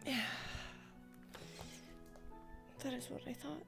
Yeah. That is what I thought.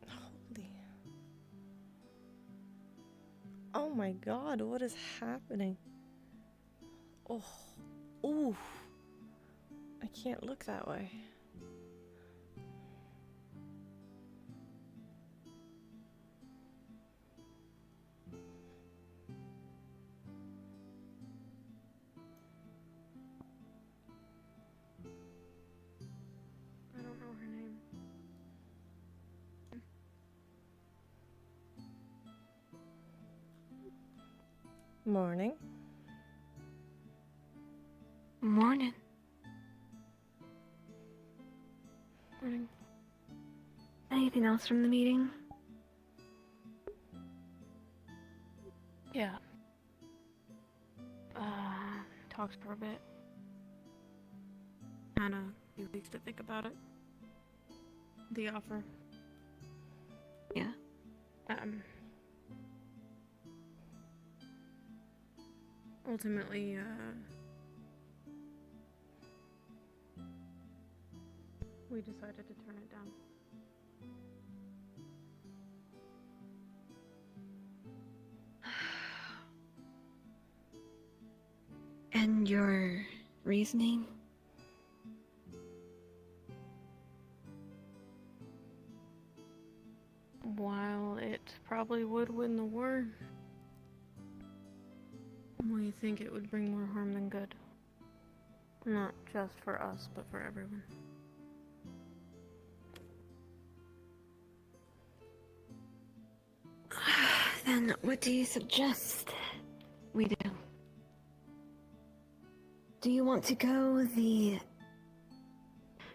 Holy. Oh my god, what is happening? Oh. Ooh. I can't look that way. I don't know her name. Morning. Morning. Morning. Anything else from the meeting? Yeah. Talked for a bit. Had a few weeks to think about it. The offer. Yeah? Ultimately, we decided to turn it down. And your reasoning? While it probably would win the war, we think it would bring more harm than good. Not just for us, but for everyone. Then what do you suggest we do? Do you want to go the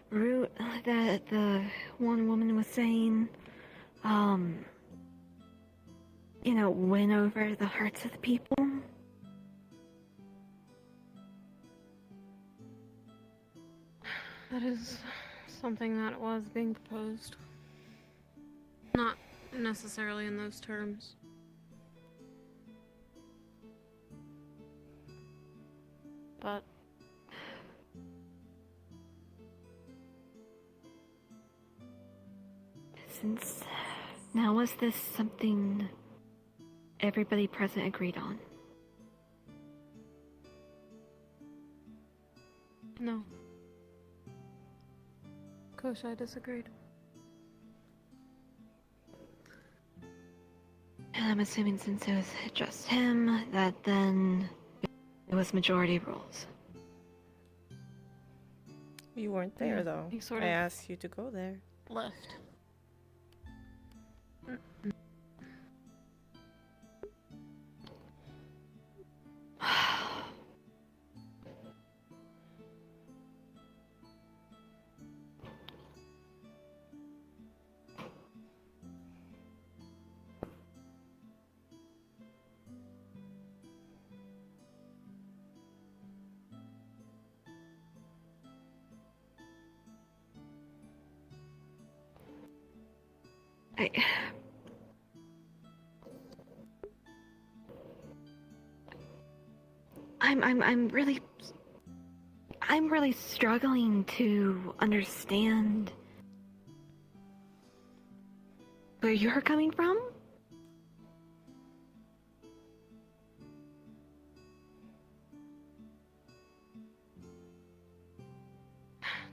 route that the one woman was saying? You know, win over the hearts of the people? That is something that was being proposed. Not necessarily in those terms. But Since now, was this something everybody present agreed on? no. Koshai disagreed. And I'm assuming since it was just him, that then it was majority rules. You weren't there, though. He sort I of asked you to go there. left. I'm really struggling to understand where you're coming from.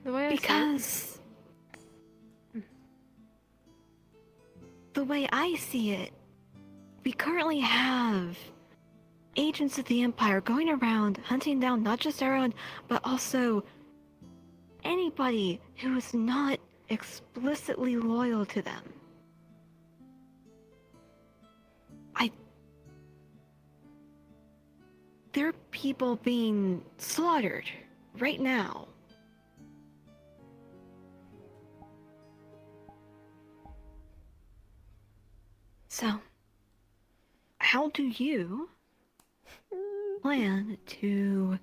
The way I Because the way I see it, we currently have agents of the Empire going around hunting down not just everyone, but also anybody who is not explicitly loyal to them. There are people being slaughtered right now. So, how do you plan to,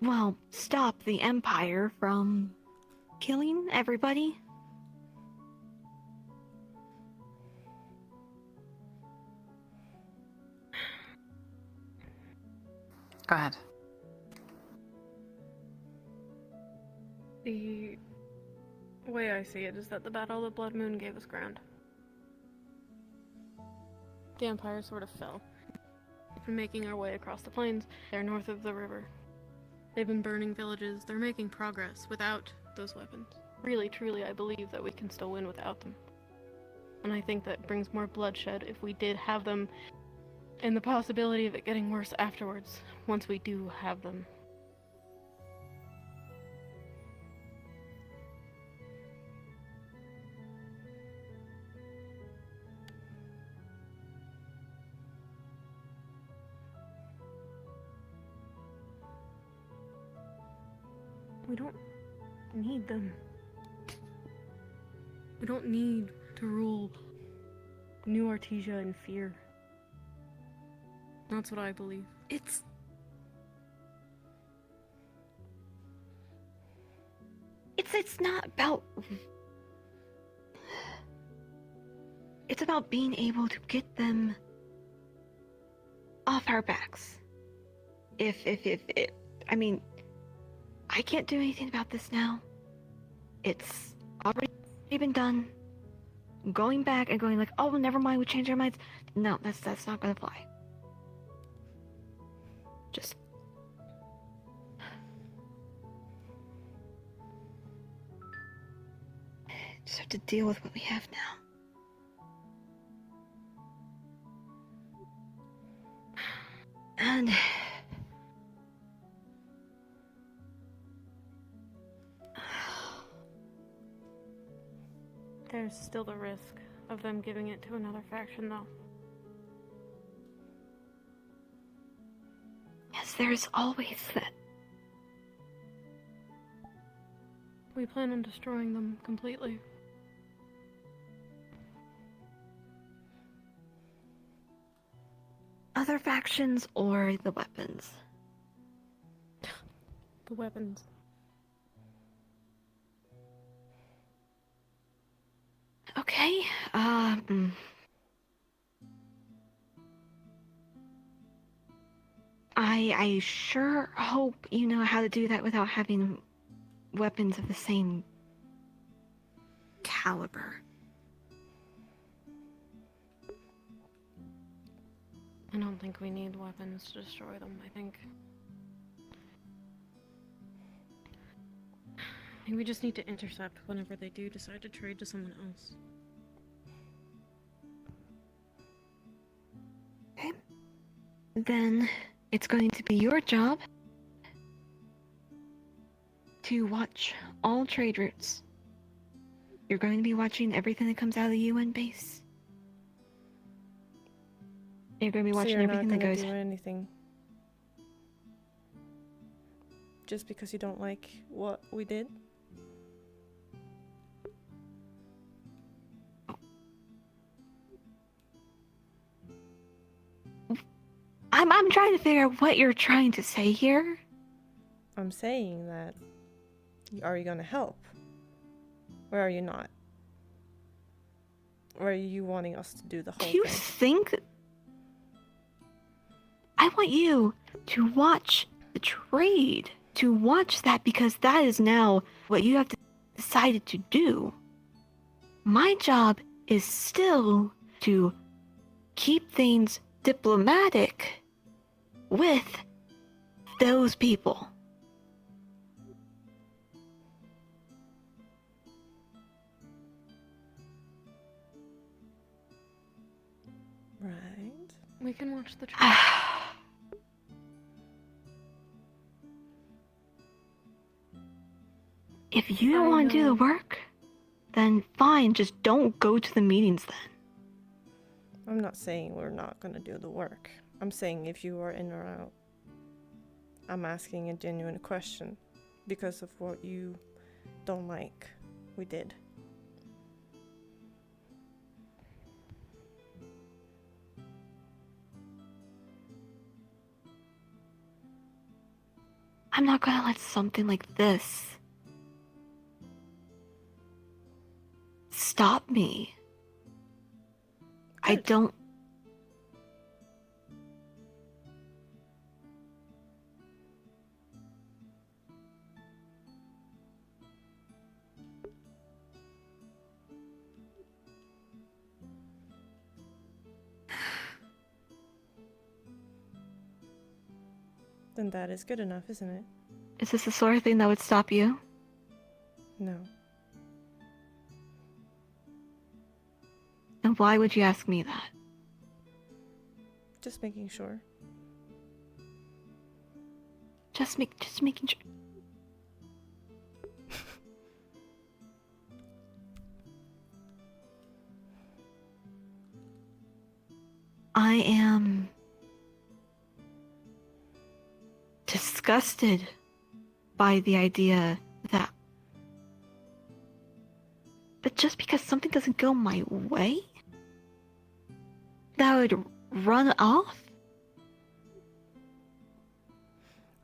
well, stop the Empire from killing everybody? Go ahead. The way I see it is that the Battle of the Blood Moon gave us ground. The Empire sort of fell. We've been making our way across the plains. They're north of the river. They've been burning villages. They're making progress without those weapons. Really, truly, I believe that we can still win without them. And I think that brings more bloodshed if we did have them, and the possibility of it getting worse afterwards, once we do have them. We don't need them. We don't need to rule New Artesia in fear. That's what I believe. It's not about... It's about being able to get them off our backs. I mean, I can't do anything about this now. It's already been done. Going back and going like, oh, never mind, we changed our minds. No, that's not gonna fly. Just have to deal with what we have now. And There's still the risk of them giving it to another faction, though. yes, there's always that. We plan on destroying them completely. Other factions or the weapons? The weapons. Okay, I sure hope you know how to do that without having weapons of the same caliber. I don't think we need weapons to destroy them. I think we just need to intercept whenever they do decide to trade to someone else. Okay. Then it's going to be your job to watch all trade routes. You're going to be watching everything that comes out of the UN base. You're going to be watching so you're everything not that gonna goes. do anything just because you don't like what we did? I'm trying to figure out what you're trying to say here. I'm saying that. Are you gonna help? Or are you not? Or are you wanting us to do the whole Do you thing? think... I want you to watch the trade. To watch that, because that is now what you have decided to do. My job is still to keep things diplomatic with those people. Right. We can watch the trailer. If you don't want to do the work, then fine, just don't go to the meetings then. I'm not saying we're not gonna do the work. I'm saying if you are in or out. I'm asking a genuine question because of what you don't like we did. I'm not gonna let something like this stop me. I Good. don't. Then that is good enough, isn't it? Is this the sort of thing that would stop you? No. And why would you ask me that? Just making sure. Just making sure. I am disgusted by the idea that just because something doesn't go my way, that I would run off?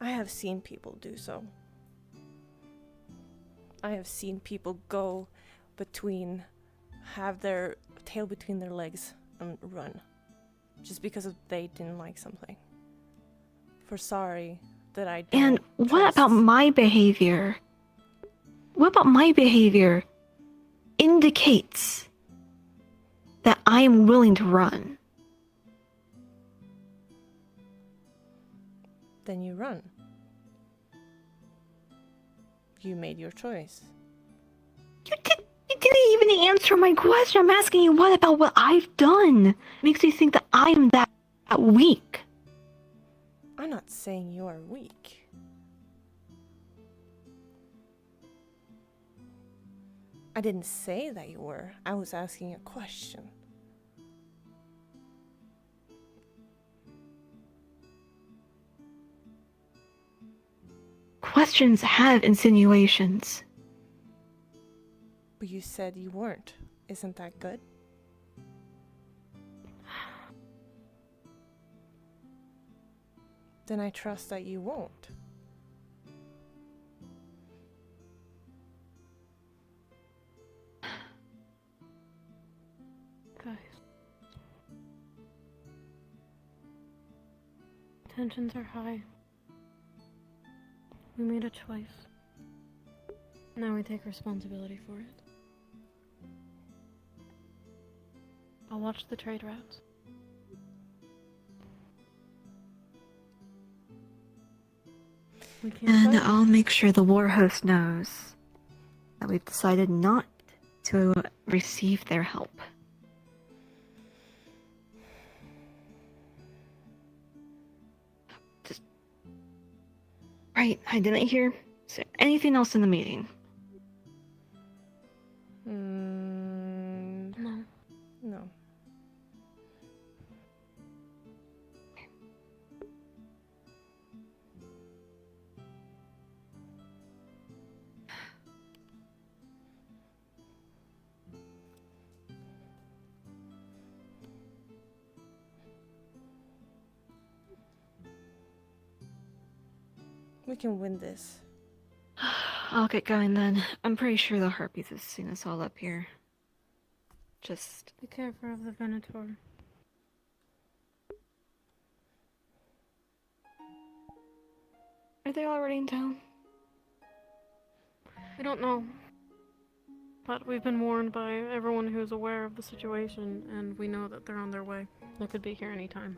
I have seen people do so. I have seen people go have their tail between their legs and run. Just because they didn't like something. For sorry that I don't And what trust. about my behavior? What about my behavior indicates that I am willing to run? Then you run. You made your choice. You didn't even answer my question. I'm asking you what about what I've done makes you think that I'm that weak? I'm not saying you are weak. I didn't say that you were. I was asking a question. Questions have insinuations. But you said you weren't. Isn't that good? Then I trust that you won't. Guys. Tensions are high. We made a choice. Now we take responsibility for it. I'll watch the trade routes. We can't And fight. I'll make sure the war host knows that we've decided not to receive their help. Right, I didn't hear anything else in the meeting. No. No. We can win this. I'll get going then. I'm pretty sure the harpies have seen us all up here. Just... Be careful of the Venator. Are they already in town? I don't know. But we've been warned by everyone who's aware of the situation, and we know that they're on their way. They could be here anytime.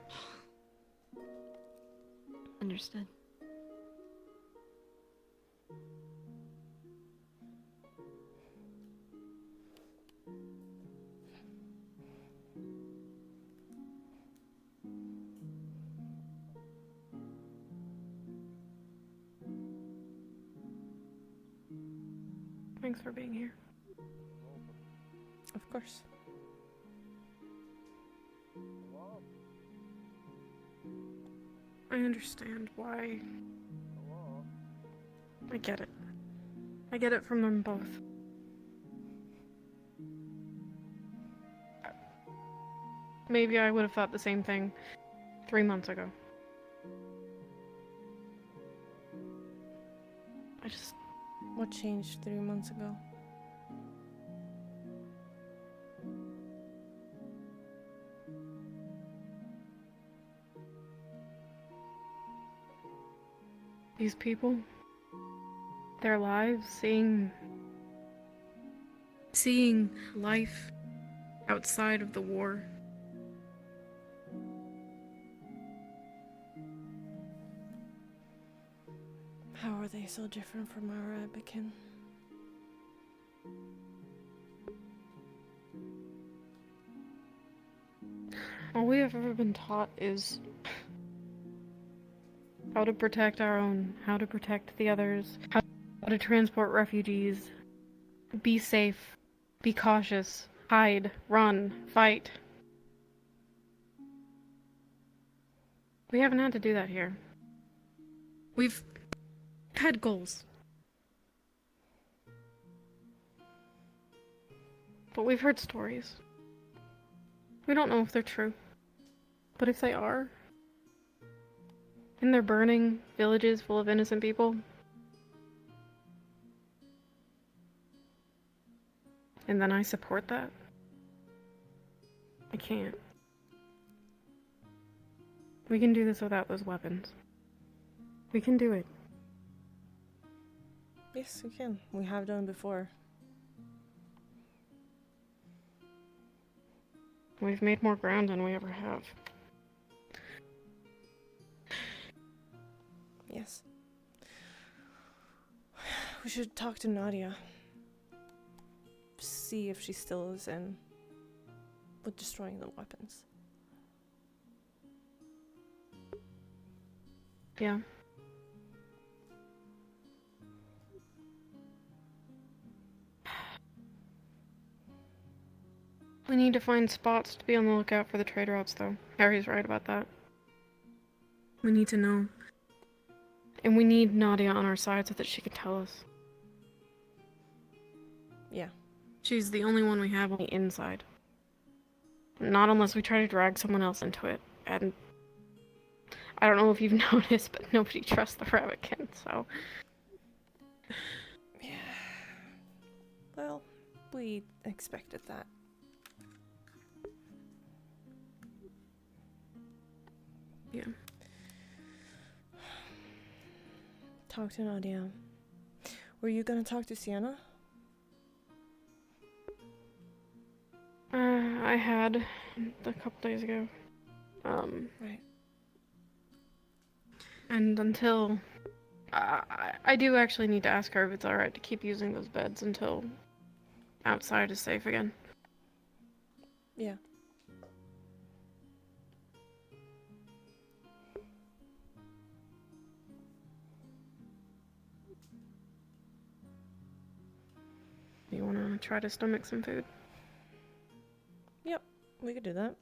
Understood. Thanks for being here. Of course. I understand why. I get it. I get it from them both. Maybe I would have thought the same thing 3 months ago. What changed 3 months ago? These people, their lives, seeing life outside of the war. How are they so different from our Abikin? All we have ever been taught is how to protect our own, how to protect the others, how to transport refugees, be safe, be cautious, hide, run, fight. We haven't had to do that here. We've had goals. But we've heard stories. We don't know if they're true. But if they are, and they're burning villages full of innocent people, and then I support that, I can't. We can do this without those weapons. We can do it. Yes, we can. We have done before. We've made more ground than we ever have. Yes. We should talk to Nadia. See if she still is in with destroying the weapons. Yeah. We need to find spots to be on the lookout for the trade routes, though. Harry's right about that. We need to know. And we need Nadia on our side so that she can tell us. Yeah. She's the only one we have on the inside. Not unless we try to drag someone else into it. And I don't know if you've noticed, but nobody trusts the rabbitkin, so... Yeah. Well, we expected that. Yeah. Talk to Nadia. Were you gonna talk to Sienna? I had a couple days ago. Right. And until... I do actually need to ask her if it's alright to keep using those beds until outside is safe again. Yeah. You wanna try to stomach some food? Yep, we could do that.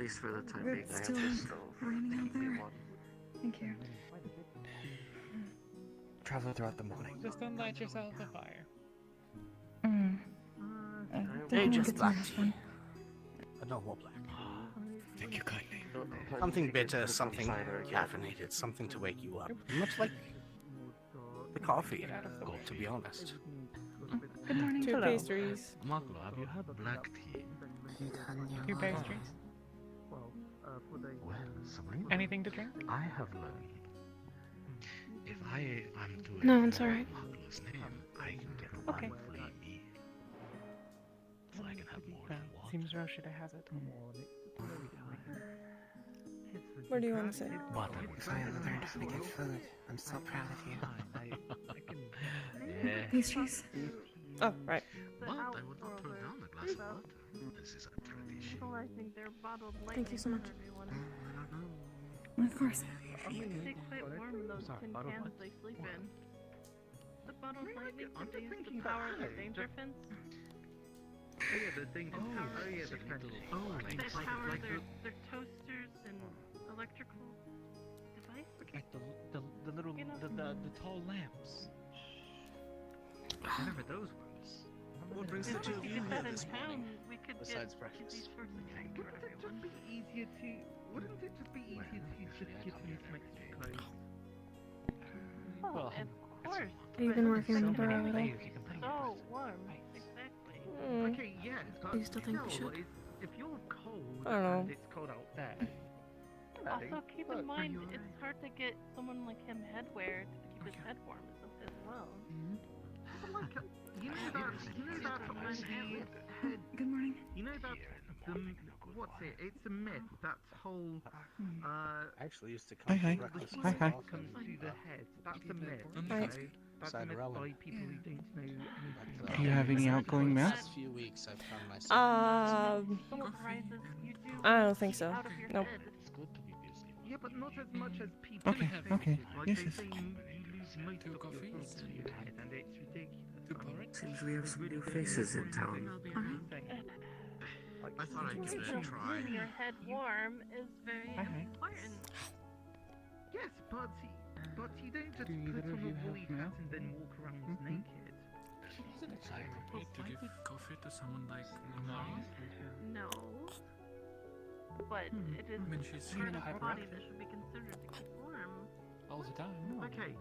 least for the time being, I It's have still this stove. raining out there. Thank you. Travel throughout the morning. Just don't light yourself a fire. Hey, just black it's tea. fine. A normal black. Thank you kindly. Something bitter, something caffeinated, something to wake you up. Much like the coffee, to be honest. Good morning. Two pastries. Marco, have you had black tea? Two pastries. Well, Sabrina, Anything to drink? I have learned if I'm doing No, it's alright. Marco's name, I can get Okay. one free meal. So I can have more than one. Seems Roshi to have it. What do you want to say? But If I had learned how to get food, I'm so proud of you. yeah. Pastries? Oh, right. But I would not turn down a glass of water. This is a tradition. Utilizing their bottled Thank you so much. everyone. Of course. They quite warm in those tin bottled cans what? they sleep in. The bottled lightning could they use the power of the danger fence? Oh yeah, the danger power. Oh yeah, the fence. Oh, They power their toasters and electrical devices? Like the little You know- the tall lamps. whatever those ones. What brings the If two of we you did here that in this town, morning? we could Besides get breakfast. these sorts of things for Wouldn't it just everyone. be easier to? Wouldn't it just be easier to just give me some extra clothes? Oh, Well, of course. You've been working on the So burrow at all? So warm. Exactly. Mm. Okay, yeah, but Do you still think we still, should? if you're cold I don't know. and it's cold out there. Also, keep in mind, you're it's hard to get someone like him headwear to keep his head warm as well. Like, you know that on the head. Good morning. You know that what's it? It's a myth. That whole I actually used to come Hi, for hi. breakfast. Hi, hi. comes through the head. That's a myth. Hi. Okay? That's a myth Cinderella. by people who don't know anything. But, Do you have any outgoing mail? Last few weeks, I've found myself. Someone rises, you do I don't think so. out of your Nope. head. It's good to be busy. Yeah, but not as much as people Okay, think. okay. Like Yes, they yes. say you lose most of your food to your head, and it's ridiculous. Seems we have some new faces in town. I thought I'd give it a try. Keeping your head warm is very Hi, hi. important. Yes, but you don't just Do either put of on you a woolly have hat mail? and then walk around naked. Isn't it appropriate To give coffee to someone like Mari No. But it is when she's part of the hyperactive. body that should be considered to keep warm. All the time. Okay,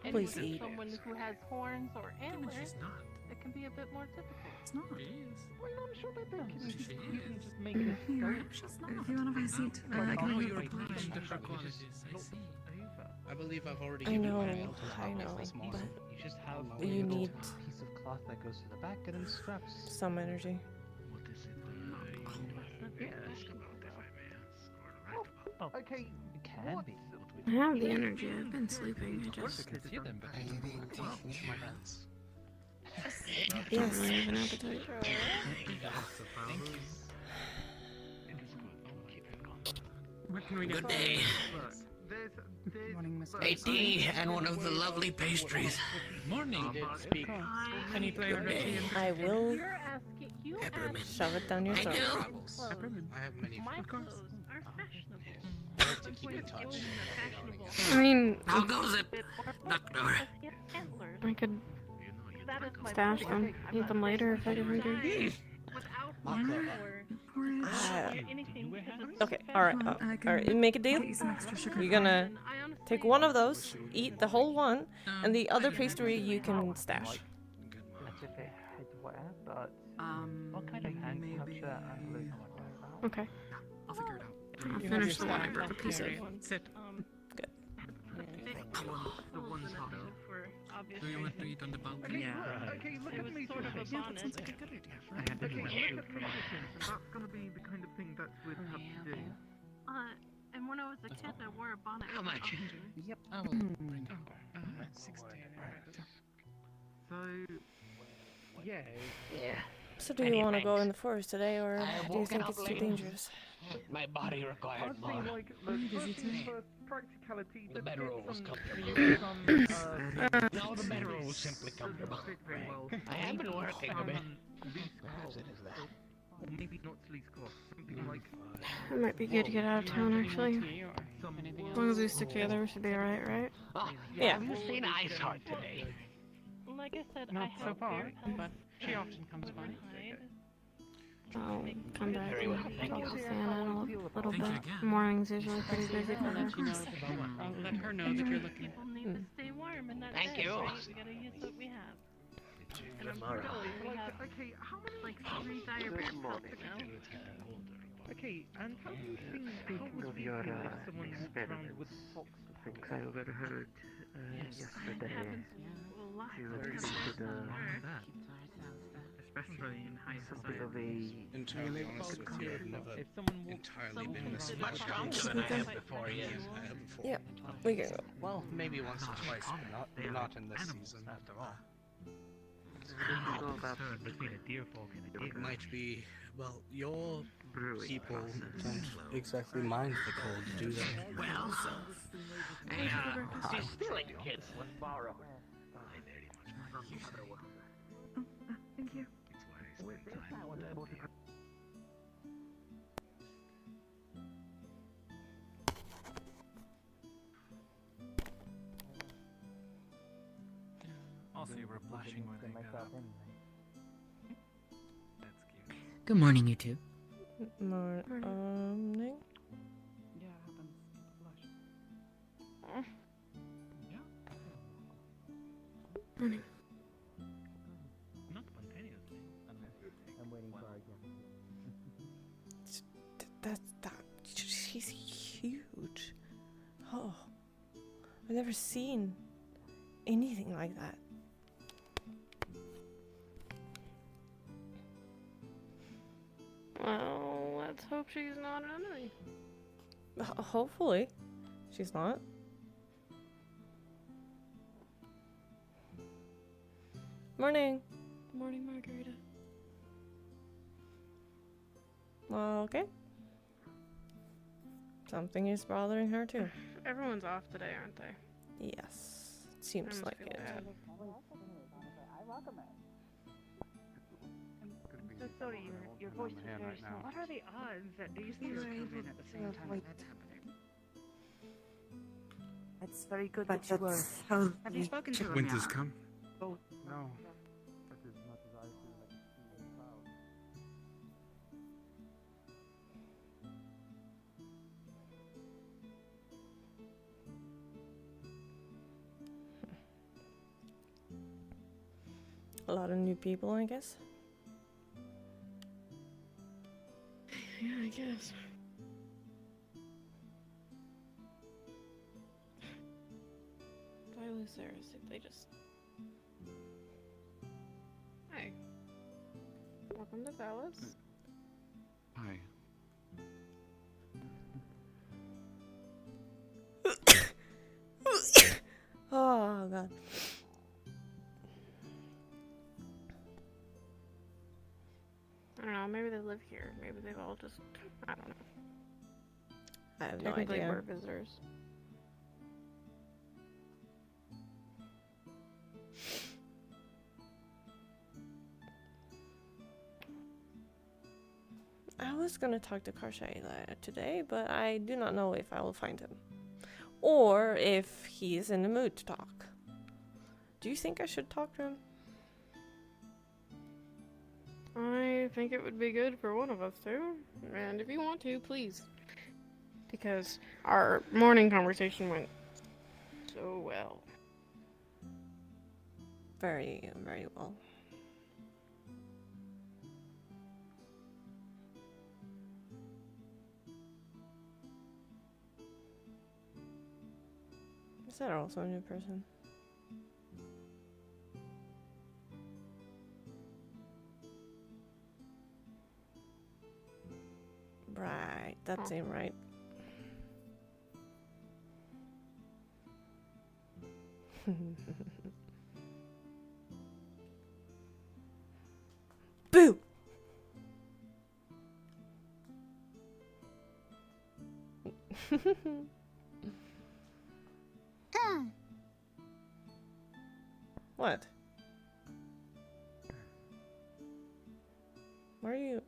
And Please with eat. someone who has horns or but antlers, she's not. it can be a bit more difficult. It's not. She is. well, I'm sure that they can She you can is. just make it Here. go She's not. If you want to buy a seat, I Oh, can you're wait. blind to her qualities. I see. over. I believe I've already I given know, my mail to the I office know, this morning. but You just have You a little need- piece of cloth that goes to the back and then straps. some energy. What is it? Yeah. Ask about if I may ask, or write about. Okay, It can what? be. I have the energy. I've been sleeping. I What's just the see them, but Are you being taken, my friends? don't Yes. really have an appetite. Thank you. It is good. I'll keep it going. What can we Good day. Look, there's Morning, Mr. look, A tea and one of the lovely pastries. Morning. Speak. Any flavor of tea and I will You're asking, you Peppermint. asked shove it down your I throat. do. clothes. peppermint? I have many My Of course. clothes are fashionable. I like to Some keep in point of touch. owning a fashionable I mean, How goes it? bit or Doctor? because he has antlers. I could You know, you That is my stash point. them. I'm Eat not them later if I saying get hungry. die without Marco. one or Porridge. anything Do you because have- it's Okay, fashionable. alright, Well, I can alright. Make a deal. get you some extra sugar. You're gonna And I honestly take one of those, eat the whole one, and the other I don't pastry know. you can stash. Good As if it had wear, but What kind of hand maybe. touch that antlers? Okay. I'll figure it out. I'll You finish the have one I your broke a piece of. Sit. Good. the ones hot. For obvious Do you want to reasons. eat on the balcony? Yeah. Okay, look It at was me. sort of a Yeah, that bonnet. sounds like a Good idea. I had to Okay, do my look shoot at from musicians, and that's gonna be the kind of thing that we'd have to do. And when I was a kid, I wore a bonnet. How much? often. Yep. I will bring it. 16. So, yeah, Yeah. So do you want to go in the forest today, or do you think it's too dangerous? My body required I'd say like, for practicality, The let's bedroll get was some, comfortable. some, No, the bedroll was simply comfortable. doesn't fit very well. I have been working a bit. Loose Perhaps it clothes. is that. maybe not Sleaze Cross. Something like. It might be good to get out of town, actually. Anything As long as we stick together, we should be alright, right? Oh, Yeah. Have you seen Ice Heart today? Like I said, Not I so have far, beer pumps but she often comes by. behind. I'll come back Very and well, thank talk you. to Santa in a little Thank you bit. again. Morning's usually pretty busy for I'll her. let you know. I'll let her know that you're looking. People need to stay warm, and that's Thank it, you. right? We gotta use what we have. And I'm sure we have Okay, how many like 3 dire bear pumps now. Okay, and how do you think how would of we your feel if someone walked around with socks things I overheard yesterday. Happens a lot. You Happens seem to everywhere. especially in high some bit of a Entirely honest with you, I've never if someone walked entirely been this Much stronger than I have before, yes. Yeah, we can go. Well, maybe once or twice, but not in this season after all. I don't know about between a deer fork and a It might be, well, your brewing people process. don't exactly mind the cold, do they? Well, hey, she's stealing kids. Oh, thank you. Also, you were blushing when I got up. That's cute. Good morning, you two. Morning. Yeah, it happens. Blush. Morning. not spontaneously. I'm waiting for our She's huge. Oh, I've never seen anything like that. Well, let's hope she's not an enemy. Hopefully, she's not. Morning. Morning, Margarita. Okay. Something is bothering her too. Everyone's off today, aren't they? Yes, it seems must like feel it. bad. I'm so sorry, your voice is very small. What are the odds that these two come in at the same time that's happening? It's very good that you were. Have you spoken to him Winter's yet? come. No. That's as much as I feel like a sea of clouds. A lot of new people, I guess. Yeah, I guess. If I lose Sarah's, if they just... Hey. Welcome to Dallas. Hi. Oh god. I don't know, maybe they live here. Maybe they've all just... I don't know. I have no Technically, idea. we're visitors. I was gonna talk to Karshai today, but I do not know if I will find him. Or if he is in the mood to talk. Do you think I should talk to him? I think it would be good for one of us to. And if you want to, please. Because our morning conversation went so well. Very, very well. Is that also a new person? Right, that's him, right? Boo! What? Why are you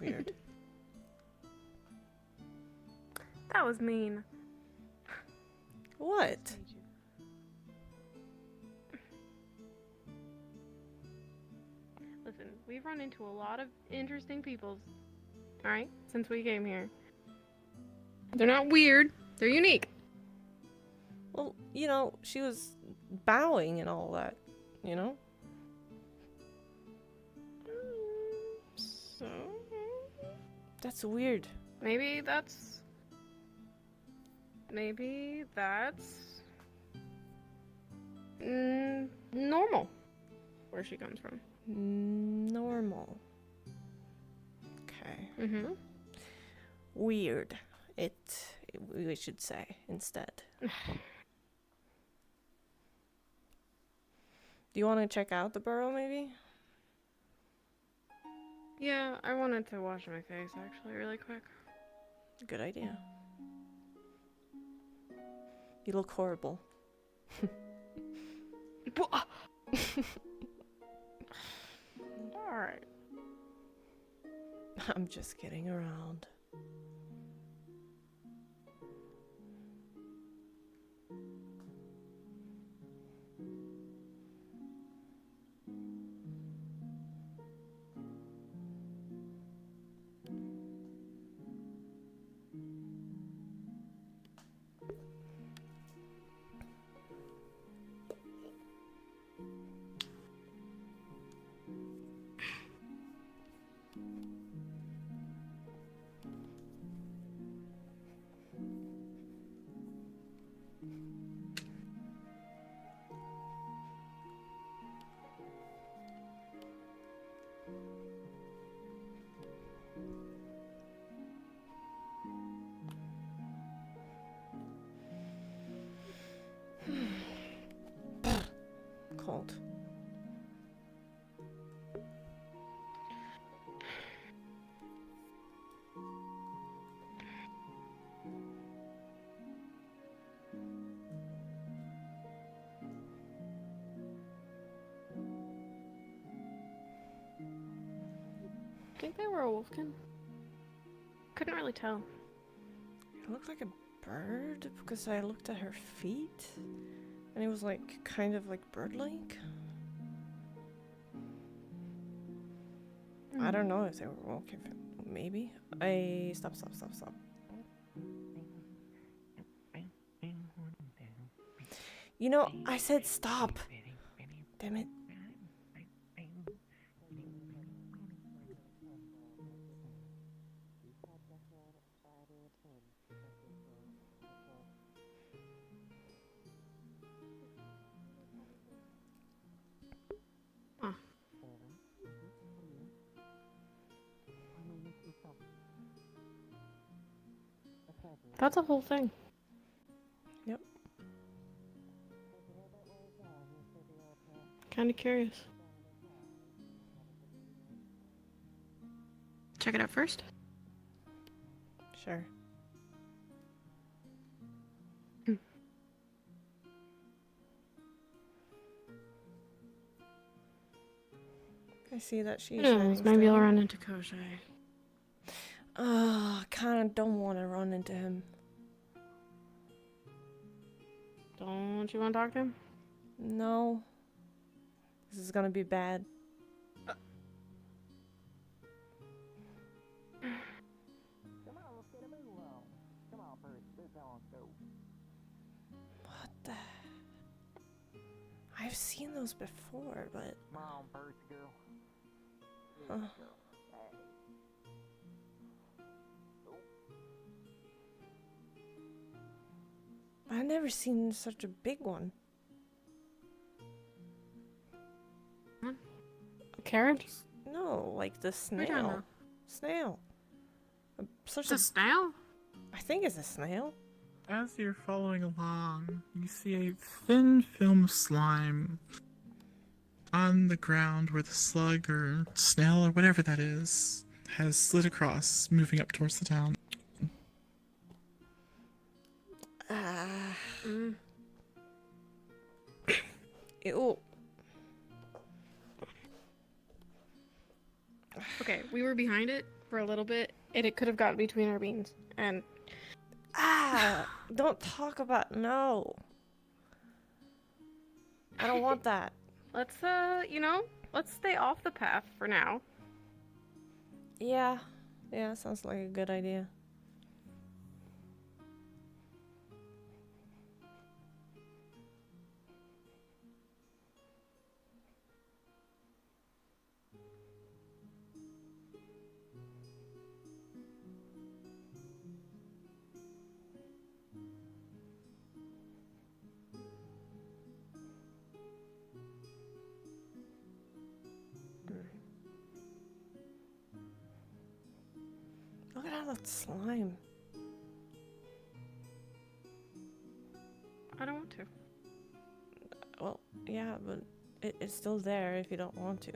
Weird. That was mean. What? Listen, we've run into a lot of interesting peoples, alright, since we came here. They're not weird, they're unique. Well, you know, she was bowing and all that, you know? So, That's weird. maybe that's normal where she comes from. Normal. Okay. Mm-hmm. Weird. We should say instead. Do you want to check out the burrow maybe? Yeah, I wanted to wash my face actually really quick. Good idea. You look horrible. Alright. I'm just kidding around. Cold. Think they were a wolfkin? Couldn't really tell. It looked like a bird because I looked at her feet and it was like kind of like bird-like. I don't know if they were walking. Maybe. Stop. You know, I said stop. Damn it. That's a whole thing. Yep. Kinda curious. Check it out first. Sure. I see that she's Maybe I'll run into Koshai. I kind of don't want to run into him. Don't you want to talk to him? No. This is gonna be bad. Come on, let's get a move on. Come on, Percy, let's go. What the? I've seen those before, but... Come on, Percy, girl. Huh. I've never seen such a big one. A carrot? No, like the What are you talking snail. about? Snail. Such It's a snail? I think it's a snail. As you're following along, you see a thin film of slime on the ground where the slug or snail or whatever that is has slid across, moving up towards the town. Ew. Okay, we were behind it, for a little bit, and it could have gotten between our beans. And don't talk about no. I don't want that. Let's let's stay off the path for now. Yeah, sounds like a good idea. Look at all that slime. I don't want to. Well, yeah, but it's still there if you don't want to.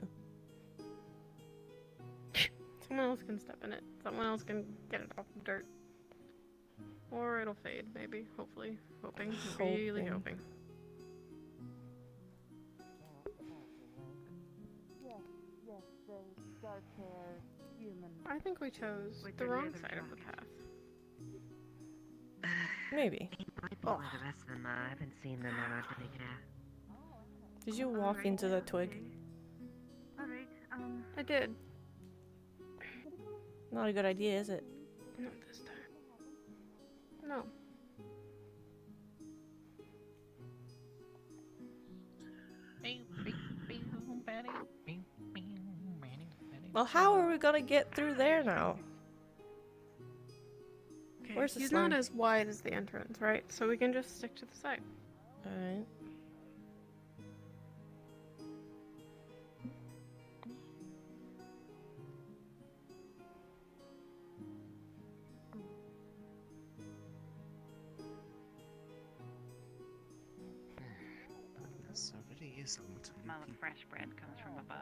Someone else can step in it. Someone else can get it off the dirt. Or it'll fade, maybe. Hopefully. Hoping. Really hoping. Yes, the dark-haired human. I think we chose the wrong side of the path. Maybe. Oh. The rest of them, I haven't seen them or anything yet. Did you walk into the twig? Alright, I did. Not a good idea, is it? Not this time. No. Well, how are we gonna get through there now? Okay, Where's the he's slime? not as wide as the entrance, right? So we can just stick to the side. Alright. This already is a lot. smell of fresh bread comes from above.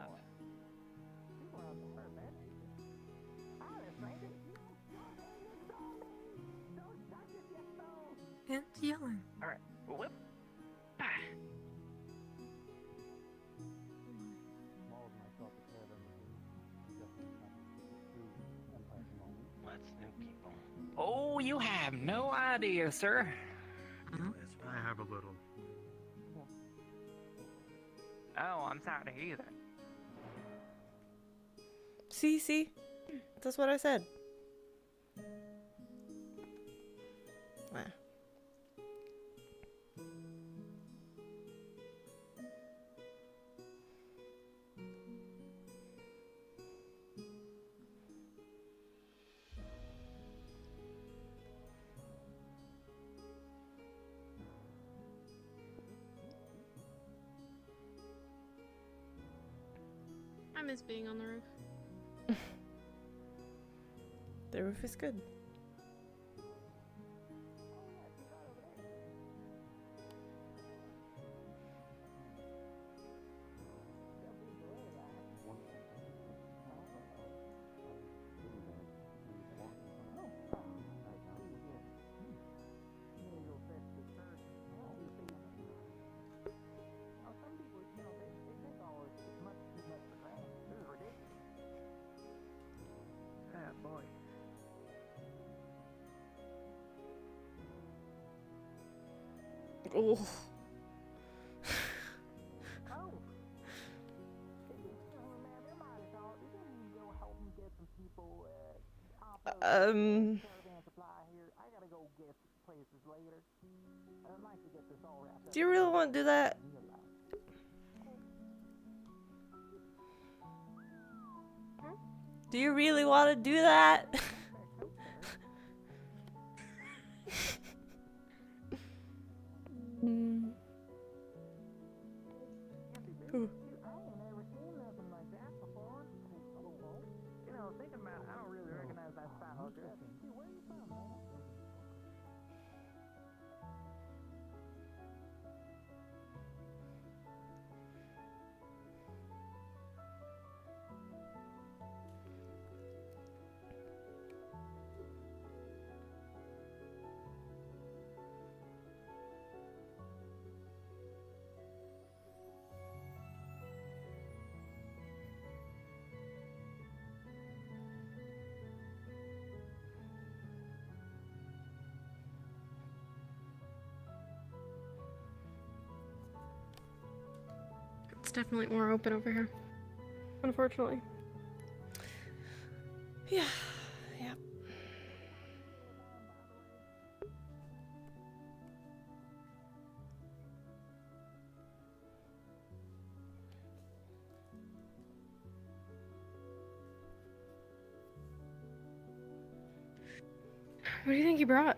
And yelling. Alright, whoop. What's new, people? Oh, you have no idea, sir. I have a little. Oh, I'm sorry to hear that. See? That's what I said. Ah. I miss being on the roof. The roof is good. Boy. Oh. Do you really want to do that? Do you really want to do that? Ooh. definitely more open over here. Unfortunately. Yeah. Yeah. What do you think you brought?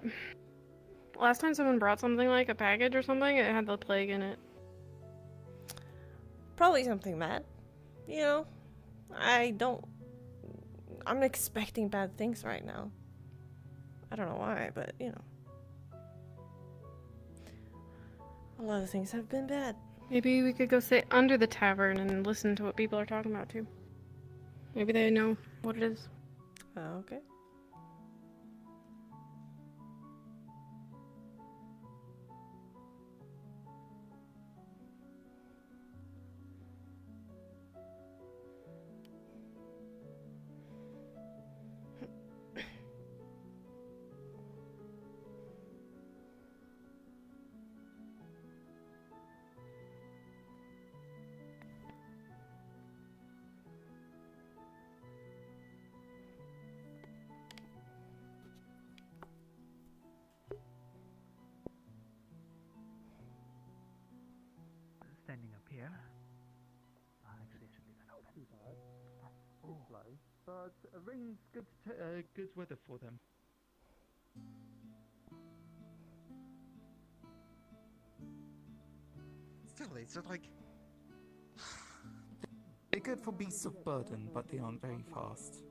Last time someone brought something like a package or something, it had the plague in it. Probably something bad. You know, I'm expecting bad things right now. I don't know why, but you know. A lot of things have been bad. Maybe we could go sit under the tavern and listen to what people are talking about too. Maybe they know what it is. Okay. Standing up here. Actually, it should be that open. It's slow, but rain's good weather for them. Still, it's just like... They're good for beasts of burden, but they aren't very fast.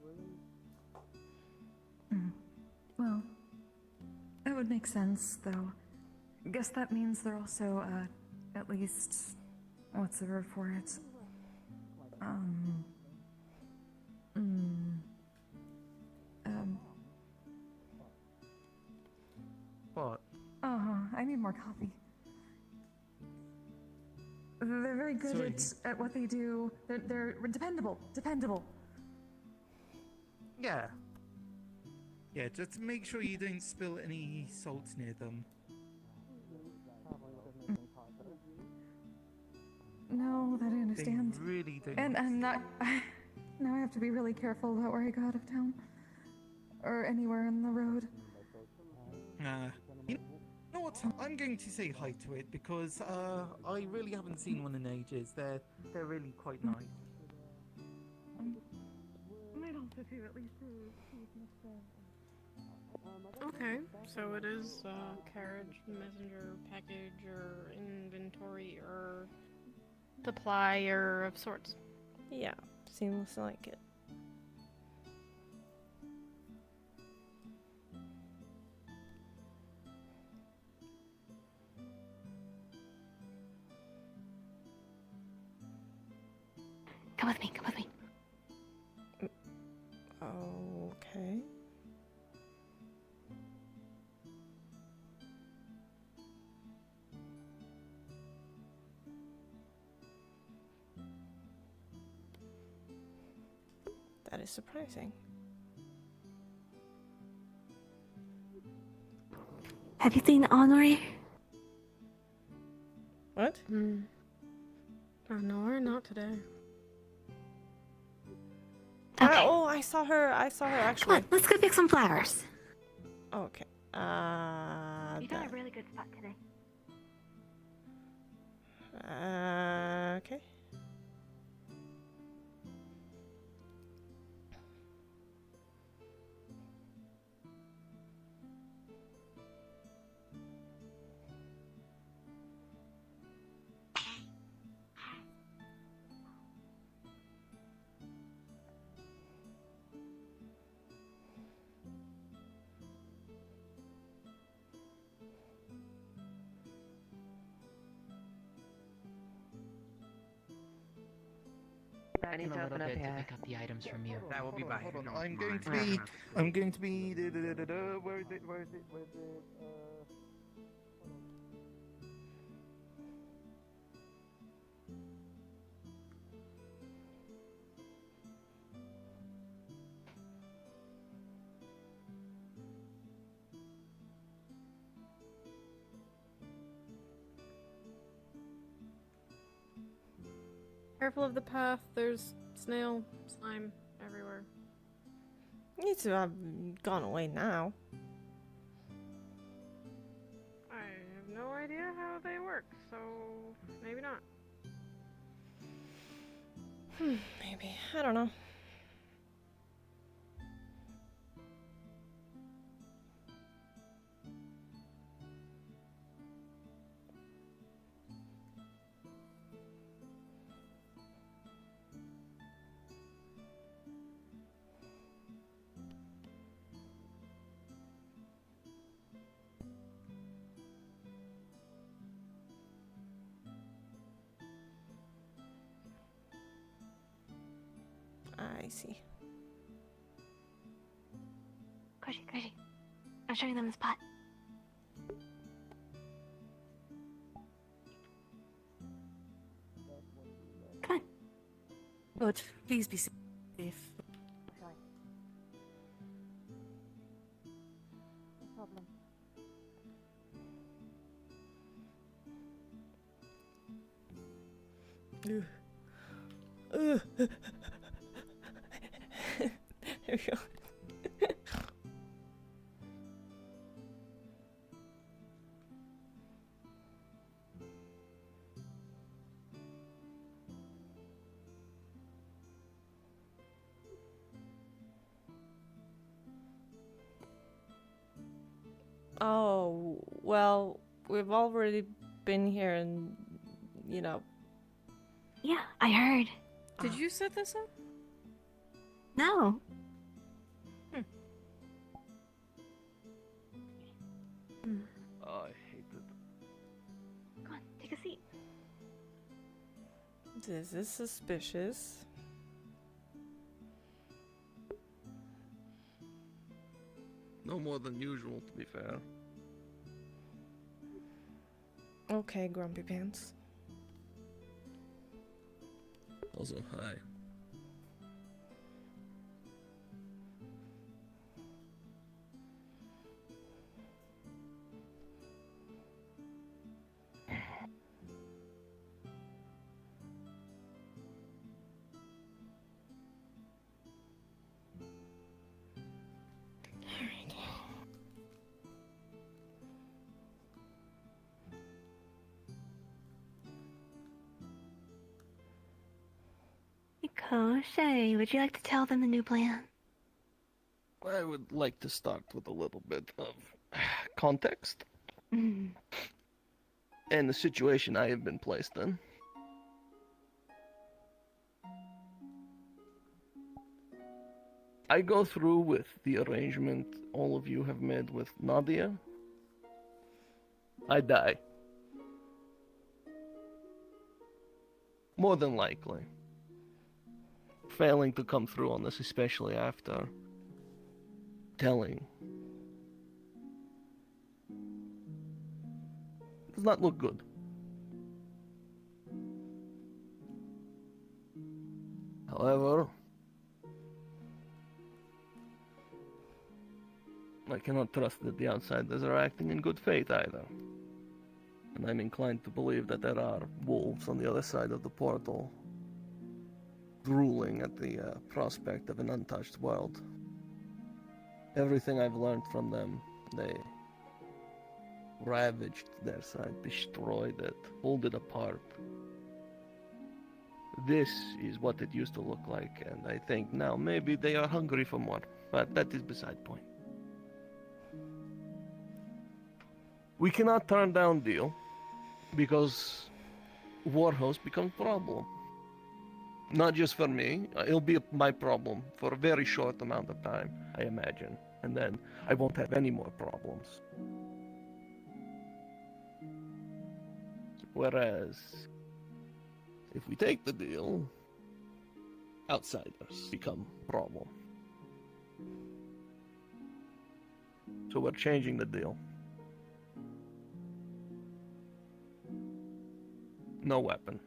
Well, that would make sense, though. Guess that means they're also, at least... What's the word for it? What? I need more coffee. They're very good at what they do. They're dependable. Yeah. Yeah, just make sure you don't spill any salt near them. No, that I understand. They really don't. And I'm not... Now I have to be really careful about where I go out of town. Or anywhere on the road. You know what? I'm going to say hi to it because I really haven't seen one in ages. They're really quite nice. Might also do at least Okay, so it is carriage, messenger, package, or inventory, or supplier of sorts. Yeah, seems like it. Come with me, come with me. Okay. That is surprising. Have you seen Honore? What? No, not today. Okay. I saw her actually. Come on, let's go pick some flowers. Okay. You got a really good spot today. Okay. I need to open up to here. pick up the items from you. That will be by. Hold on, I'm going to be... Where is it? Careful of the path. There's snail slime everywhere. Needs to have gone away now. I have no idea how they work, so maybe not. Maybe. I don't know. I see. Gracie. I'm showing them the spot. Come on. Good. Please be safe. No problem. There we go. Oh, well, we've already been here and, you know. Yeah, I heard. Did you set this up? No. I hate it. Come on, take a seat. This is suspicious. No more than usual, to be fair. Okay, Grumpy Pants. Also, hi. Koshe, would you like to tell them the new plan? I would like to start with a little bit of context and the situation I have been placed in. I go through with the arrangement all of you have made with Nadia. I die. More than likely. Failing to come through on this, especially after telling, does not look good. However, I cannot trust that the outsiders are acting in good faith either. And I'm inclined to believe that there are wolves on the other side of the portal, drooling at the prospect of an untouched world. Everything I've learned from them, they ravaged their side, destroyed it, pulled it apart. This is what it used to look like, and I think now maybe they are hungry for more, but that is beside point. We cannot turn down deal, because Warhost becomes a problem. Not just for me, it'll be my problem for a very short amount of time, I imagine. And then I won't have any more problems. Whereas, if we take the deal, outsiders become a problem. So we're changing the deal. No weapon.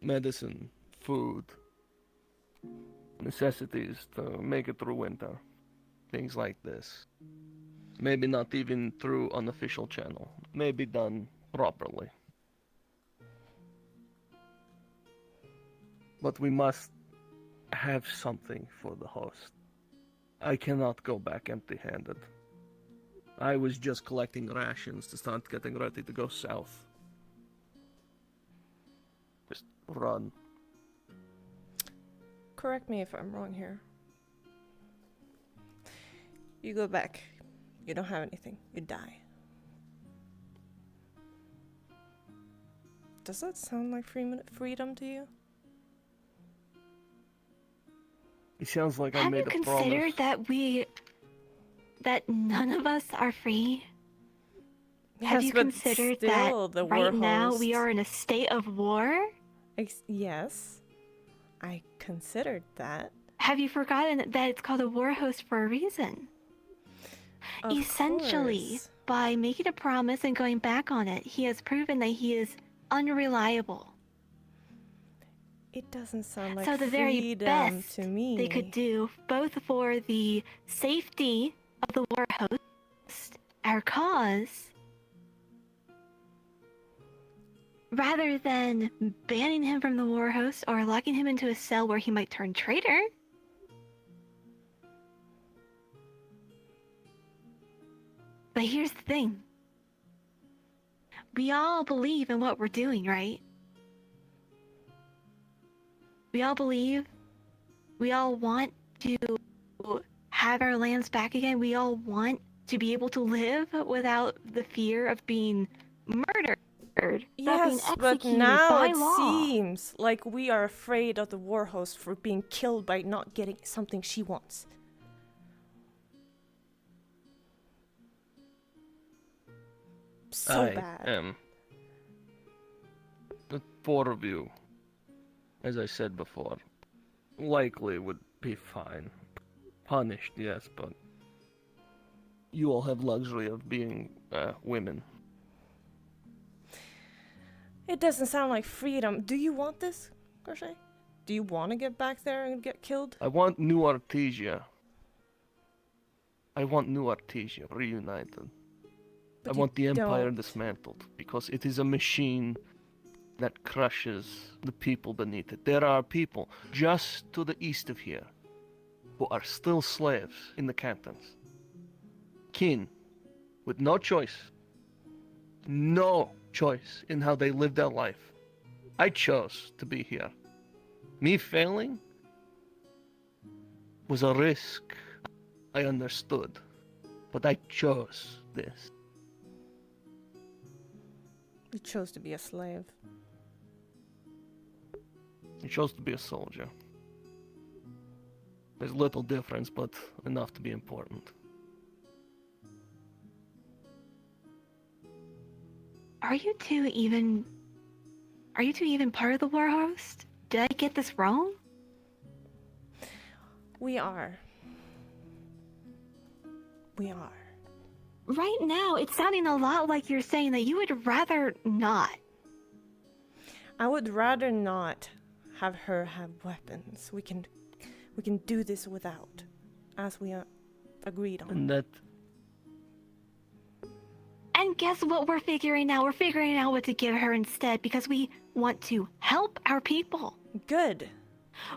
Medicine, food, necessities to make it through winter. Things like this. Maybe not even through unofficial channel. Maybe done properly. But we must have something for the host. I cannot go back empty-handed. I was just collecting rations to start getting ready to go south. Just run. Correct me if I'm wrong here. You go back. You don't have anything. You die. Does that sound like freedom to you? It sounds like I Have made you a considered promise. that none of us are free? Have Yes, you but considered still, that the right war now we host- are in a state of war? Yes, I considered that. Have you forgotten that it's called a war host for a reason? Of Essentially, course. by making a promise and going back on it, he has proven that he is unreliable. It doesn't sound like So the very freedom best to me. they could do, both for the safety of the war host, our cause, rather than banning him from the war host or locking him into a cell where he might turn traitor. But here's the thing. We all believe in what we're doing, right? We all believe. We all want to have our lands back again. We all want to be able to live without the fear of being murdered. without being Yes, but executed now by it law. seems like we are afraid of the war host for being killed by not getting something she wants. So bad. I am. The four of you, as I said before, likely would be fine. Punished, yes, but you all have luxury of being women. It doesn't sound like freedom. Do you want this, Crochet? Do you want to get back there and get killed? I want New Artesia. I want New Artesia reunited. But I want the Empire don't. dismantled, because it is a machine that crushes the people beneath it. There are people just to the east of here who are still slaves in the cantons. Kin, with no choice in how they live their life. I chose to be here. Me failing was a risk I understood, but I chose this. You chose to be a slave. I chose to be a soldier. There's little difference, but enough to be important. Are you two even part of the war host? Did I get this wrong? We are. We are. Right now, it's sounding a lot like you're saying that you would rather not. I would rather not have her have weapons. We can do this without, as we agreed on. And that... And guess what we're figuring out? We're figuring out what to give her instead because we want to help our people. Good.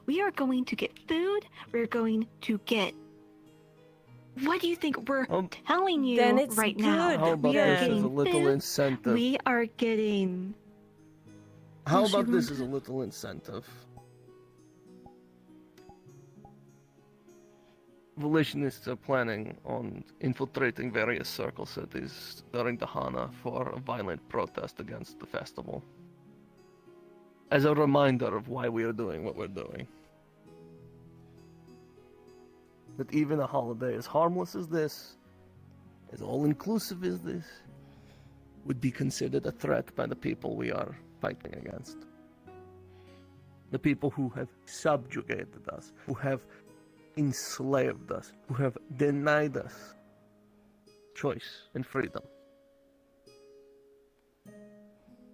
We are going to get food. We're going to get... What do you think we're telling you then it's right now? good. How about We are this as getting a little food. incentive? We are getting... How Well, she about this won't- as a little incentive? Volitionists are planning on infiltrating various circle cities during the Hana for a violent protest against the festival. As a reminder of why we are doing what we're doing. That even a holiday as harmless as this, as all-inclusive as this, would be considered a threat by the people we are fighting against. The people who have subjugated us, who have enslaved us, who have denied us choice and freedom.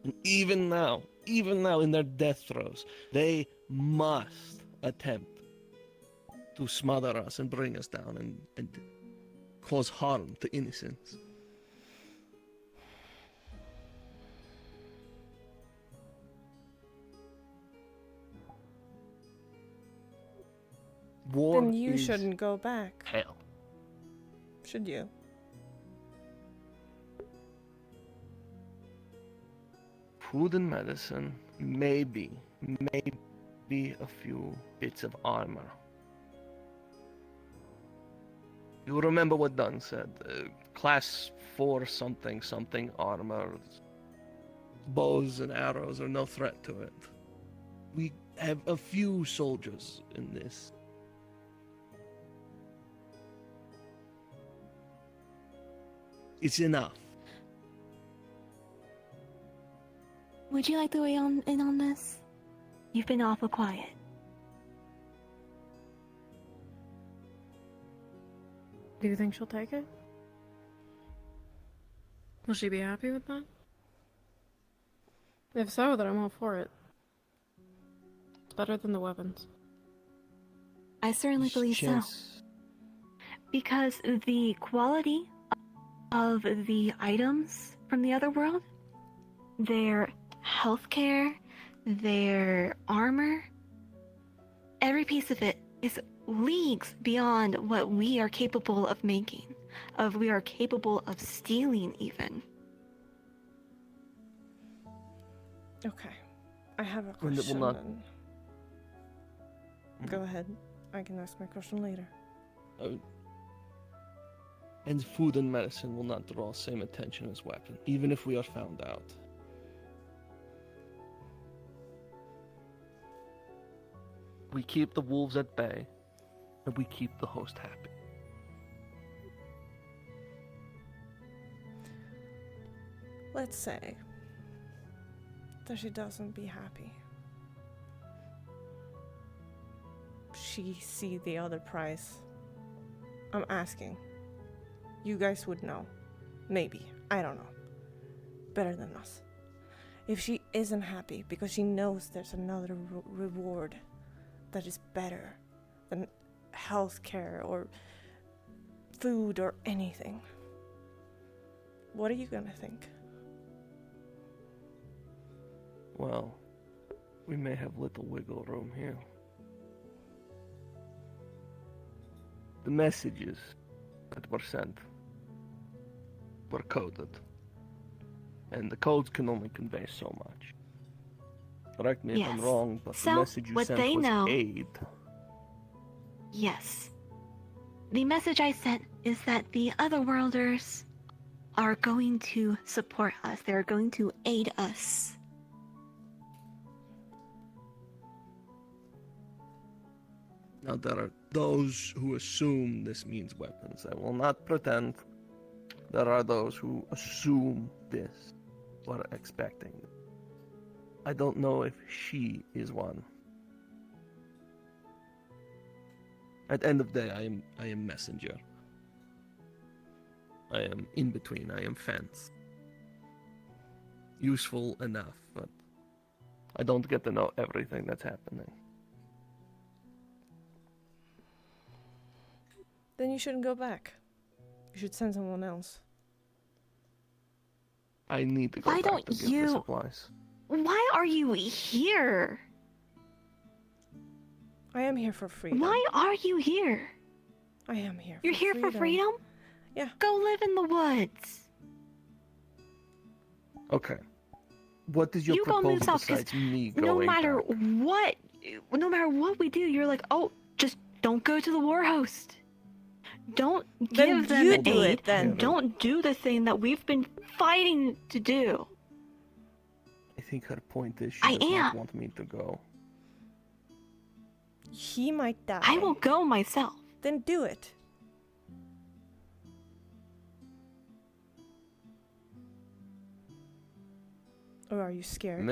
And even now in their death throes, they must attempt to smother us and bring us down and cause harm to innocents. War Then you is shouldn't go back. hell. Should you? Food and medicine, maybe a few bits of armor. You remember what Dunn said? Class 4 something armor. Bows and arrows are no threat to it. We have a few soldiers in this. It's enough. Would you like to weigh in on this? You've been awful quiet. Do you think she'll take it? Will she be happy with that? If so, then I'm all for it. It's better than the weapons. I certainly believe so. Because the quality of the items from the other world, their healthcare, their armor, every piece of it is leagues beyond what we are capable of making, we are capable of stealing even. Okay. I have a And it question. will not- Go ahead. I can ask my question later. And food and medicine will not draw same attention as weapon, even if we are found out. We keep the wolves at bay, and we keep the host happy. Let's say that she doesn't be happy. She see the other price. I'm asking. You guys would know. Maybe. I don't know. Better than us. If she isn't happy because she knows there's another reward that is better than healthcare or food or anything, what are you gonna think? Well, we may have little wiggle room here. The messages that were sent were coded, and the codes can only convey so much. Correct me if I'm Yes. wrong, but So, the message you what sent they was know- aid. Yes. The message I sent is that the otherworlders are going to support us. They're going to aid us. Now there are those who assume this means weapons. I will not pretend. There are those who assume this, or are expecting. I don't know if she is one. At the end of the day, I am messenger. I am in between. I am fence. Useful enough, but I don't get to know everything that's happening. Then you shouldn't go back. You should send someone else. I need to go Why back don't to get you- the supplies. Why are you here? I am here for freedom. Why are you here? I am here You're for here for freedom? Yeah. Go live in the woods. Okay. What is your You go move proposal south, 'cause besides me going no matter back? no matter what we do, you're like, oh, just don't go to the war host. Don't Then give them you do aid. it, then. Don't do the thing that we've been fighting to do. I think her point is she I does not am. want me to go. He might die. I will go myself. Then do it. Or are you scared?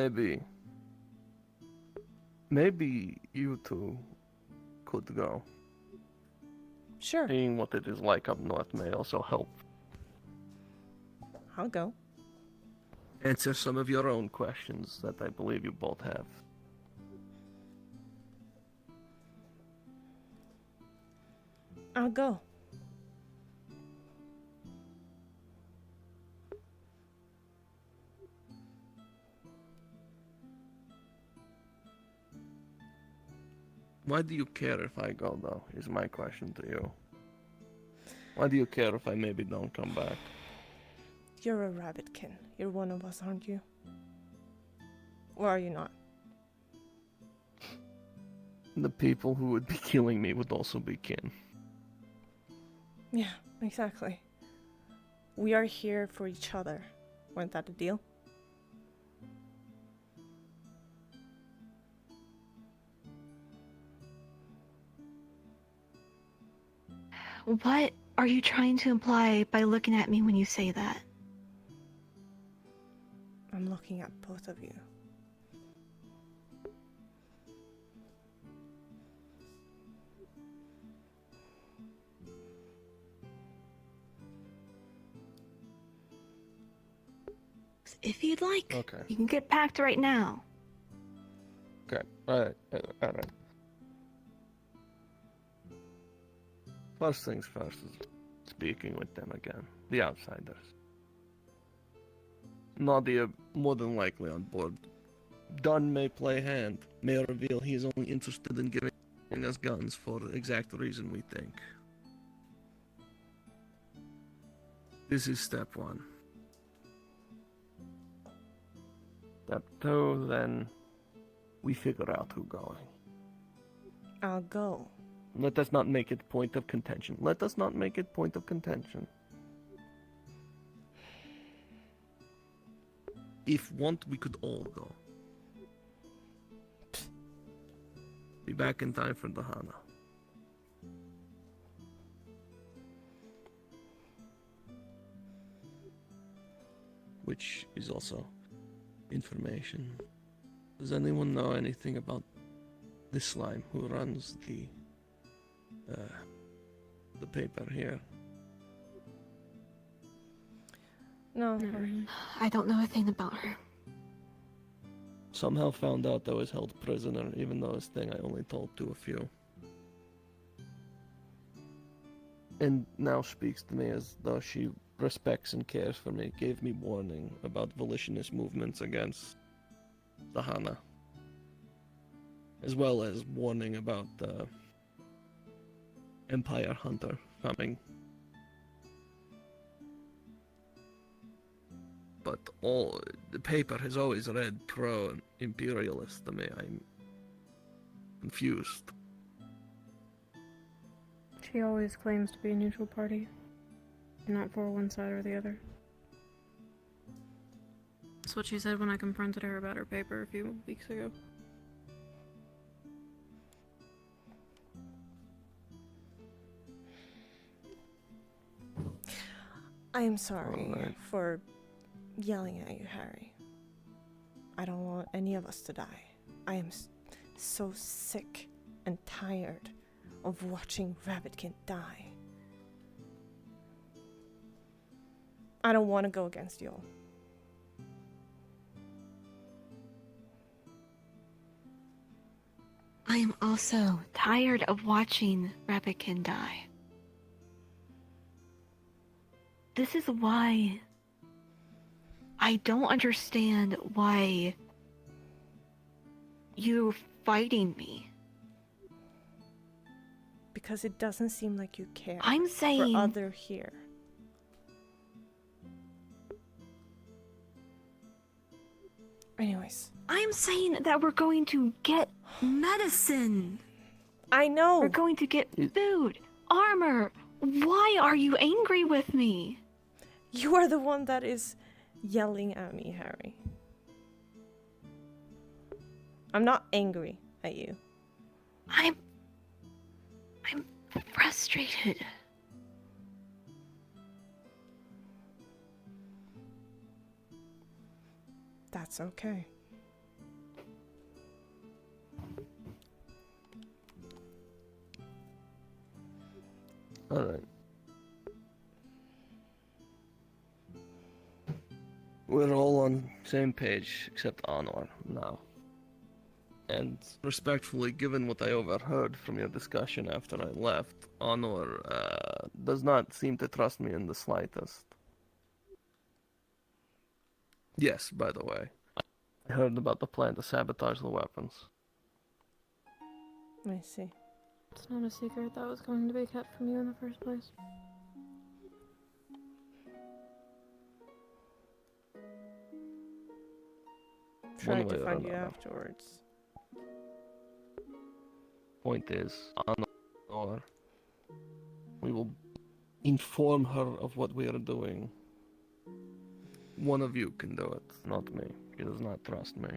Maybe you two could go. Sure. Seeing what it is like up north may also help I'll go. answer some of your own questions that I believe you both have. I'll go. Why do you care if I go, though, is my question to you. Why do you care if I maybe don't come back? You're a rabbitkin. You're one of us, aren't you? Or are you not? The people who would be killing me would also be kin. Yeah, exactly. We are here for each other. Wasn't that the deal? What are you trying to imply by looking at me when you say that? I'm looking at both of you. If you'd like, Okay. you can get packed right now. Okay, alright. First things first is speaking with them again. The outsiders. Nadia more than likely on board. Dunn may play hand, may reveal he is only interested in giving us guns for the exact reason we think. This is step one. Step two, then we figure out who's going. I'll go. Let us not make it point of contention. Let us not make it point of contention. If want, we could all go. Be back in time for the Hana. Which is also information. Does anyone know anything about this slime who runs the paper here? No. I don't know a thing about her. Somehow found out I was held prisoner, even though this thing I only told to a few. And now speaks to me as though she respects and cares for me, gave me warning about volitionist movements against the Hana. As well as warning about the Empire Hunter coming. But the paper has always read pro-imperialist to me. I'm confused. She always claims to be a neutral party, not for one side or the other. That's what she said when I confronted her about her paper a few weeks ago. I am sorry for yelling at you, Harry. I don't want any of us to die. I am so sick and tired of watching Rabbitkin die. I don't want to go against y'all. I am also tired of watching Rabbitkin die. This is why I don't understand why you're fighting me. Because it doesn't seem like you care. I'm saying for other here. Anyways. I'm saying that we're going to get medicine. I know. We're going to get food, armor. Why are you angry with me? You are the one that is yelling at me, Harry. I'm not angry at you. I'm frustrated. That's okay. Alright. We're all on the same page, except Anwar, now. And respectfully, given what I overheard from your discussion after I left, Anwar does not seem to trust me in the slightest. Yes, by the way. I heard about the plan to sabotage the weapons. I see. It's not a secret that was going to be kept from you in the first place. Try way to or find you another. afterwards. Point is, Anna, or we will inform her of what we are doing. One of you can do it, not me. She does not trust me.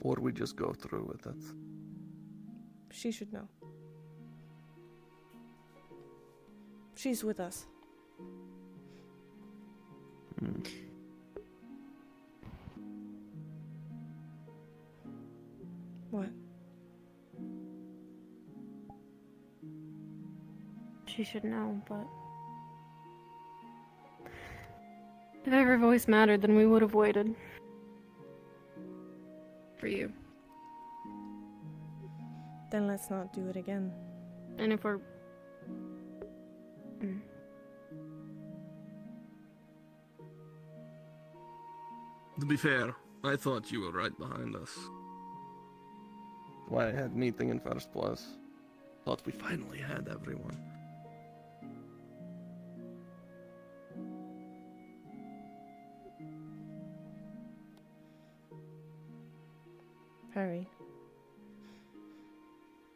Or we just go through with it. She should know. She's with us. What? She should know, but... if every voice mattered, then we would have waited. For you. Then let's not do it again. And if we're... To be fair, I thought you were right behind us. Why I had meeting in first place. Thought we finally had everyone. Harry,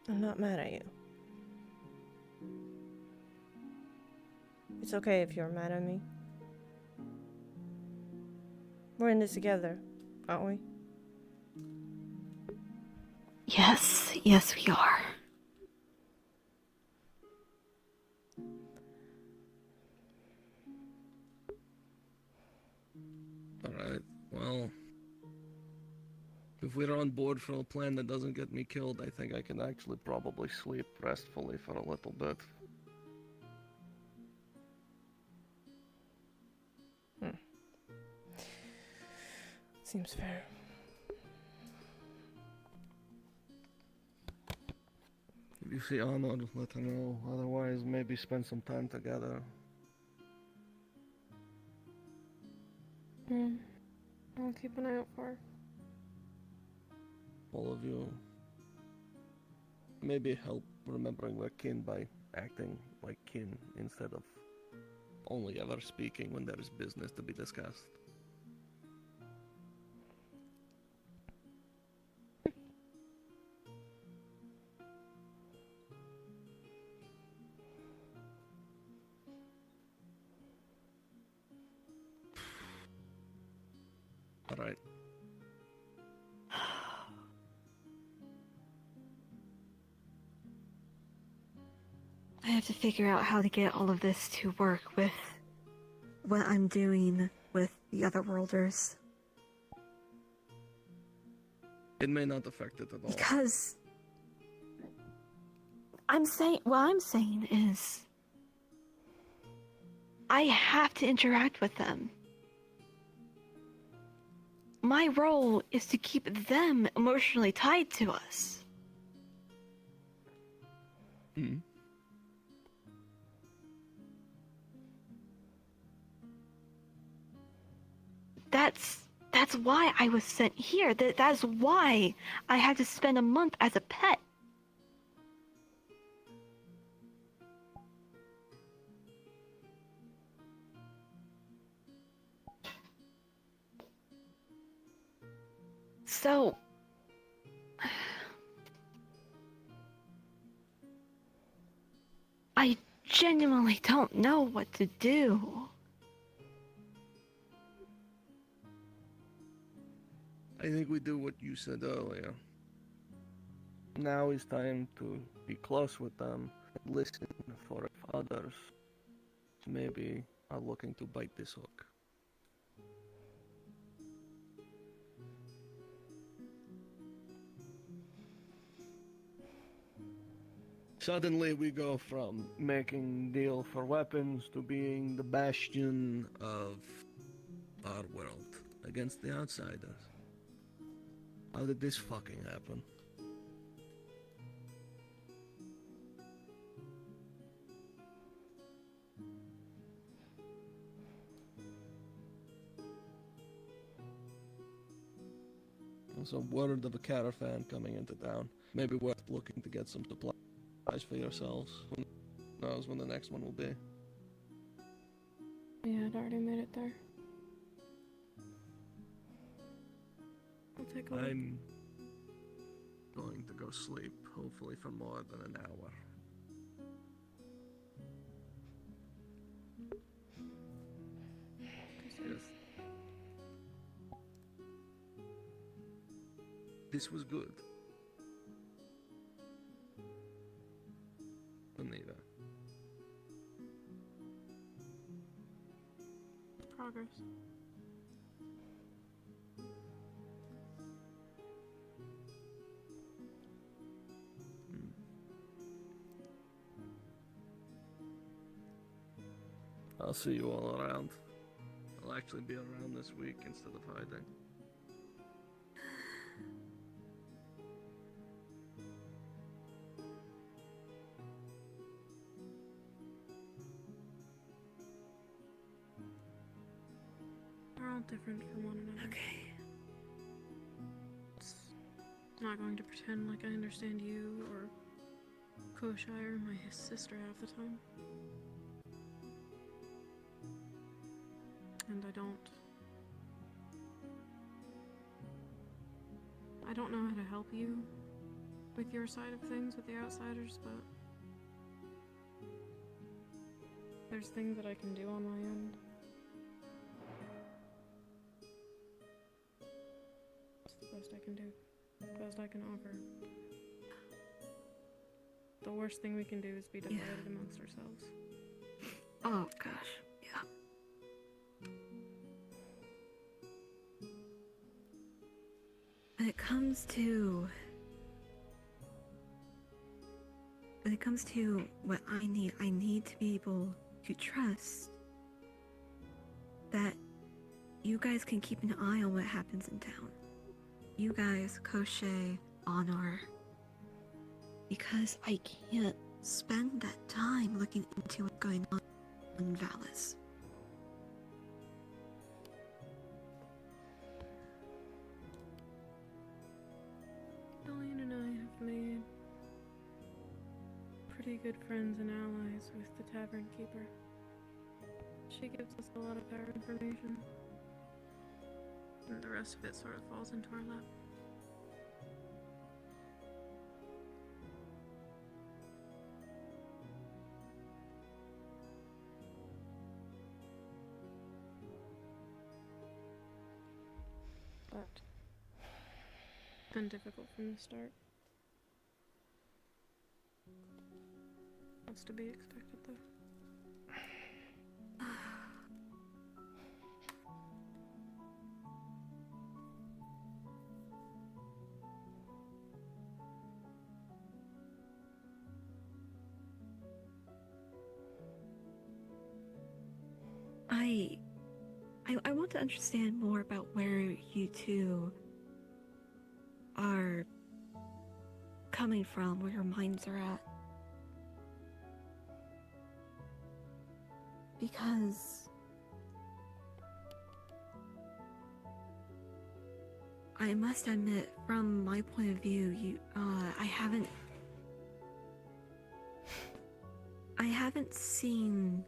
I'm not mad at you. It's okay if you're mad at me. We're in this together, aren't we? Yes, we are. Alright, well... if we're on board for a plan that doesn't get me killed, I think I can actually probably sleep restfully for a little bit. Seems fair. If you see Anna, let her know. Otherwise, maybe spend some time together. I'll keep an eye out for her. All of you. Maybe help remembering we're kin by acting like kin instead of only ever speaking when there is business to be discussed. Alright. I have to figure out how to get all of this to work with what I'm doing with the other worlders. It may not affect it at all. Because what I'm saying is I have to interact with them. My role is to keep them emotionally tied to us. That's why I was sent here. That's why I had to spend a month as a pet. So... I genuinely don't know what to do. I think we do what you said earlier. Now is time to be close with them and listen for if others maybe are looking to bite this hook. Suddenly we go from making deal for weapons to being the bastion of our world against the outsiders. How did this fucking happen? Some word of a caravan coming into town. Maybe worth looking to get some supplies for yourselves. Who knows when the next one will be. Yeah, I'd already made it there. I'll take a look. I'm going to go sleep, hopefully for more than an hour. Yes. This was good. Anita. Progress. I'll see you all around. I'll actually be around this week instead of hiding. We're all different from one another. Okay. I'm not going to pretend like I understand you or Koshai or my sister half the time. And I don't know how to help you with your side of things with the outsiders, but there's things that I can do on my end. It's the best I can do. The best I can offer. The worst thing we can do is be divided amongst ourselves. Oh gosh, yeah. When it comes to what I need to be able to trust that you guys can keep an eye on what happens in town. You guys, Koshai, Honor, because I can't spend that time looking into what's going on in Valis. Dolly and I have made pretty good friends and allies with the Tavern Keeper. She gives us a lot of our information, and the rest of it sort of falls into our lap. But it's been difficult from the start. That's to be expected, though. I want to understand more about where you two are coming from, where your minds are at. Because I must admit, from my point of view, I haven't seen,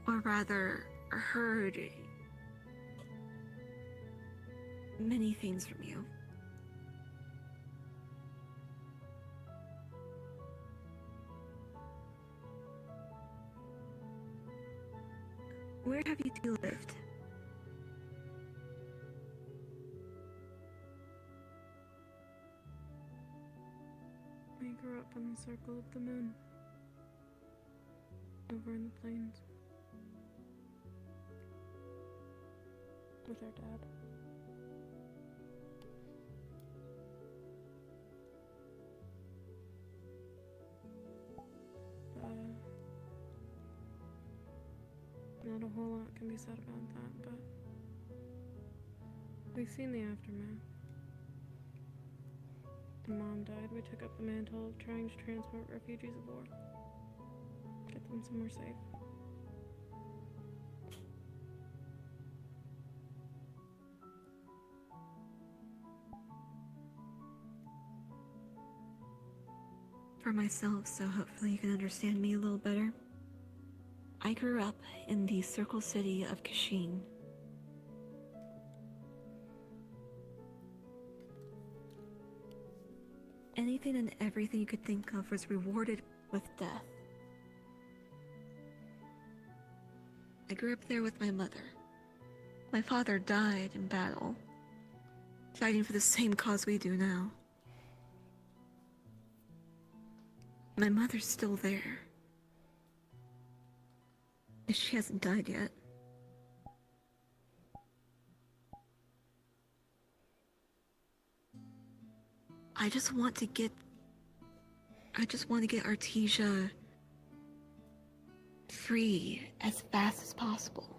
or rather heard, many things from you. Where have you two lived? We grew up on the circle of the moon, over in the plains, with our dad. Not a whole lot can be said about that, but we've seen the aftermath. When Mom died, we took up the mantle of trying to transport refugees of war, get them somewhere safe. for myself, so hopefully you can understand me a little better. I grew up in the Circle City of Kashin. Anything and everything you could think of was rewarded with death. I grew up there with my mother. My father died in battle, fighting for the same cause we do now. My mother's still there. She hasn't died yet. I just want to get Artesia free as fast as possible.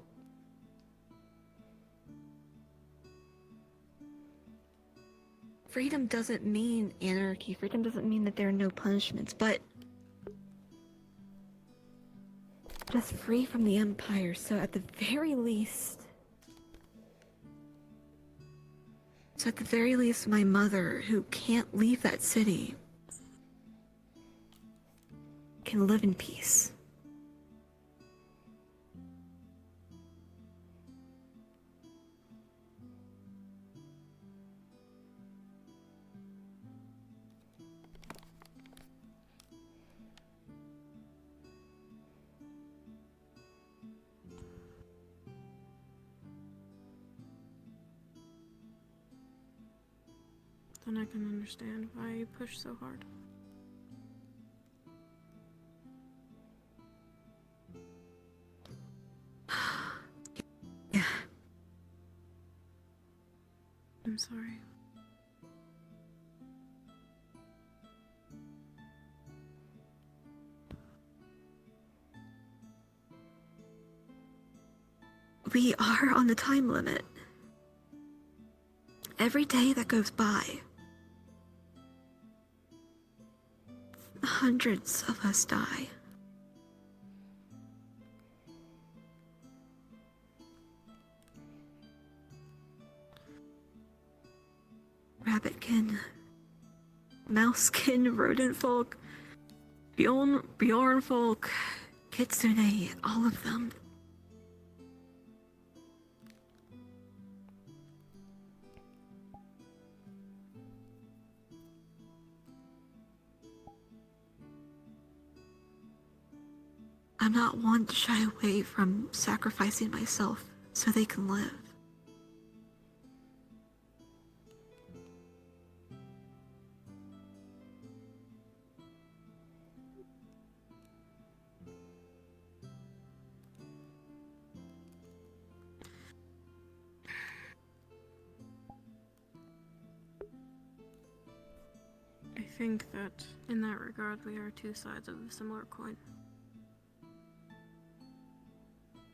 Freedom doesn't mean anarchy. Freedom doesn't mean that there are no punishments, but just free from the Empire, so at the very least, my mother, who can't leave that city, can live in peace. Then I can understand why you push so hard. Yeah. I'm sorry. We are on the time limit. Every day that goes by, hundreds of us die. Rabbitkin, Mousekin, Rodent Folk, Bjorn Folk, Kitsune, all of them. I'm not one to shy away from sacrificing myself so they can live. I think that, in that regard, we are two sides of a similar coin.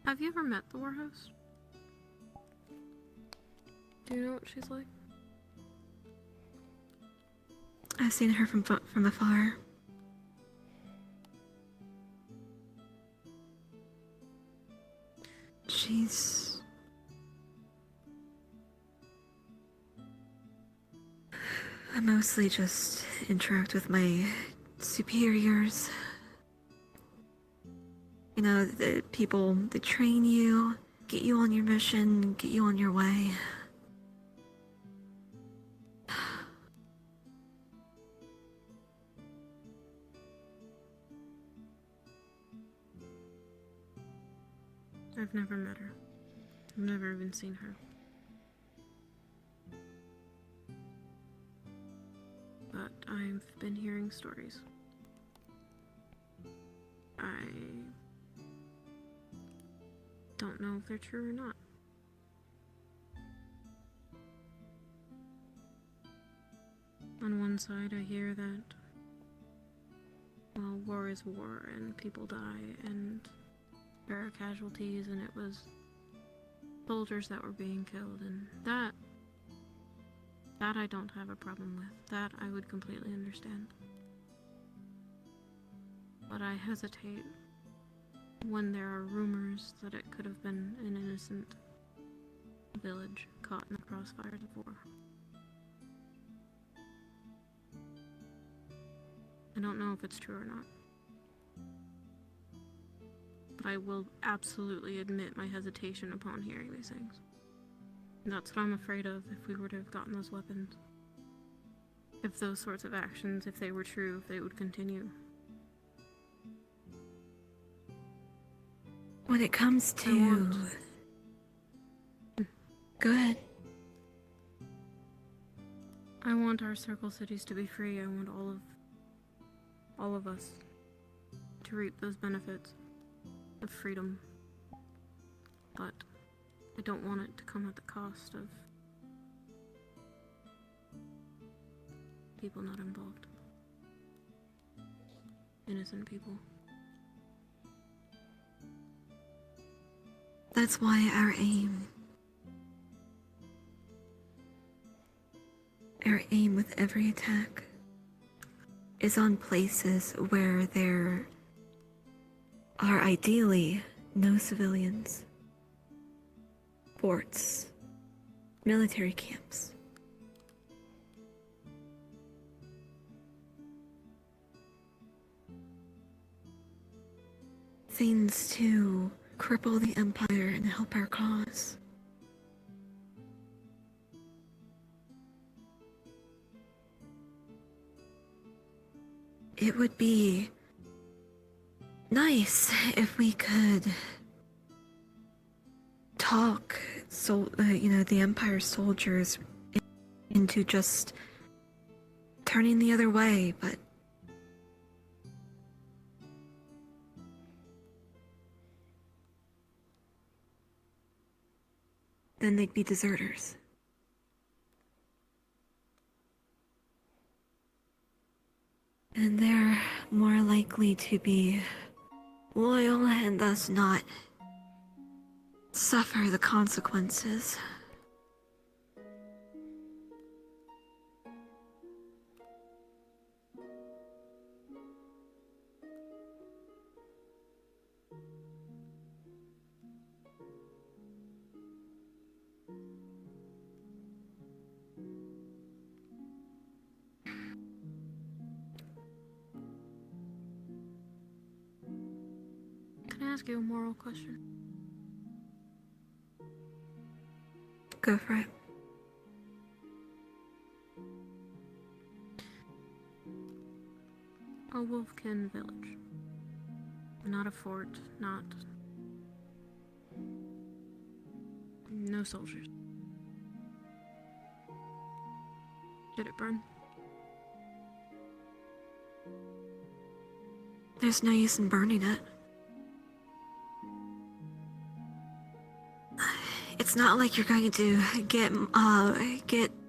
Have you ever met the Warhost? Do you know what she's like? I've seen her from afar. I mostly just interact with my superiors. You know, the people that train you, get you on your mission, get you on your way. I've never met her. I've never even seen her. But I've been hearing stories. I don't know if they're true or not. On one side, I hear that, well, war is war, and people die, and there are casualties, and it was soldiers that were being killed, and that I don't have a problem with. That I would completely understand. But I hesitate when there are rumors that it could have been an innocent village caught in the crossfires of war. don't know if it's true or not. But I will absolutely admit my hesitation upon hearing these things. And that's what I'm afraid of if we were to have gotten those weapons. If those sorts of actions, if they were true, if they would continue. When it comes to... Go ahead. I want our circle cities to be free. I want all of us to reap those benefits of freedom. But I don't want it to come at the cost of people not involved. Innocent people. That's why our aim with every attack is on places where there are ideally no civilians. Forts, military camps. Things to cripple the Empire and help our cause. It would be nice if we could talk, the Empire soldiers into just turning the other way, but then they'd be deserters. And they're more likely to be loyal and thus not suffer the consequences. Can I ask you a moral question? Go for it. A Wolfkin village. Not a fort, no soldiers. Did it burn? There's no use in burning it. It's not like you're going to get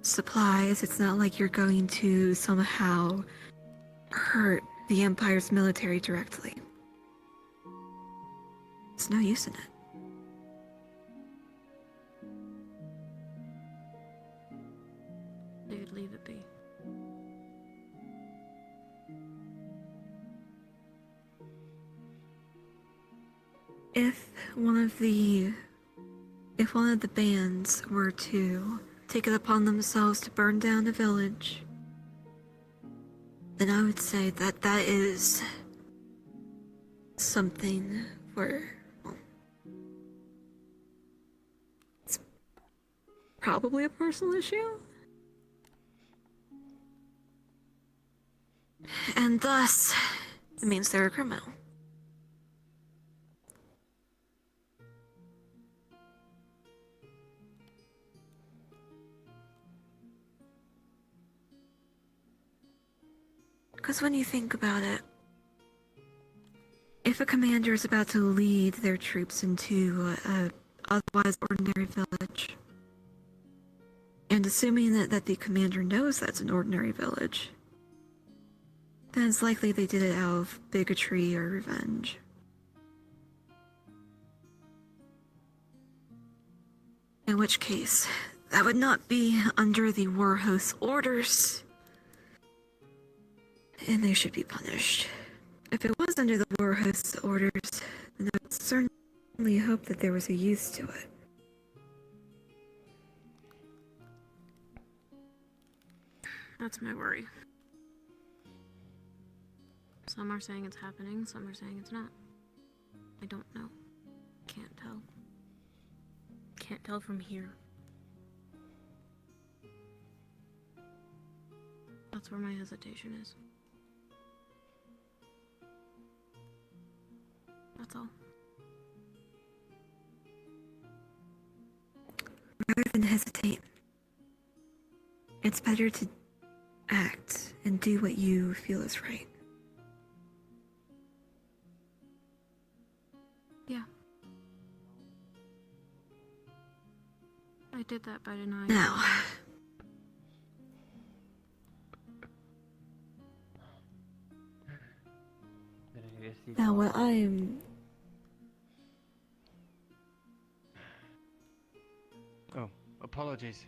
supplies. It's not like you're going to somehow hurt the Empire's military directly. There's no use in it. They would leave it be. If one of the bands were to take it upon themselves to burn down a village, then I would say that that is something where it's probably a personal issue. And thus, it means they're a criminal. Because when you think about it, if a commander is about to lead their troops into a otherwise ordinary village, and assuming that the commander knows that's an ordinary village, then it's likely they did it out of bigotry or revenge. In which case, that would not be under the war host's orders, and they should be punished. If it was under the war host's orders, then I would certainly hope that there was a use to it. That's my worry. Some are saying it's happening, some are saying it's not. I don't know. Can't tell. Can't tell from here. That's where my hesitation is. That's all. Rather than hesitate, it's better to act and do what you feel is right. Yeah. I did that by denying. Now, what I'm... Oh, apologies.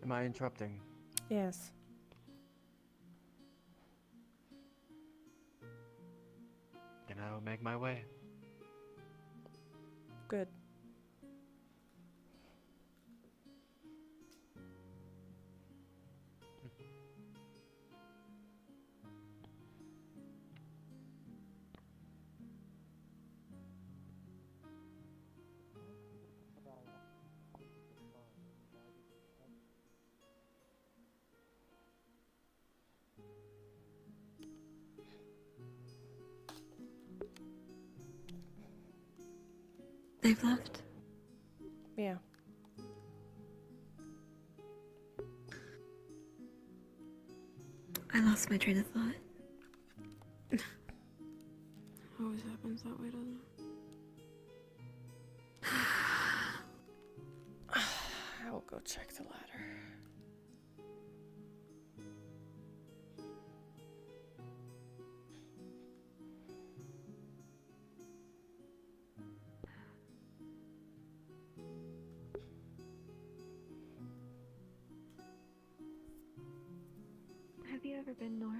Am I interrupting? Yes. Then I will make my way. Good. They've left? Yeah. I lost my train of thought. Always happens that way, doesn't it? I will go check the ladder. Have you ever been north?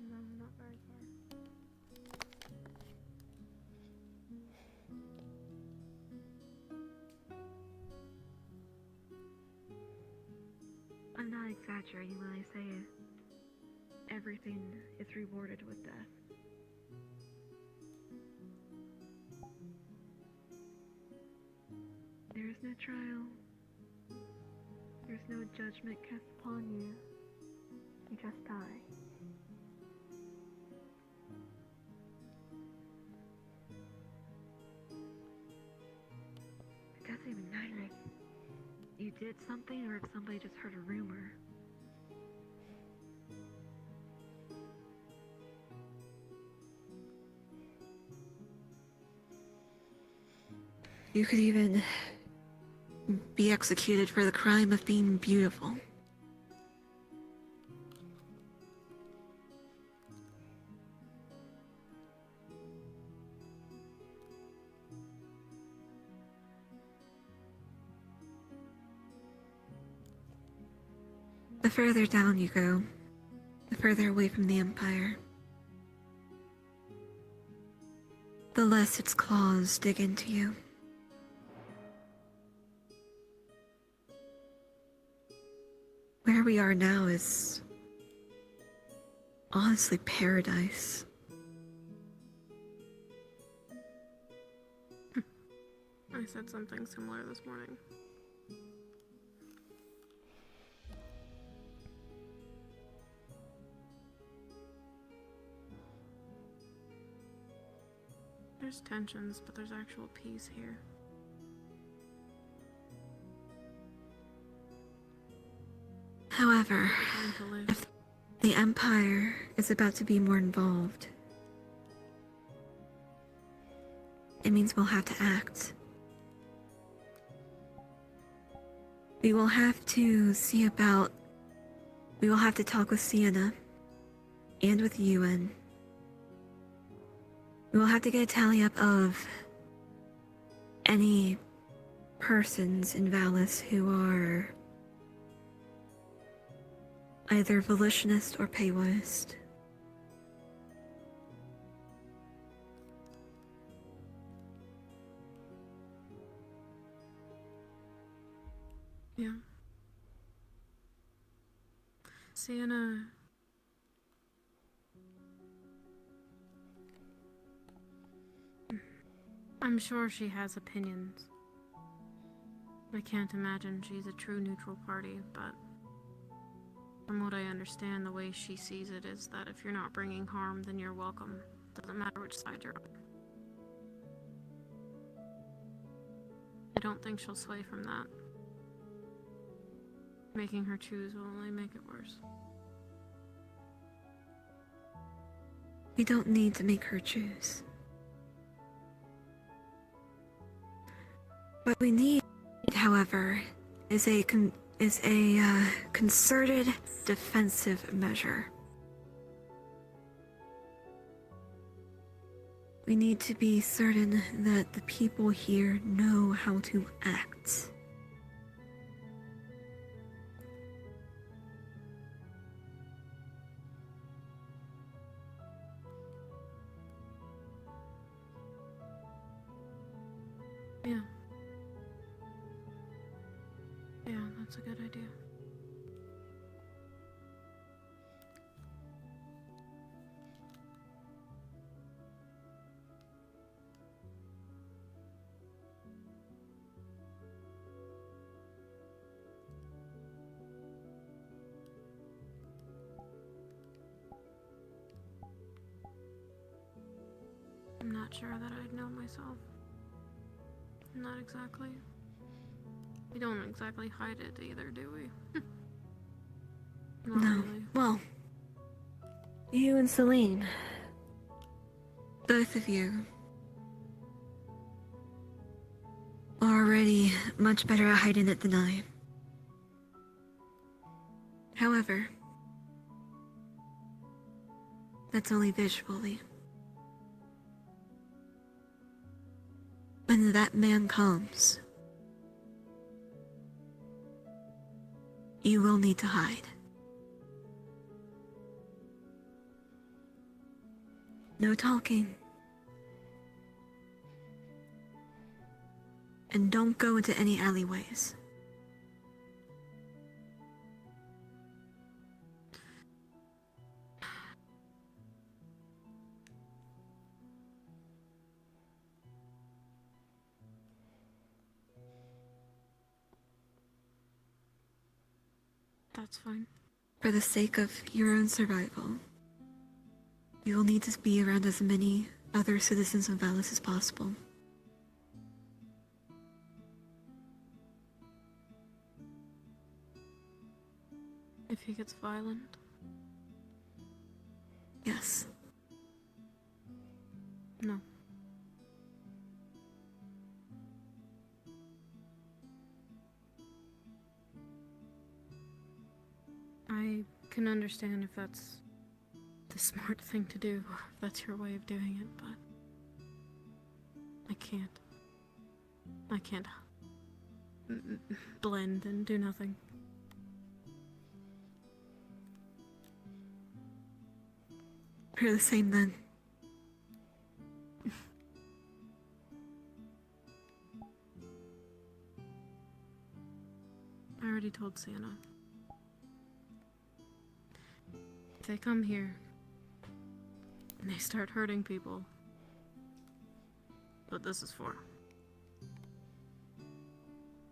No, not very far. I'm not exaggerating when I say it. Everything is rewarded with death. There is no trial. There's no judgment cast upon you. You just die. It doesn't even matter if you did something or if somebody just heard a rumor. You could even be executed for the crime of being beautiful. The further down you go, the further away from the Empire, the less its claws dig into you. Where we are now is honestly paradise. I said something similar this morning. There's tensions, but there's actual peace here. However, if the Empire is about to be more involved, it means we'll have to act. We will have to see about... We will have to talk with Sienna and with UN. We will have to get a tally up of any persons in Valis who are either volitionist or paywist. Yeah. Sienna. I'm sure she has opinions. I can't imagine she's a true neutral party, but from what I understand, the way she sees it is that if you're not bringing harm, then you're welcome. Doesn't matter which side you're on. I don't think she'll sway from that. Making her choose will only make it worse. We don't need to make her choose. What we need, however, is a concerted defensive measure. We need to be certain that the people here know how to act. Yeah. Yeah, that's a good idea. I'm not sure that I'd know myself. Not exactly. We don't exactly hide it either, do we? Not No. really. Well, you and Celine. Both of you are already much better at hiding it than I. However, that's only visually. When that man comes, you will need to hide. No talking. And don't go into any alleyways. That's fine. For the sake of your own survival, you will need to be around as many other citizens of Valis as possible. If he gets violent. Yes. No. I can understand if that's the smart thing to do, if that's your way of doing it, but I can't. I can't blend and do nothing. We're the same then. I already told Sienna. If they come here and they start hurting people, what this is for,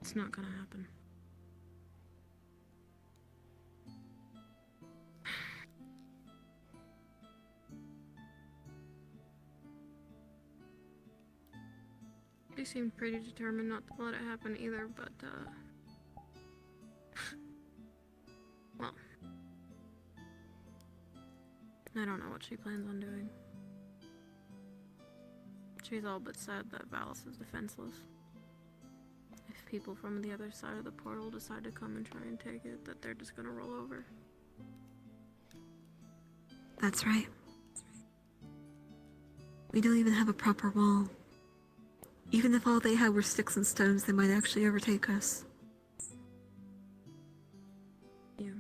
it's not gonna happen. She seemed pretty determined not to let it happen either, but, well, I don't know what she plans on doing. She's all but said that Valis is defenseless. If people from the other side of the portal decide to come and try and take it, that they're just gonna roll over. That's right. We don't even have a proper wall. Even if all they had were sticks and stones, they might actually overtake us. Yeah.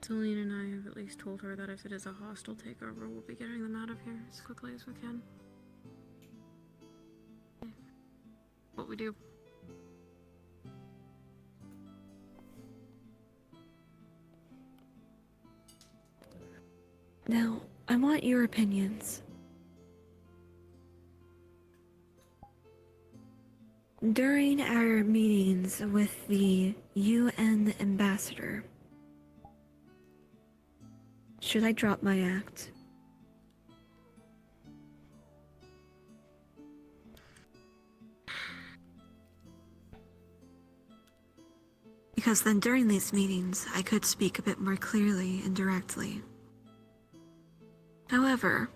Celine and I have at least told her that if it is a hostile takeover, we'll be getting them out of here as quickly as we can. we do. Now, I want your opinions. During our meetings with the UN ambassador, should I drop my act? Because then during these meetings, I could speak a bit more clearly and directly. However,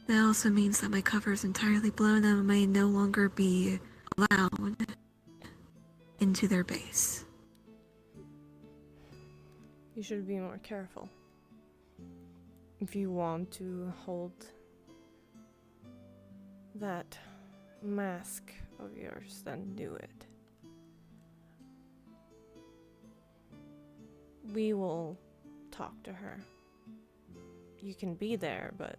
that also means that my cover is entirely blown and I may no longer be allowed into their base. You should be more careful. If you want to hold that mask of yours, then do it. We will talk to her. You can be there, but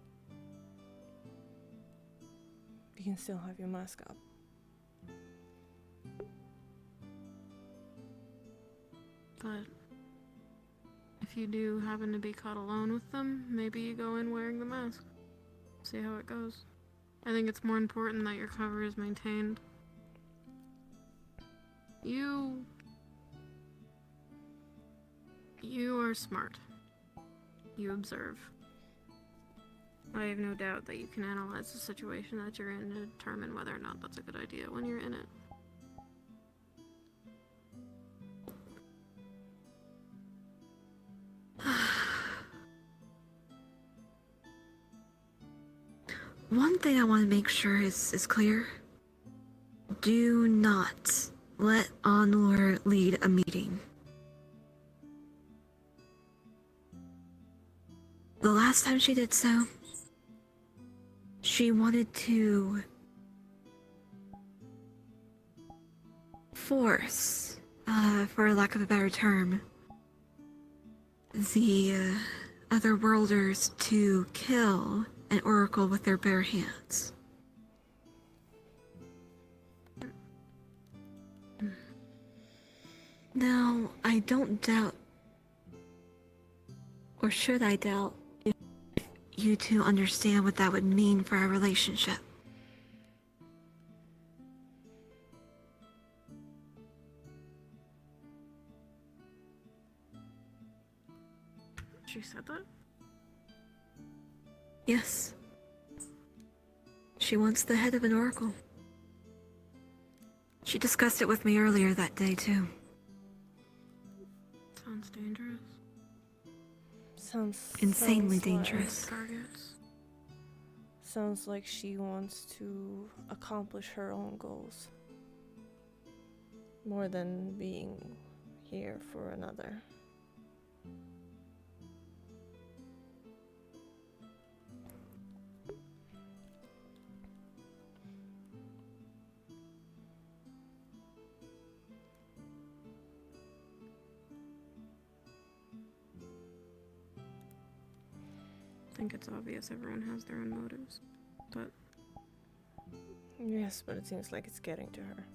you can still have your mask up. But if you do happen to be caught alone with them, maybe you go in wearing the mask. See how it goes. I think it's more important that your cover is maintained. You are smart. You observe. I have no doubt that you can analyze the situation that you're in to determine whether or not that's a good idea when you're in it. One thing I want to make sure is clear. Do not let Honor lead a meeting. The last time she did so, she wanted to force, for lack of a better term, the other worlders to kill an oracle with their bare hands. Now, I don't doubt, or should I doubt, if you two understand what that would mean for our relationship. She said that? Yes. She wants the head of an oracle. She discussed it with me earlier that day, too. Sounds dangerous. Insanely sounds dangerous. Targets. Sounds like she wants to accomplish her own goals. More than being here for another. I think it's obvious everyone has their own motives, but Yes, but it seems like it's getting to her.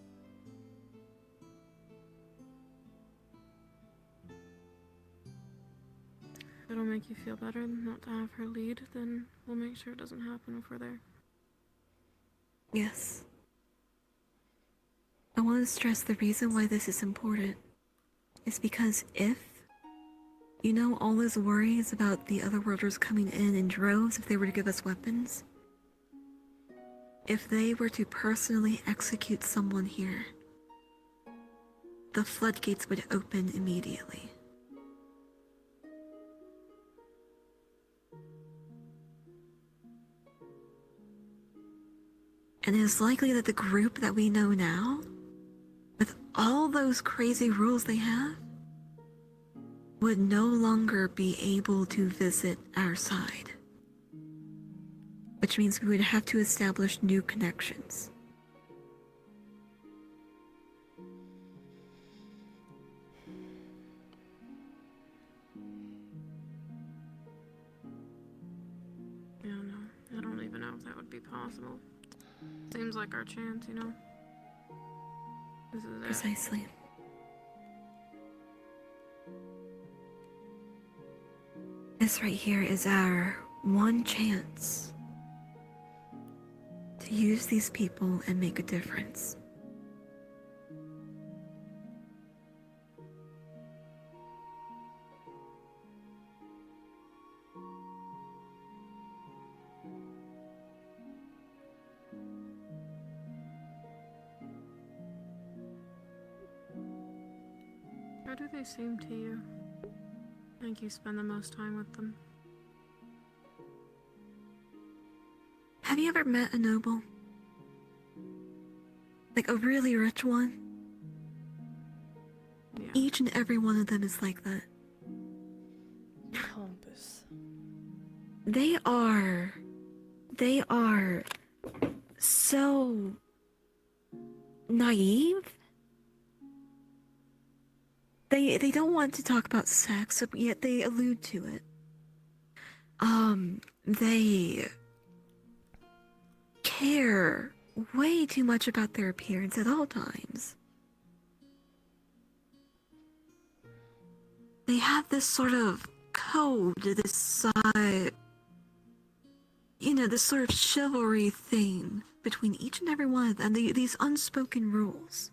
if it'll make you feel better not to have her lead, then we'll make sure it doesn't happen if we're there. Yes. I want to stress the reason why this is important is because if you know all those worries about the other worlders coming in droves if they were to give us weapons, if they were to personally execute someone here, the floodgates would open immediately. And it is likely that the group that we know now, with all those crazy rules they have, would no longer be able to visit our side. Which means we would have to establish new connections. Yeah, no, I don't even know if that would be possible. Seems like our chance, you know? This is it. Precisely. This right here is our one chance to use these people and make a difference. How do they seem to you? I think you spend the most time with them. Have you ever met a noble? Like a really rich one? Yeah. Each and every one of them is like that. Pompous. They are so naive. They don't want to talk about sex, yet they allude to it. They care way too much about their appearance at all times. They have this sort of code, this sort of chivalry thing between each and every one of them, these unspoken rules.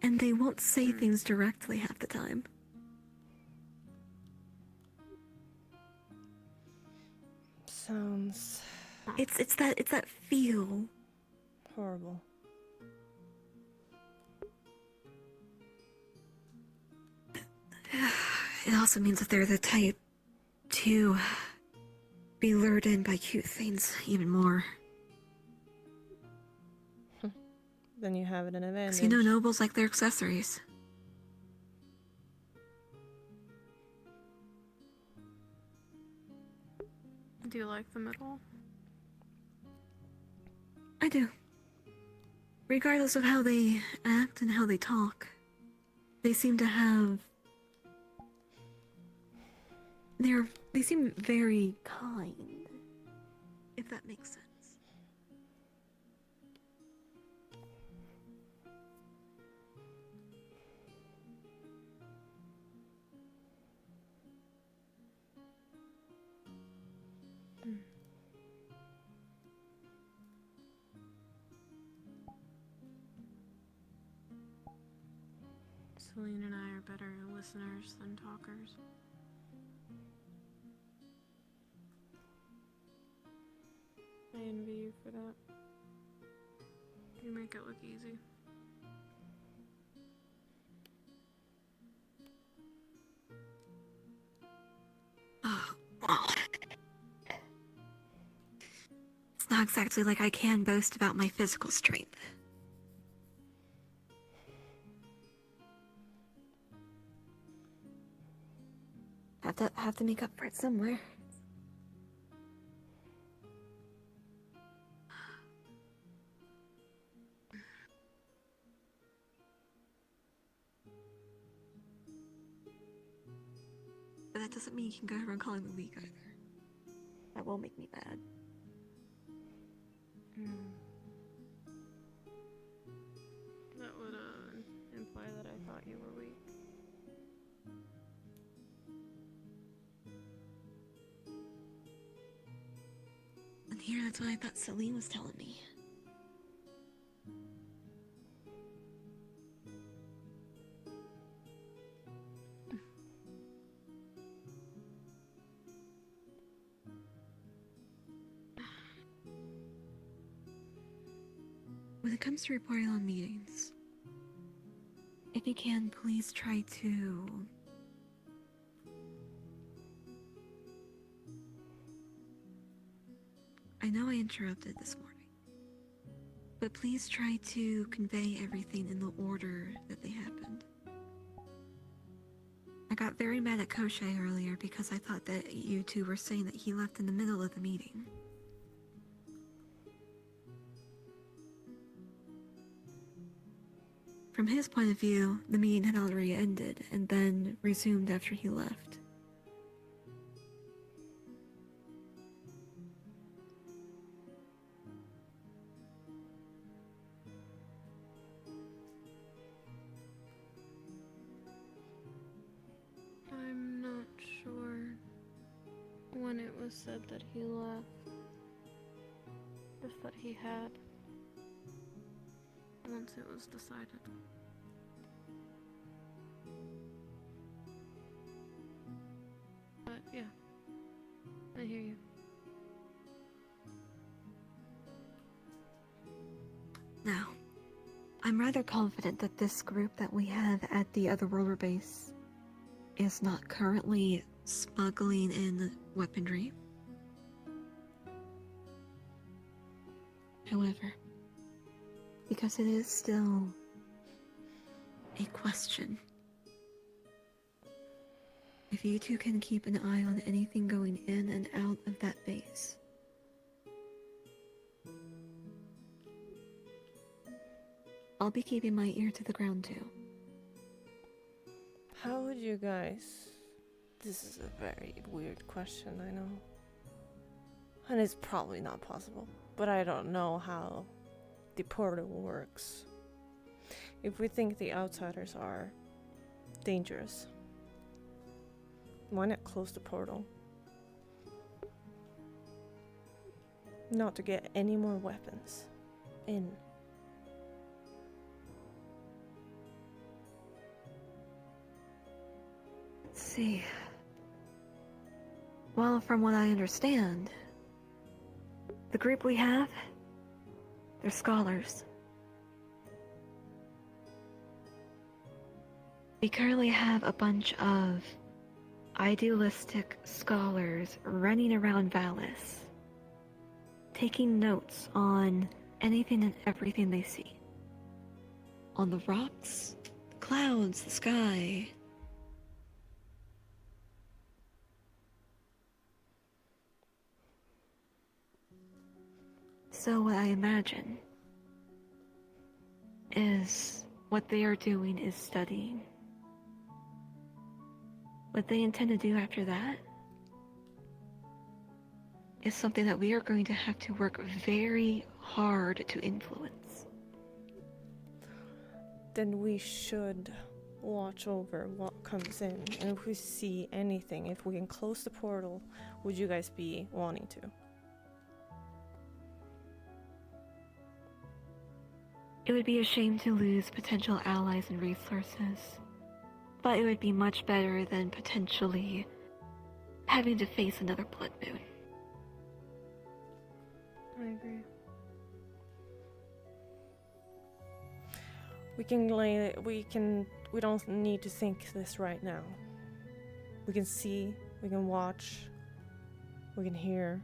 And they won't say things directly half the time. Sounds It's that feel. horrible. It also means that they're the type to be lured in by cute things even more. Then you have an advantage. 'Cause you know nobles like their accessories. Do you like them at all? I do. Regardless of how they act and how they talk, they seem to have... They seem very kind, if that makes sense. Celine and I are better listeners than talkers. I envy you for that. You make it look easy. Oh, well. It's not exactly like I can boast about my physical strength. Have to make up for it somewhere. But that doesn't mean you can go around calling me weak either. That won't make me bad. That would imply that I thought you were weak. And here, that's what I thought Celine was telling me. When it comes to reporting on meetings, if you can, please try to... I know I interrupted this morning, but please try to convey everything in the order that they happened. I got very mad at Koshe earlier because I thought that you two were saying that he left in the middle of the meeting. From his point of view, the meeting had already ended and then resumed after he left. was said that he left. Just that he had. Once it was decided. But yeah, I hear you. Now, I'm rather confident that this group that we have at the Otherworlder base is not currently smuggling in weaponry. However, because it is still a question, if you two can keep an eye on anything going in and out of that base, I'll be keeping my ear to the ground too. How would you guys... This is a very weird question, I know. And it's probably not possible, but I don't know how the portal works. If we think the outsiders are dangerous, why not close the portal? Not to get any more weapons in. Let's see. Well, from what I understand, the group we have, they're scholars. We currently have a bunch of idealistic scholars running around Valis, taking notes on anything and everything they see. On the rocks, the clouds, the sky. So what I imagine is what they are doing is studying. What they intend to do after that is something that we are going to have to work very hard to influence. Then we should watch over what comes in, and if we see anything, if we can close the portal, would you guys be wanting to? It would be a shame to lose potential allies and resources, but it would be much better than potentially having to face another blood moon. I agree. We don't need to think this right now. We can see, we can watch, we can hear.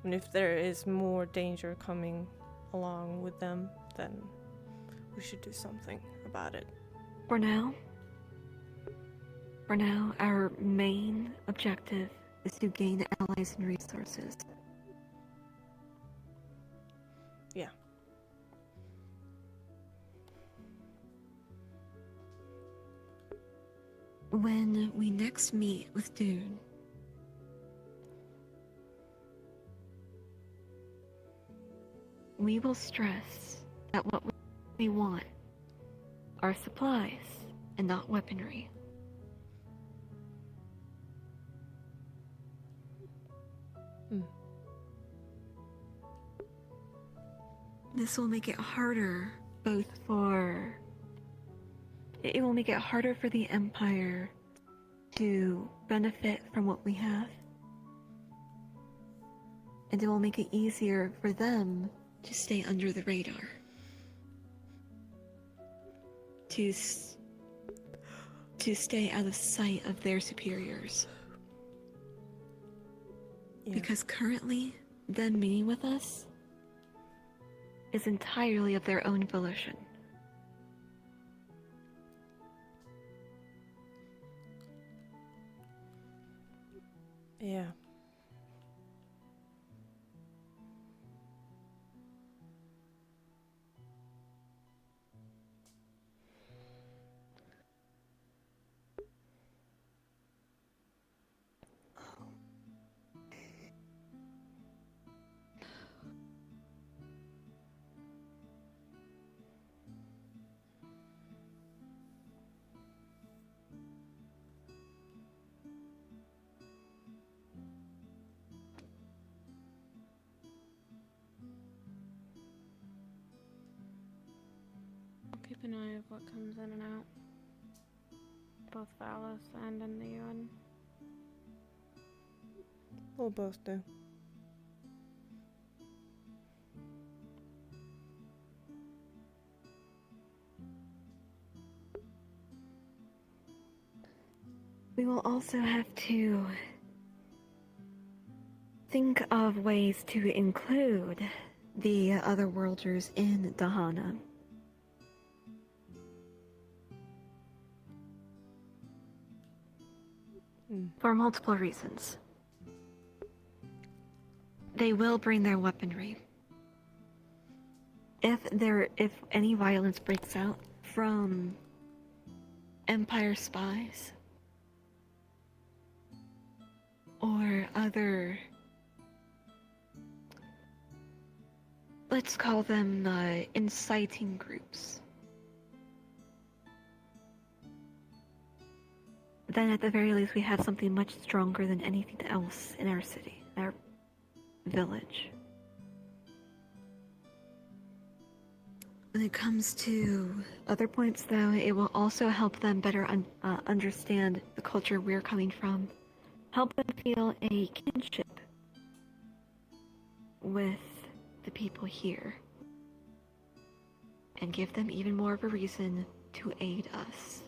And if there is more danger coming along with them, then we should do something about it. For now, our main objective is to gain allies and resources. Yeah. When we next meet with Dune, we will stress that what we want are supplies and not weaponry. This will make it harder it will make it harder for the Empire to benefit from what we have. And it will make it easier for them to stay under the radar. To stay out of sight of their superiors. Yeah. Because currently, them meeting with us is entirely of their own volition. Yeah. keep an eye of what comes in and out. Both Valis and in the UN. We'll both do. We will also have to think of ways to include the Otherworlders in Dahana. For multiple reasons. They will bring their weaponry. If any violence breaks out from Empire spies or other, let's call them inciting groups, then at the very least we have something much stronger than anything else in our city, our village. When it comes to other points, though, it will also help them better understand the culture we're coming from. Help them feel a kinship with the people here. And give them even more of a reason to aid us.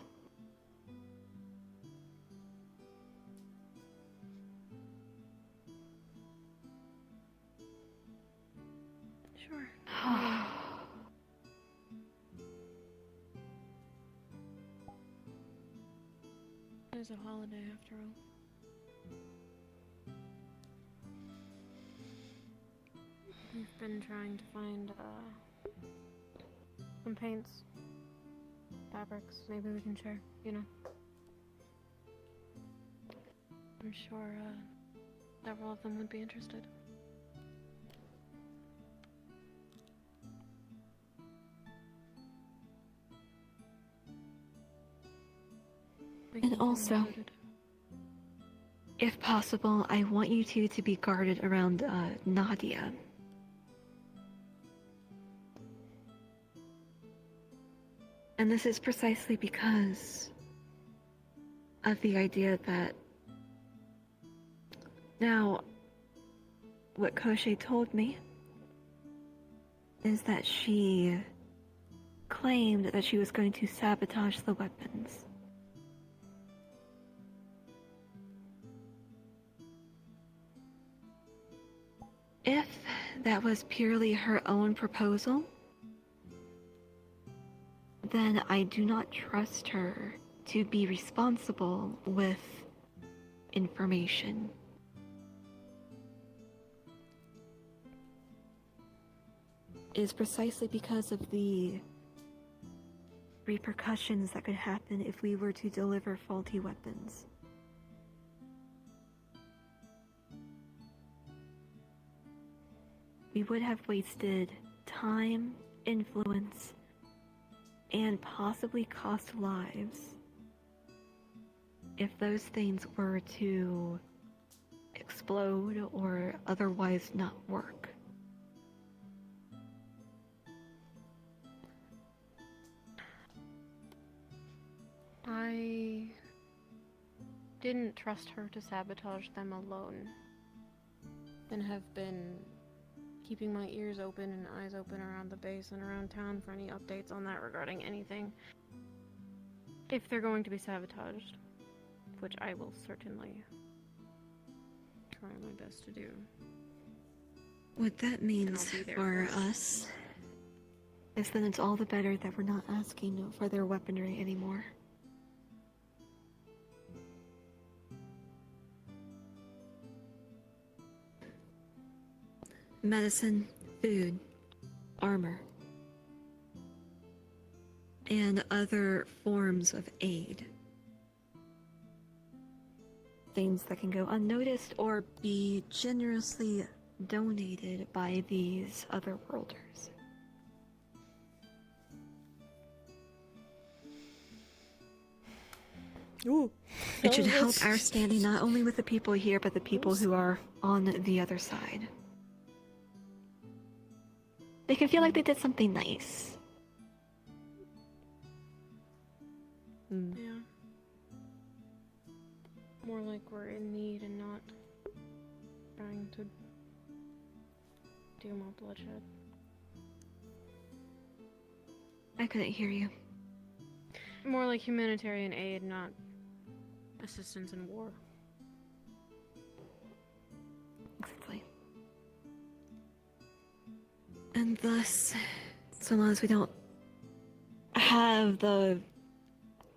Sure. It's a holiday after all. We've been trying to find some paints, fabrics. Maybe we can share, you know. I'm sure several of them would be interested. And also, if possible, I want you two to be guarded around Nadia. And this is precisely because of the idea that now, what Koshe told me is that she claimed that she was going to sabotage the weapons. If that was purely her own proposal, then I do not trust her to be responsible with information. It is precisely because of the repercussions that could happen if we were to deliver faulty weapons. We would have wasted time, influence, and possibly cost lives if those things were to explode or otherwise not work. I didn't trust her to sabotage them alone, and have been keeping my ears open and eyes open around the base and around town for any updates on that regarding anything. If they're going to be sabotaged, which I will certainly try my best to do. What that means for us is that it's all the better that we're not asking for their weaponry anymore. Medicine, food, armor, and other forms of aid. Things that can go unnoticed or be generously donated by these Otherworlders. Ooh. It should help our standing not only with the people here, but the people who are on the other side. They can feel like they did something nice. Yeah. More like we're in need and not trying to do more bloodshed. I couldn't hear you. More like humanitarian aid, not assistance in war. Exactly. And thus, so long as we don't have the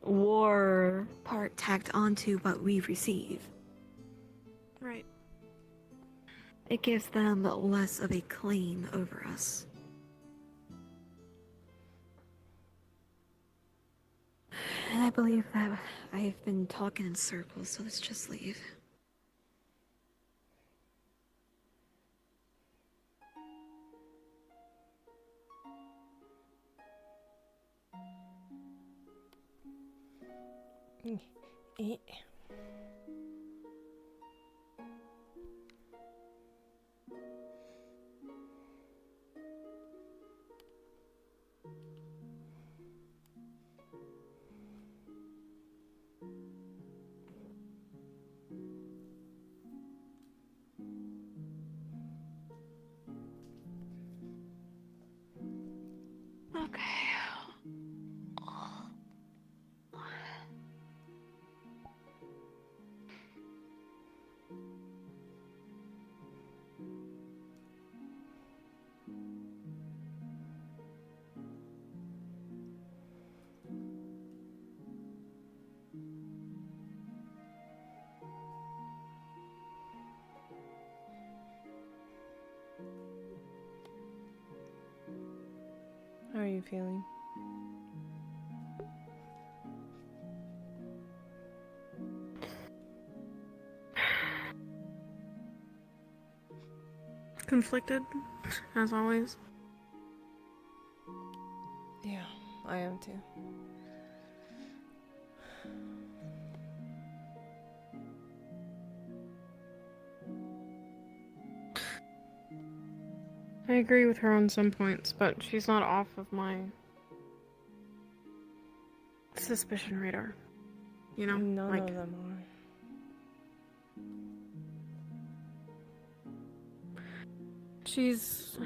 war part tacked onto what we receive, Right. it gives them less of a claim over us. And I believe that I've been talking in circles, so let's just leave. Okay. How are you feeling? Conflicted, as always. Yeah, I am too. I agree with her on some points, but she's not off of my suspicion radar. You know? None like, of them are. she's...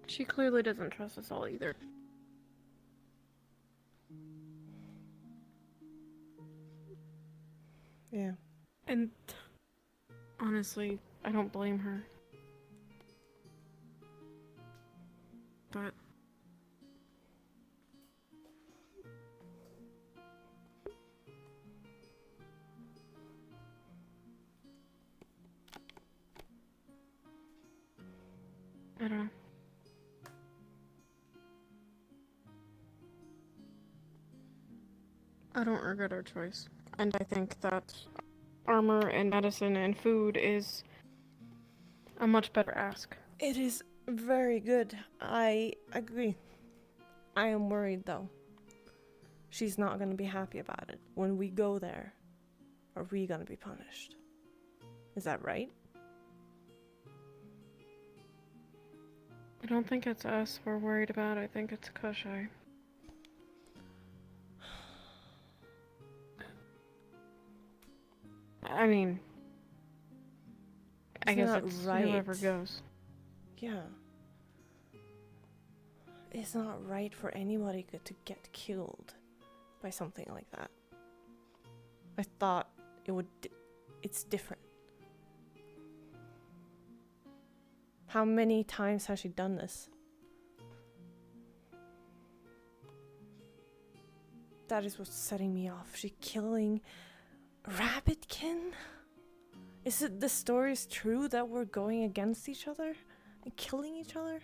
She clearly doesn't trust us all either. Yeah. And honestly, I don't blame her. But I don't know. I don't regret our choice. And I think that armor and medicine and food is a much better ask. It is very good. I agree. I am worried though. She's not going to be happy about it. When we go there, are we going to be punished? Is that right? I don't think it's us we're worried about. I think it's Koshai. I mean, I guess it's whoever goes. Yeah. It's not right for anybody to get killed by something like that. I thought it's different. How many times has she done this? That is what's setting me off. She killing Rabbitkin? Is it the story's true that we're going against each other and killing each other?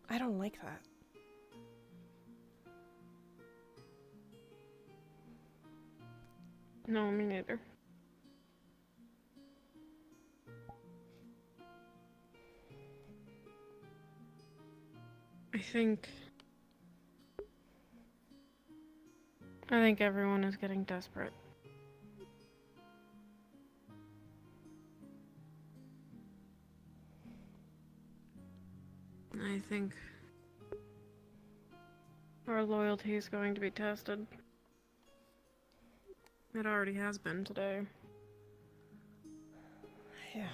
I don't like that. No, me neither. I think everyone is getting desperate. I think our loyalty is going to be tested. It already has been today. Yeah.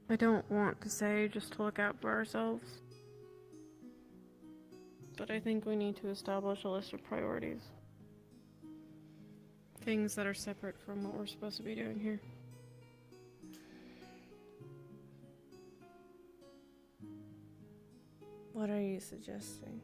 I don't want to say just to look out for ourselves, but I think we need to establish a list of priorities. Things that are separate from what we're supposed to be doing here. What are you suggesting?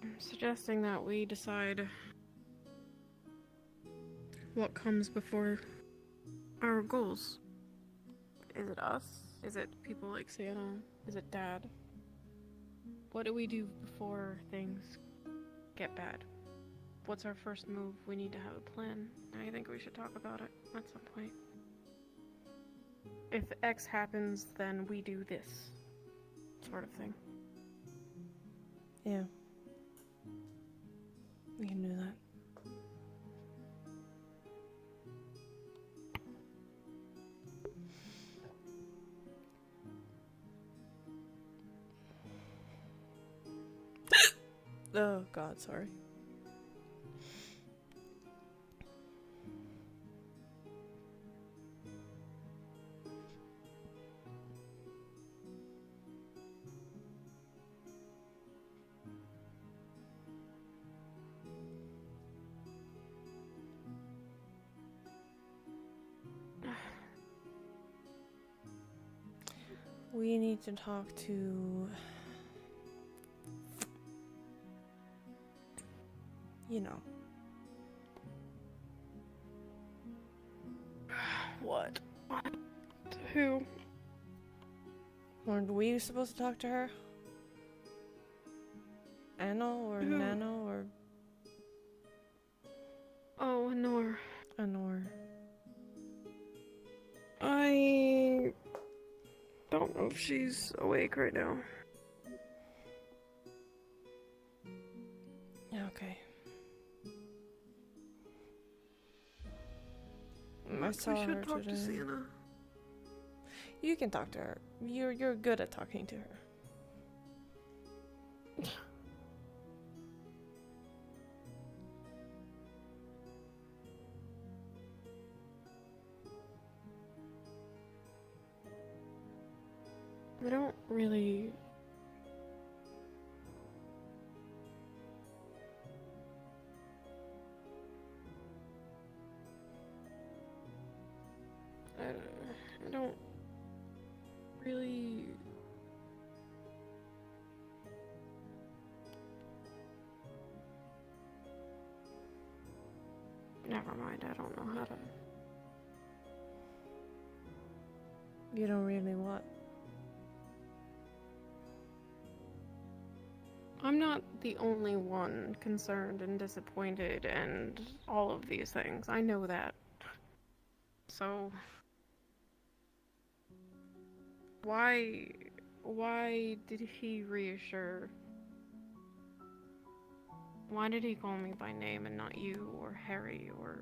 I'm suggesting that we decide what comes before our goals. Is it us? Is it people like Santa? Is it Dad? What do we do before things get bad? What's our first move? We need to have a plan. I think we should talk about it at some point. If X happens, then we do this. Sort of thing. Yeah. We can do that. Oh God, sorry. We need to talk to, you know. What? Who? Weren't we supposed to talk to her? Anno or Who? Nano or Oh, Honor. Anor? I don't know if she's awake right now. Yeah, okay. I saw we should her talk today. to Sienna. You can talk to her. You're good at talking to her. I don't really... I don't really... Never mind, I don't know how to... You don't really what? I'm not the only one concerned and disappointed and all of these things. I know that. So... Why did he reassure? Why did he call me by name and not you or Harry or...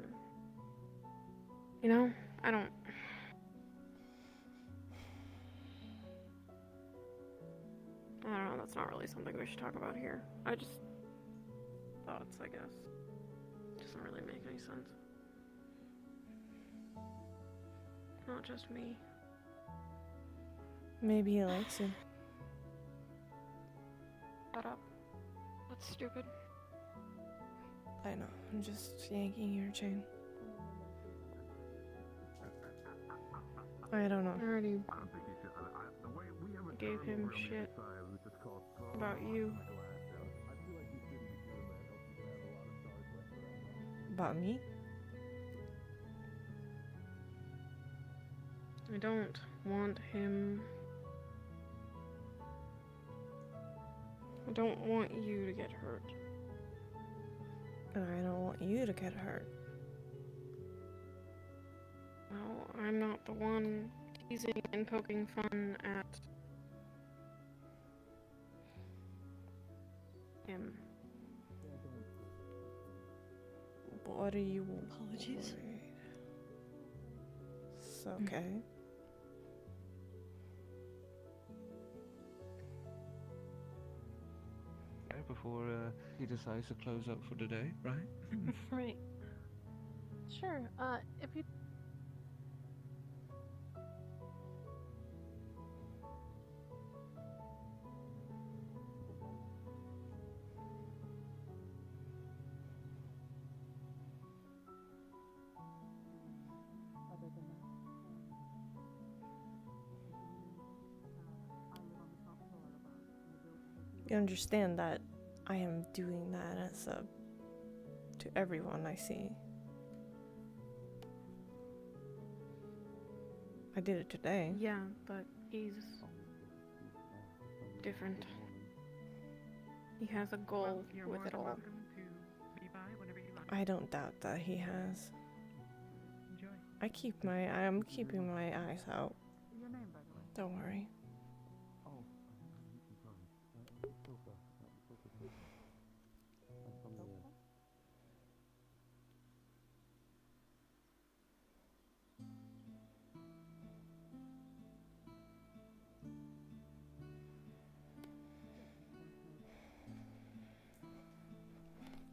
You know? I don't... I don't know, that's not really something we should talk about here. I just... Thoughts, I guess. Doesn't really make any sense. Not just me. Maybe he likes you. Shut up. That's stupid. I know. I'm just yanking your chain. I don't know. I already gave him shit about you. About me? I don't want him. I don't want you to get hurt. And I don't want you to get hurt. Well, I'm not the one teasing and poking fun at him. What are you? Apologies. It's okay. Before he decides to close up for the day, right? Right. Sure. If you. You understand that I am doing that as a to everyone I see. I did it today. Yeah, but he's different. He has a goal with it all. I don't doubt that he has. Enjoy. I'm keeping my eyes out. Your name, by the way. Don't worry.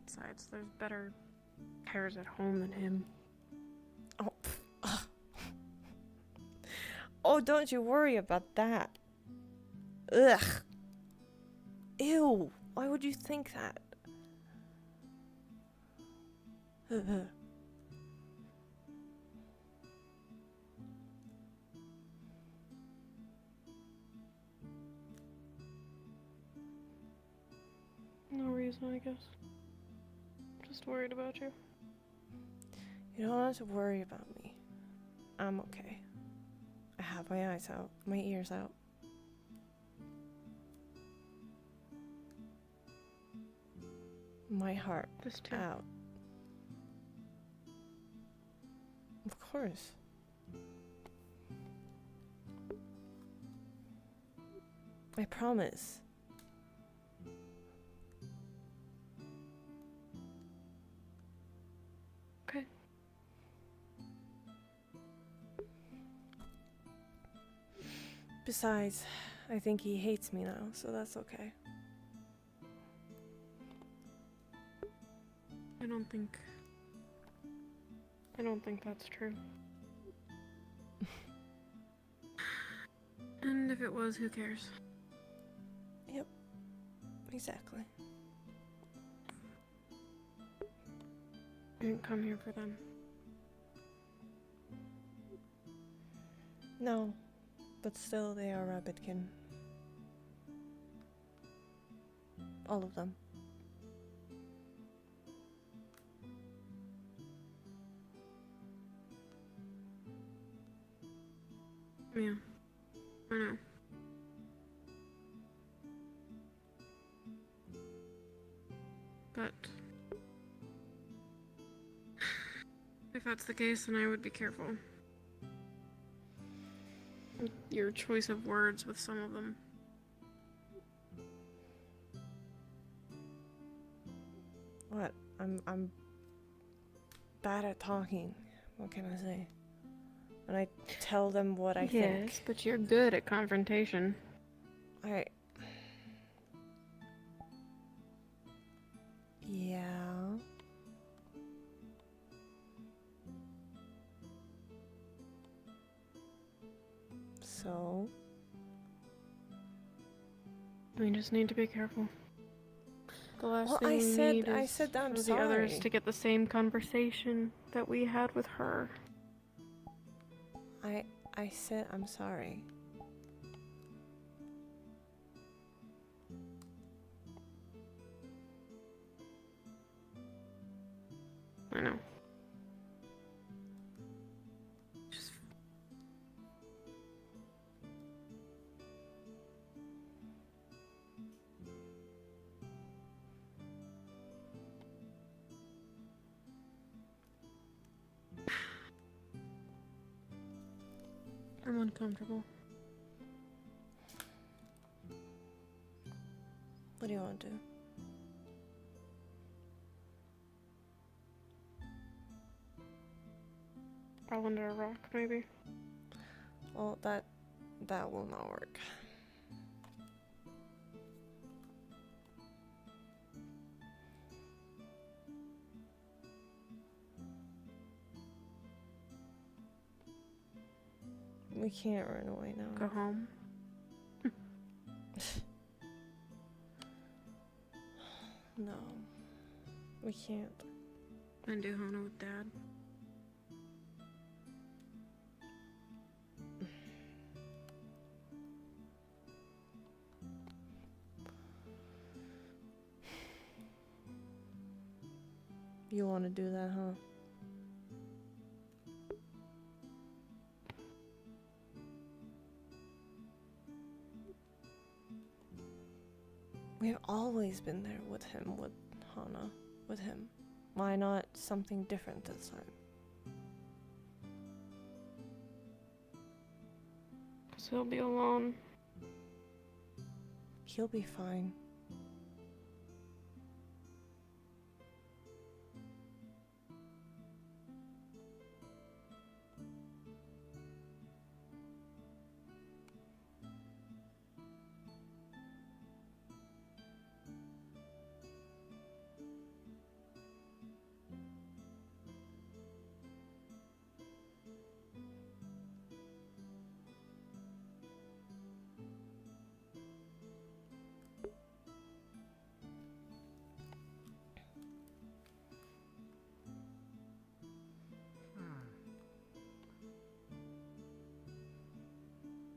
Besides, there's better pairs at home than him. Oh, oh, don't you worry about that. Ugh. Ew. Why would you think that? Ugh. No reason, I guess. Just worried about you. You don't have to worry about me. I'm okay. I have my eyes out, my ears out. My heart out. Of course. I promise. Okay. Besides, I think he hates me now, so that's okay. I don't think that's true. And if it was, who cares? Yep. Exactly. I didn't come here for them. No, but still they are rabbitkin. All of them. Yeah, I know. But if that's the case, then I would be careful. Your choice of words with some of them. What? I'm bad at talking. What can I say? And I tell them what I think. Yes, but you're good at confrontation. Yeah. So? We just need to be careful. The last Well, thing I we said- need I is said that I'm for the others sorry. to get the same conversation that we had with her. I said I'm sorry. I know. I'm uncomfortable. What do you want to do? Crawl under a rock, maybe? Well, that will not work. We can't run away now. Go home. No. We can't. And do Hona with Dad. You want to do that, huh? We've always been there with him, with Hana, with him. Why not something different this time? So he'll be alone. He'll be fine.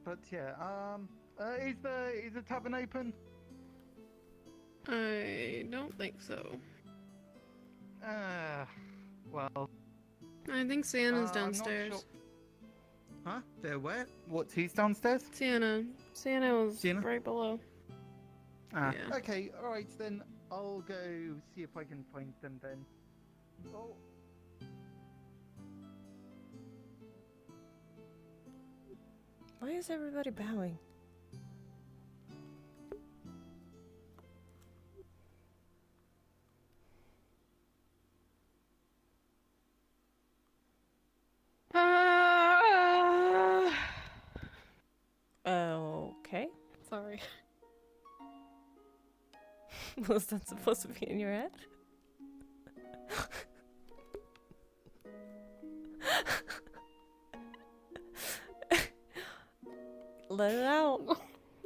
But yeah, is the tavern open? I don't think so. Well. I think Sienna's I'm not downstairs. sure. Huh? They're where? What's he's downstairs? Sienna was Sienna? right below. Ah. Yeah. Okay, alright then. I'll go see if I can find them then. Oh. Why is everybody bowing? Okay. Sorry. Was that supposed to be in your head? Let it out.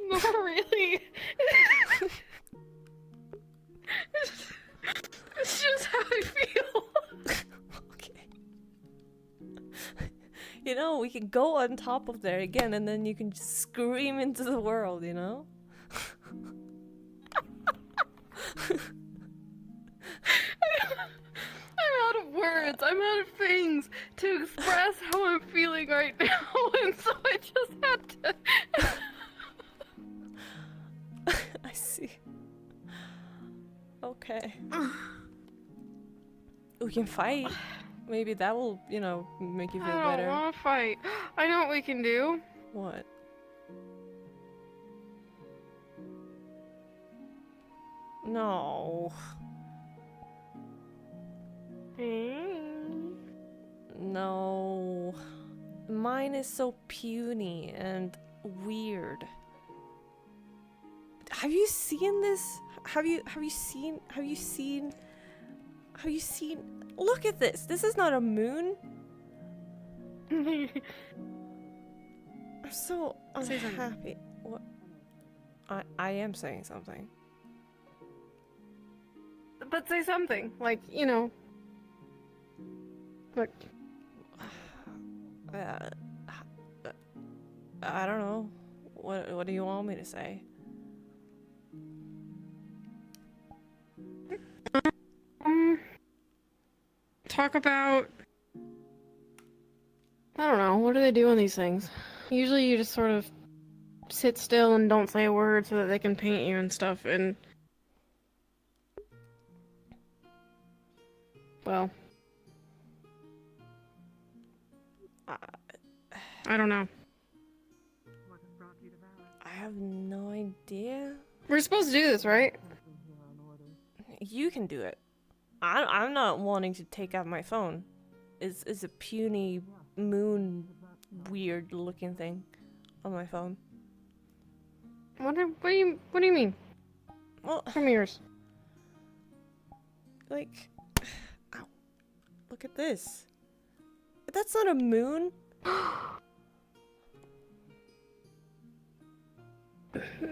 Not really. It's just how I feel. Okay. You know, we can go on top of there again and then you can just scream into the world, you know? I'm out of words. I'm out of things to express how I'm feeling right now, and so I just had to. I see. Okay. We can fight. Maybe that will, you know, make you feel I better. don't want to fight. I know what we can do. What? No. No. Mine is so puny and weird. Have you seen this? Have you seen look at this. This is not a moon. I'm so Say something. unhappy. What? I am saying something. But say something, like, you know. Look. I don't know. What do you want me to say? Talk about. I don't know. What do they do on these things? Usually you just sort of sit still and don't say a word so that they can paint you and stuff, and. Well. I don't know. idea. We're supposed to do this, right? You can do it. I'm not wanting to take out my phone. It's a puny moon weird looking thing on my phone. What do you mean? Well, from yours. Like, ow, look at this. That's not a moon.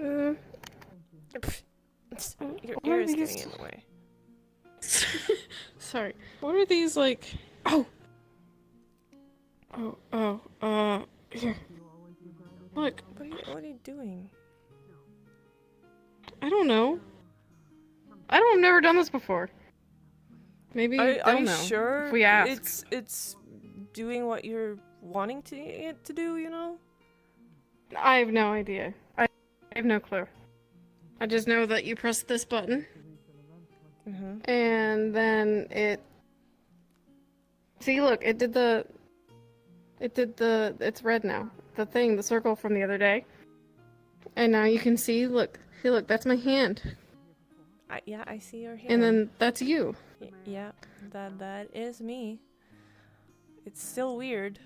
Your ear is getting in the way. Sorry. What are these like? Oh. Here. Look. What are you doing? I don't know. I've never done this before. Maybe Are you know sure? If we ask. It's doing what you're wanting it to do, you know? I have no idea. I have no clue. I just know that you press this button, and then it. See, look, it's red now. The circle from the other day, and now you can see. Look, that's my hand. Yeah, I see your hand. And then that's you. Yeah, that is me. It's still weird.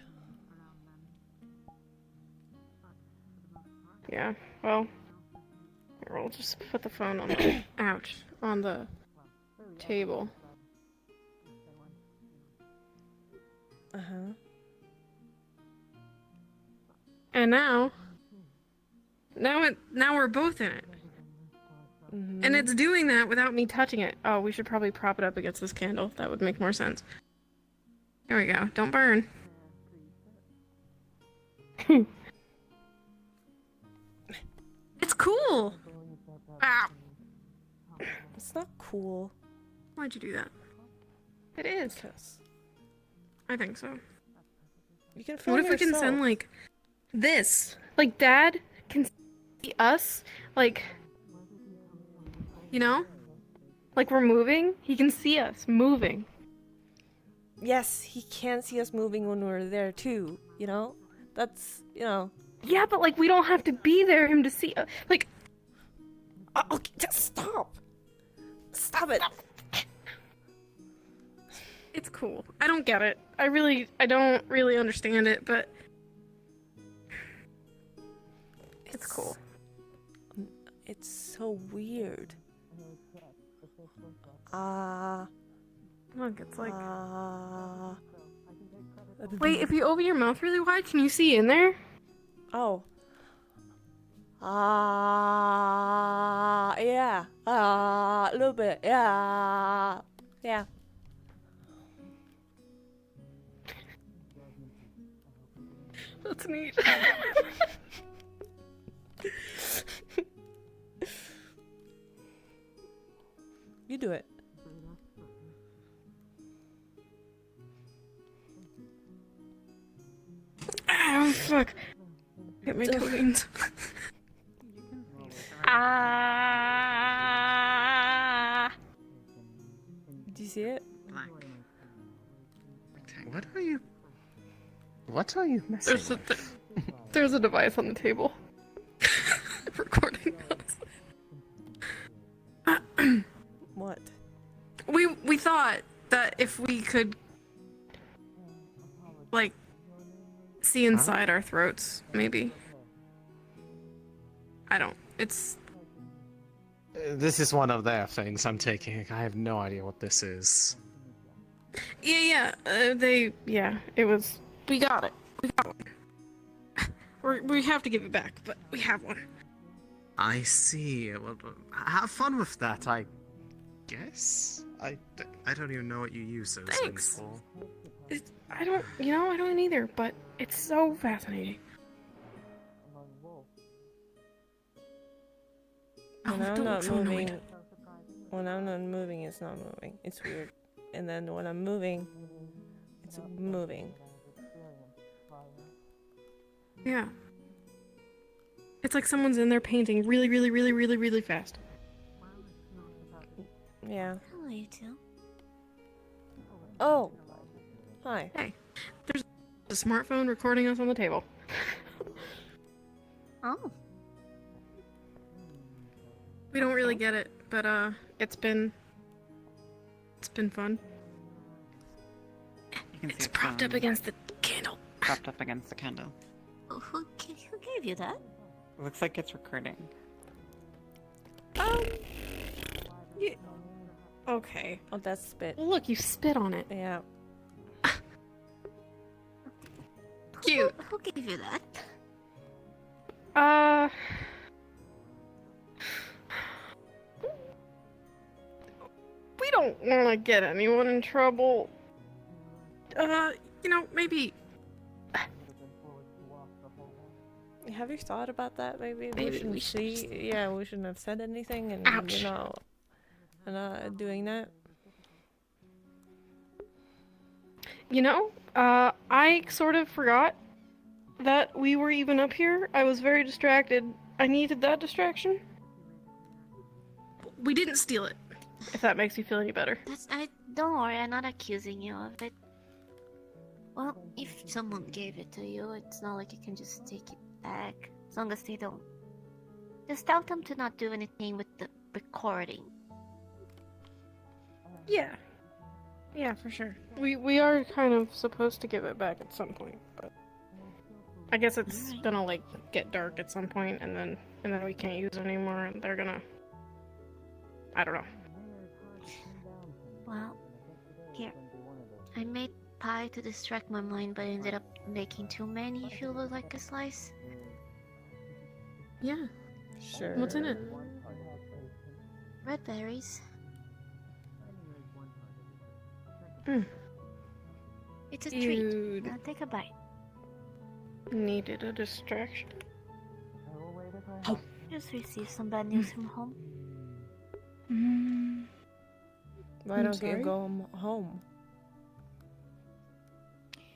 Yeah. Well, here, we'll just put the phone on the on the table. And now we're both in it. And it's doing that without me touching it. Oh, we should probably prop it up against this candle. That would make more sense. There we go. Don't burn. It's cool! Ah! It's not cool. Why'd you do that? It is. I think so. You can film What if we can yourself. send, like, this? Like, Dad can see us, like... You know? Like we're moving? He can see us moving. Yes, he can see us moving when we're there too, you know? That's, you know... Yeah, but like we don't have to be there him to see us. Like... Okay, just stop! Stop it! It's cool. I don't get it. I don't really understand it, but... It's cool. It's so weird. Look, it's like... Wait, if you open your mouth really wide, can you see in there? Oh. Yeah. A little bit. Yeah. Yeah. That's neat. You do it. Oh, fuck. Get my coins. Do you see it? What are you messing There's a device on the table. Recording us. What? We thought that if we could, like, see inside our throats, maybe. I don't. It's... This is one of their things I'm taking. I have no idea what this is. Yeah. It was... We got it. We got one. We have to give it back, but we have one. I see. Well, have fun with that, I guess. I don't even know what you use those things for. I don't either, but it's so fascinating. When I'm not moving, it's not moving. It's weird. And then when I'm moving, it's moving. Yeah. It's like someone's in there painting really, really, really, really, really fast. Yeah. Hello, you two. Oh. Hi. Hey. There's a smartphone recording us on the table. Oh. We don't really get it, but it's been fun. You can see It's propped up against the candle. Propped up against the candle. Who gave you that? Looks like it's recording. Okay. Oh, that's spit. Well, look, you spit on it. Yeah. Cute. Who gave you that? We don't want to get anyone in trouble. Maybe. Have you thought about that? Maybe Maybe shouldn't we should see. Yeah, we shouldn't have said anything, and Ouch. doing that. I sort of forgot that we were even up here. I was very distracted. I needed that distraction. We didn't steal it, if that makes you feel any better. Don't worry, I'm not accusing you of it. Well, if someone gave it to you, it's not like you can just take it back. As long as they don't. Just tell them to not do anything with the recording. Yeah. Yeah, for sure. We are kind of supposed to give it back at some point, but I guess it's gonna get dark at some point, and then we can't use it anymore, and they're gonna. I don't know. Well, here. I made pie to distract my mind, but I ended up making too many if you would like a slice. Yeah. Sure. What's in it? Red berries. It's a treat. Now take a bite. Needed a distraction. Oh. Just received some bad news from home. Why don't you go home?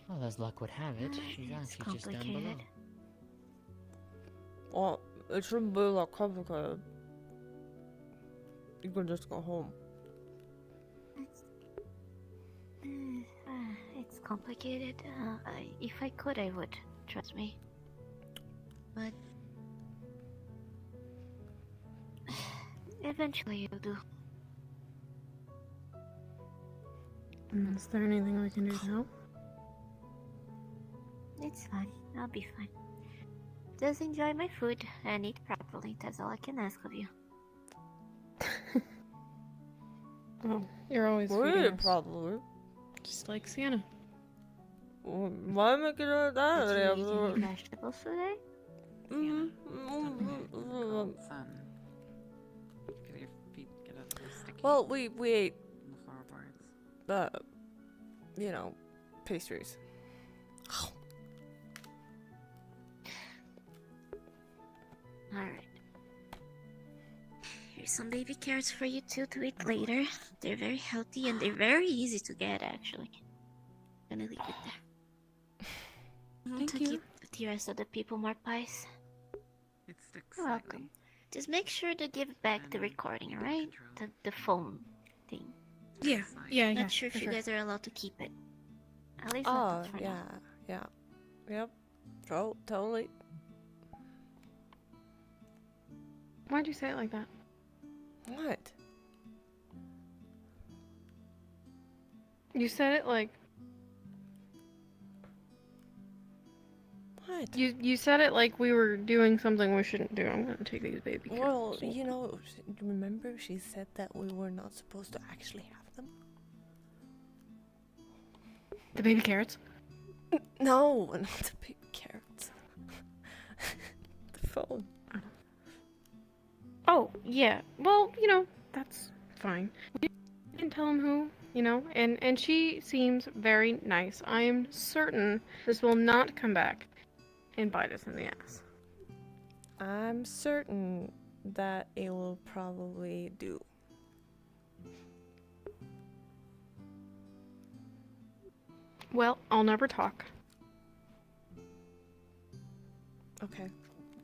Well, as luck would have it, she's actually just down below. Well, it shouldn't be that complicated. You can just go home. It's complicated. If I could, I would. Trust me. But eventually you'll do. Is there anything we can do to help? It's fine. I'll be fine. Just enjoy my food and eat properly. That's all I can ask of you. Oh, you're always We'll feeding eat it us. properly. Just like Sienna. Why make it like that? Did you eat any vegetables today? Son. Get your feet get a little sticky. Well, we ate on the floorboards. Pastries. Alright. Here's some baby carrots for you two to eat later. They're very healthy and they're very easy to get, actually. I'm gonna leave it there. Thank to you. keep the rest of the people more pies. It sticks You're welcome. Just make sure to give back the recording, alright? The phone thing. Yeah, yeah, Not sure if for you sure. guys are allowed to keep it. At least Oh, not for yeah, now. yeah. Yep. Oh, totally. Why'd you say it like that? What? You said it like... What? You said it like we were doing something we shouldn't do. I'm gonna take these baby carrots. Well, remember she said that we were not supposed to actually have them? The baby carrots? No, not the baby carrots. The phone. Oh, yeah. Well, that's fine. We didn't tell him who, and she seems very nice. I am certain this will not come back and bite us in the ass. I'm certain that it will probably do. Well, I'll never talk. Okay.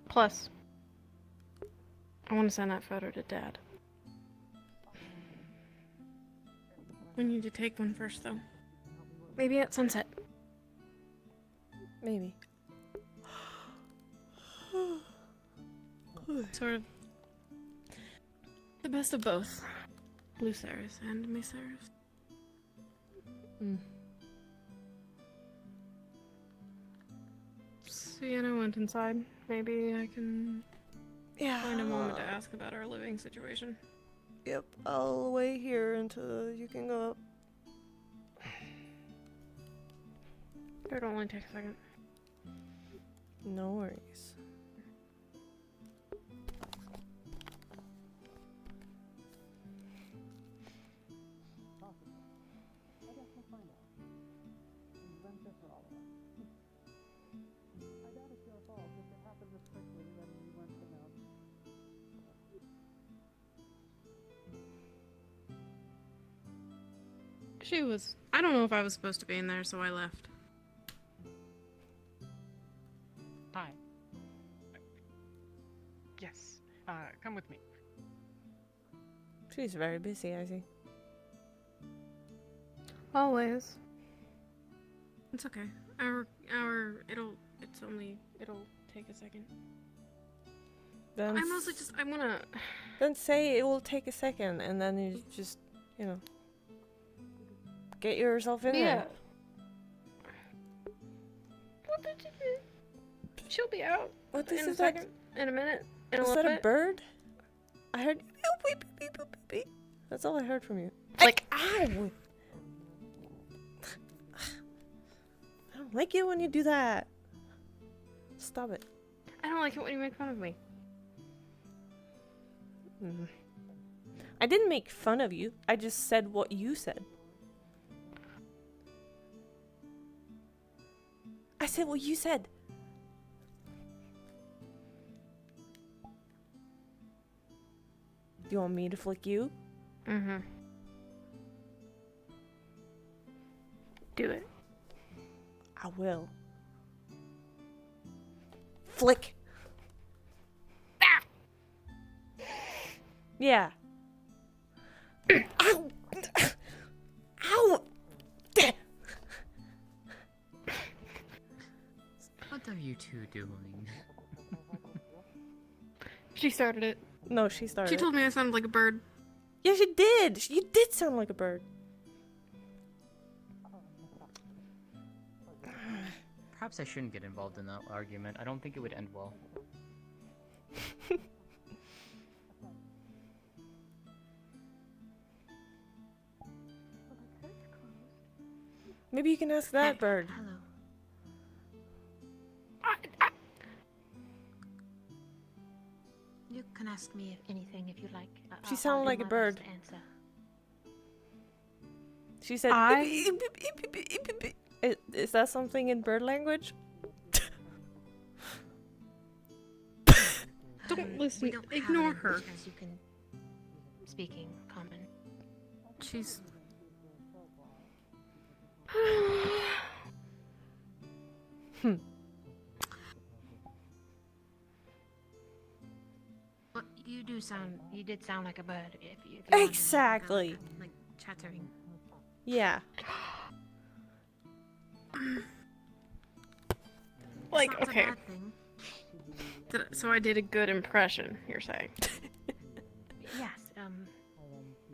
Plus, I want to send that photo to Dad. We need to take one first, though. Maybe at sunset. Maybe. Sort of. The best of both. Lucerys and Mycerys. Sienna went inside. Maybe I can find a moment to ask about our living situation. Yep, I'll wait here until you can go up. It'll only take a second. No worries. She was. I don't know if I was supposed to be in there, so I left. Hi. Yes. Come with me. She's very busy, I see. Always. It's okay. It'll take a second. Then I mostly I wanna. Then say it will take a second, and then you just, get yourself in there. What did you do? She'll be out. What in a second. In a minute. In a Is little that a bit. bird? I heard beep, beep, beep, beep, beep, beep. That's all I heard from you. Like, ow! I don't like it when you do that. Stop it. I don't like it when you make fun of me. I didn't make fun of you. I just said what you said. I said what you said. Do you want me to flick you? Mm-hmm. Do it. I will. Flick. Yeah. Ow! Ow! What are you two doing? She started it. No, she started. She told me I sounded like a bird. Yeah, she did. You did sound like a bird. Perhaps I shouldn't get involved in that argument. I don't think it would end well. Maybe you can ask that bird. Hello. You can ask me anything if you like. She sounded like a bird. Answer. She said, Is that something in bird language? Don't listen. We don't have Ignore it her. As you can speaking common. She's. But you did sound like a bird. If you Exactly. like chattering. Yeah. Like, It's not a okay. bad thing. So I did a good impression, you're saying? Yes.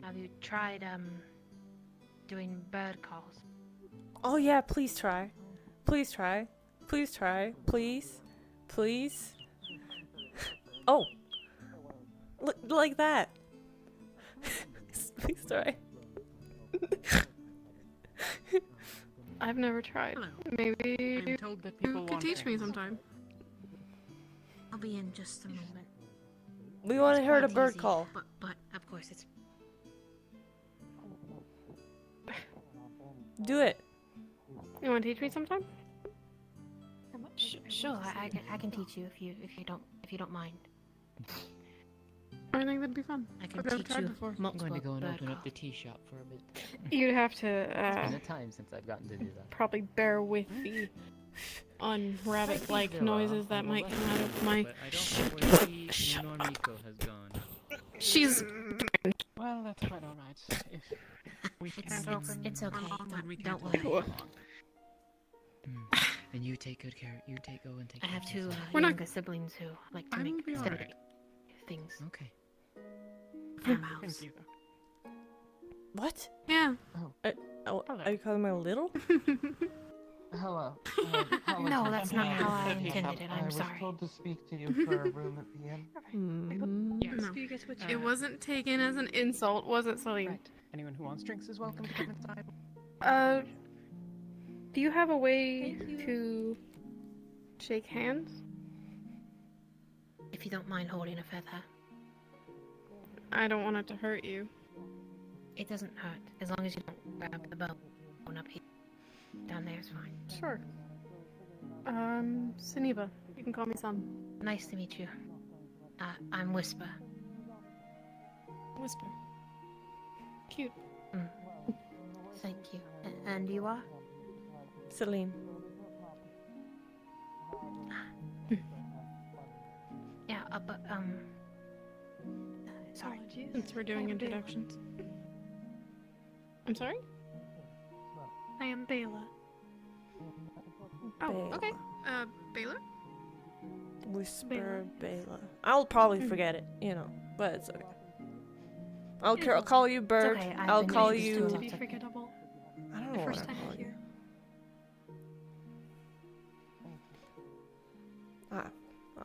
Have you tried doing bird calls? Oh yeah, please try. Please try. Please try. Please. Please. Oh. Look like that. Please try. I've never tried. Maybe I'm told that you people could want teach me things. sometime. I'll be in just a moment. We want to It's hear a quite bird easy, call. But of course it's. Do it. You want to teach me sometime? Sure, I can teach you if you don't mind. I think that'd be fun. I can I've never teach tried you before. I'm going to go and bird open up call. the tea shop for a bit. You'd have to It's been a time since I've gotten to do that. probably bear with the unrabbit-like noises that might come out of my. But I don't know where he nor Miko has gone. She's. Well, that's quite alright. If we can't open It's okay. for long, then we Don't can't worry. open for long. And you take good care. You go and take I care have of two yourself. We're not- younger siblings who like to I make will be silly alright. things. Okay. your mouse. What? Yeah. Are you calling me little? Hello. No, that's not how I intended it. I'm I was sorry. told to speak to you for a room at the inn. Yes. No. It wasn't taken as an insult, was it, Celine? Right. Anyone who wants drinks is welcome to come inside. Do you have a way to shake hands? If you don't mind holding a feather. I don't want it to hurt you. It doesn't hurt, as long as you don't grab the bone up here. Down there is fine. Sure. Suniva. You can call me Sun. Nice to meet you. I'm Whisper. Whisper. Cute. Thank you. And you are? Celine. Yeah, but, sorry. Since we're doing introductions. I'm sorry? I am Bela. Oh, Bela. okay. Baylor? Whisper Bela. I'll probably forget it, but it's okay. I'll call you Bert. okay, I'll call you. To be forgettable. I don't The know what first I'll time call you. here.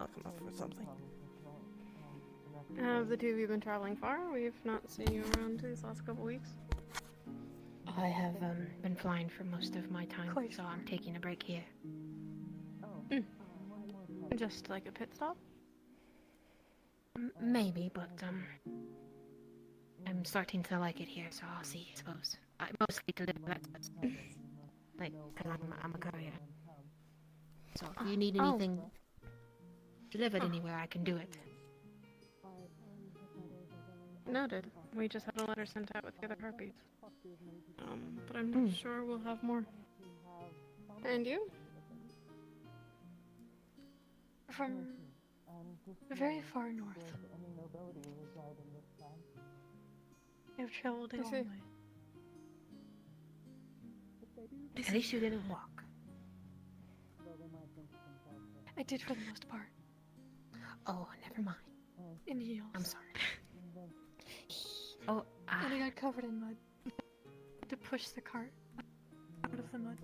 I'll come up with something. Have the two of you been traveling far? We've not seen you around these last couple weeks. I have been flying for most of my time, so I'm taking a break here. Just like a pit stop? Maybe, but I'm starting to like it here, so I'll see, I suppose. I mostly deliver that stuff. Like, cause I'm a courier. So if you need anything delivered anywhere, I can do it. Noted. We just had a letter sent out with the other harpies. But I'm not sure we'll have more. And you? From very far north. I've traveled a long way. At least you didn't walk. I did for the most part. Oh, never mind. In heels. I'm sorry. Oh, And I got covered in mud. To push the cart out of the mud.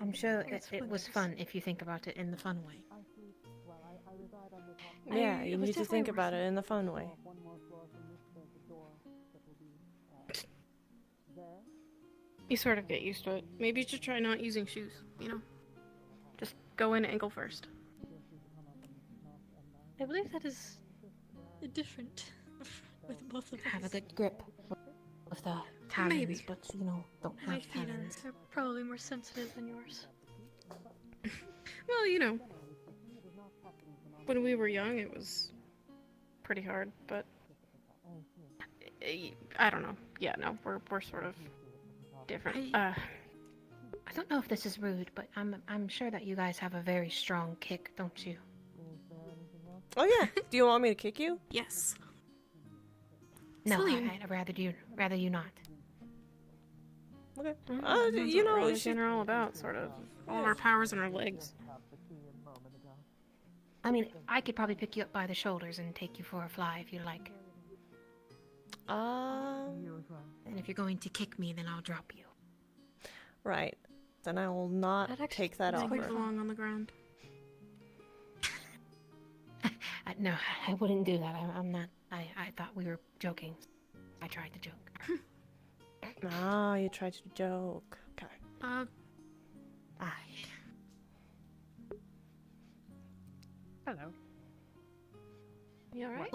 I'm sure it was fun if you think about it in the fun way. Yeah, you need to think about it in the fun way. You sort of get used to it. Maybe you should try not using shoes, Just go in ankle first. I believe that is different with both of us. Have a good grip with the talons, but don't My have feet talons. are probably more sensitive than yours. Well, when we were young, it was pretty hard, but I don't know. Yeah, no, we're sort of different. I don't know if this is rude, but I'm sure that you guys have a very strong kick, don't you? Oh yeah. Do you want me to kick you? Yes. No, I'd rather you not. Okay. That's what we're all about, sort of. All of our powers in our legs. I mean, I could probably pick you up by the shoulders and take you for a fly if you like. And if you're going to kick me, then I'll drop you. Right. Then I will not take that I offer. belong on the ground. No, I wouldn't do that. I'm not. I thought we were joking. I tried to joke. Ah, you tried to joke. Okay. Hello. You alright?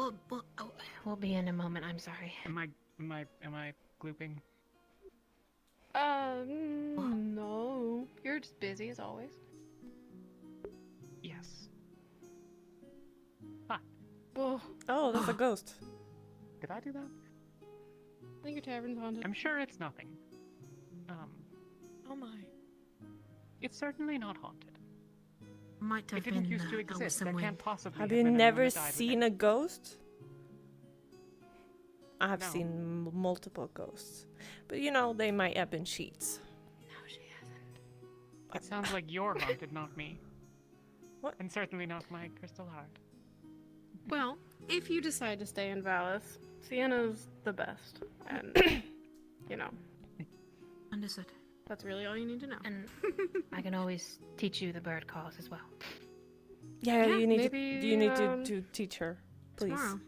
We'll be in a moment. I'm sorry. Am I glooping? No. You're just busy as always. Yes. Oh, that's a ghost. Did I do that? I think your tavern's haunted. I'm sure it's nothing. Oh my. It's certainly not haunted. Might have It didn't been used to exist. There can't possibly Have have you been never anyone that died with seen a ghost? I have No. seen multiple ghosts. But they might have been sheets. It sounds like you're haunted, not me. What? And certainly not my crystal heart. Well, if you decide to stay in Valis, Sienna's the best. And, you know. Understood. That's really all you need to know. And I can always teach you the bird calls as well. Yeah, Yeah, you need maybe, to. You need to teach her, please. Tomorrow.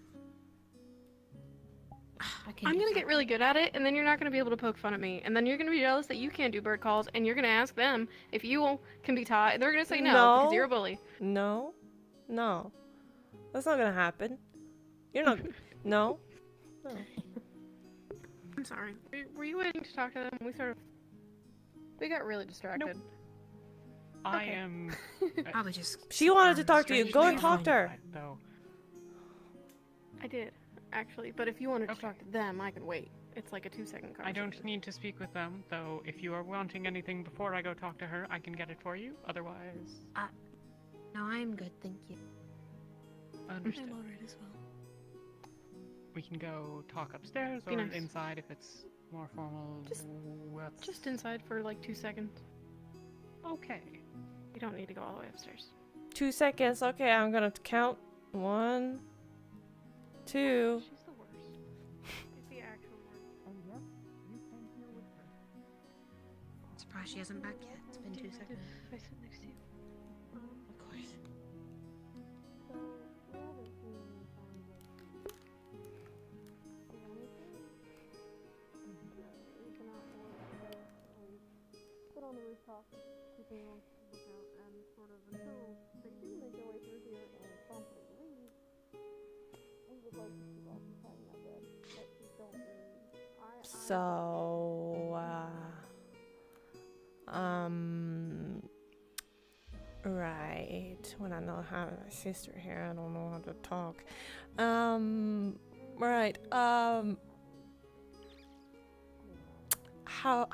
can I'm do gonna so. get really good at it, and then you're not gonna be able to poke fun at me, and then you're gonna be jealous that you can't do bird calls, and you're gonna ask them if you can be taught, and they're gonna say no, because you're a bully. No, that's not gonna happen. You're not. No. I'm sorry. Were you waiting to talk to them? We got really distracted. I Okay. am. Probably just. She wanted to talk to you. Go and talk to her. Though. I did, actually, but if you wanted to talk to them, I can wait. It's like a 2-second conversation. I don't need to speak with them, though. If you are wanting anything before I go talk to her, I can get it for you. Otherwise, No, I'm good, thank you. understood. I'm alright as well. We can go talk upstairs Be or nice. inside if it's more formal. Just inside for like 2 seconds. Okay. You don't need to go all the way upstairs. 2 seconds. Okay, I'm gonna count. 1, 2. She's the worst. It's the actual worst. I'm surprised she hasn't back yet. It's been 2 seconds. If I sit next to you. Of course. Sit on the rooftop, keeping on the lookout, and sort of until they do make their way through here and promptly leave, we would like to keep occupying that bed, but we don't really. So, right. When I don't have my sister here, I don't know how to talk. Right. How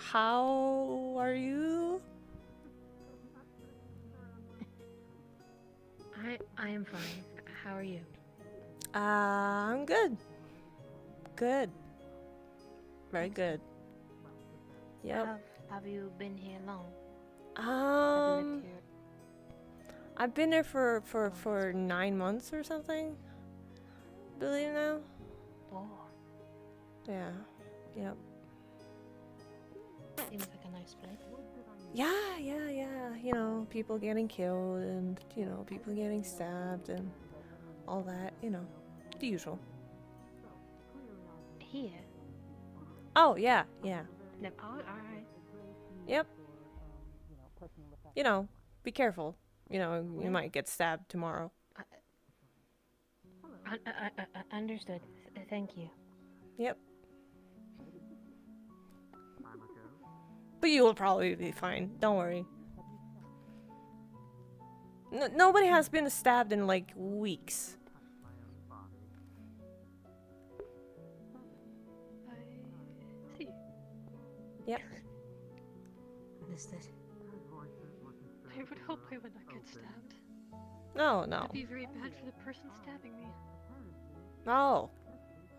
are you? I am fine. How are you? I'm good. Good. Very good. Yep. Have you been here long? I've been there for 9 months or something. Believe now. Oh. Yeah. Yep. Seems like a nice place. Yeah. You know, people getting killed and, you know, people getting stabbed and all that, you know, the usual. Here? Oh, yeah. No. Oh, alright. Yep. You know, be careful. You know, you might get stabbed tomorrow. Understood. Thank you. Yep. But you will probably be fine. Don't worry. Nobody has been stabbed in like weeks. I see. Yep. Understood. I would hope I would not get stabbed. No. That'd be very bad for the person stabbing me. Oh.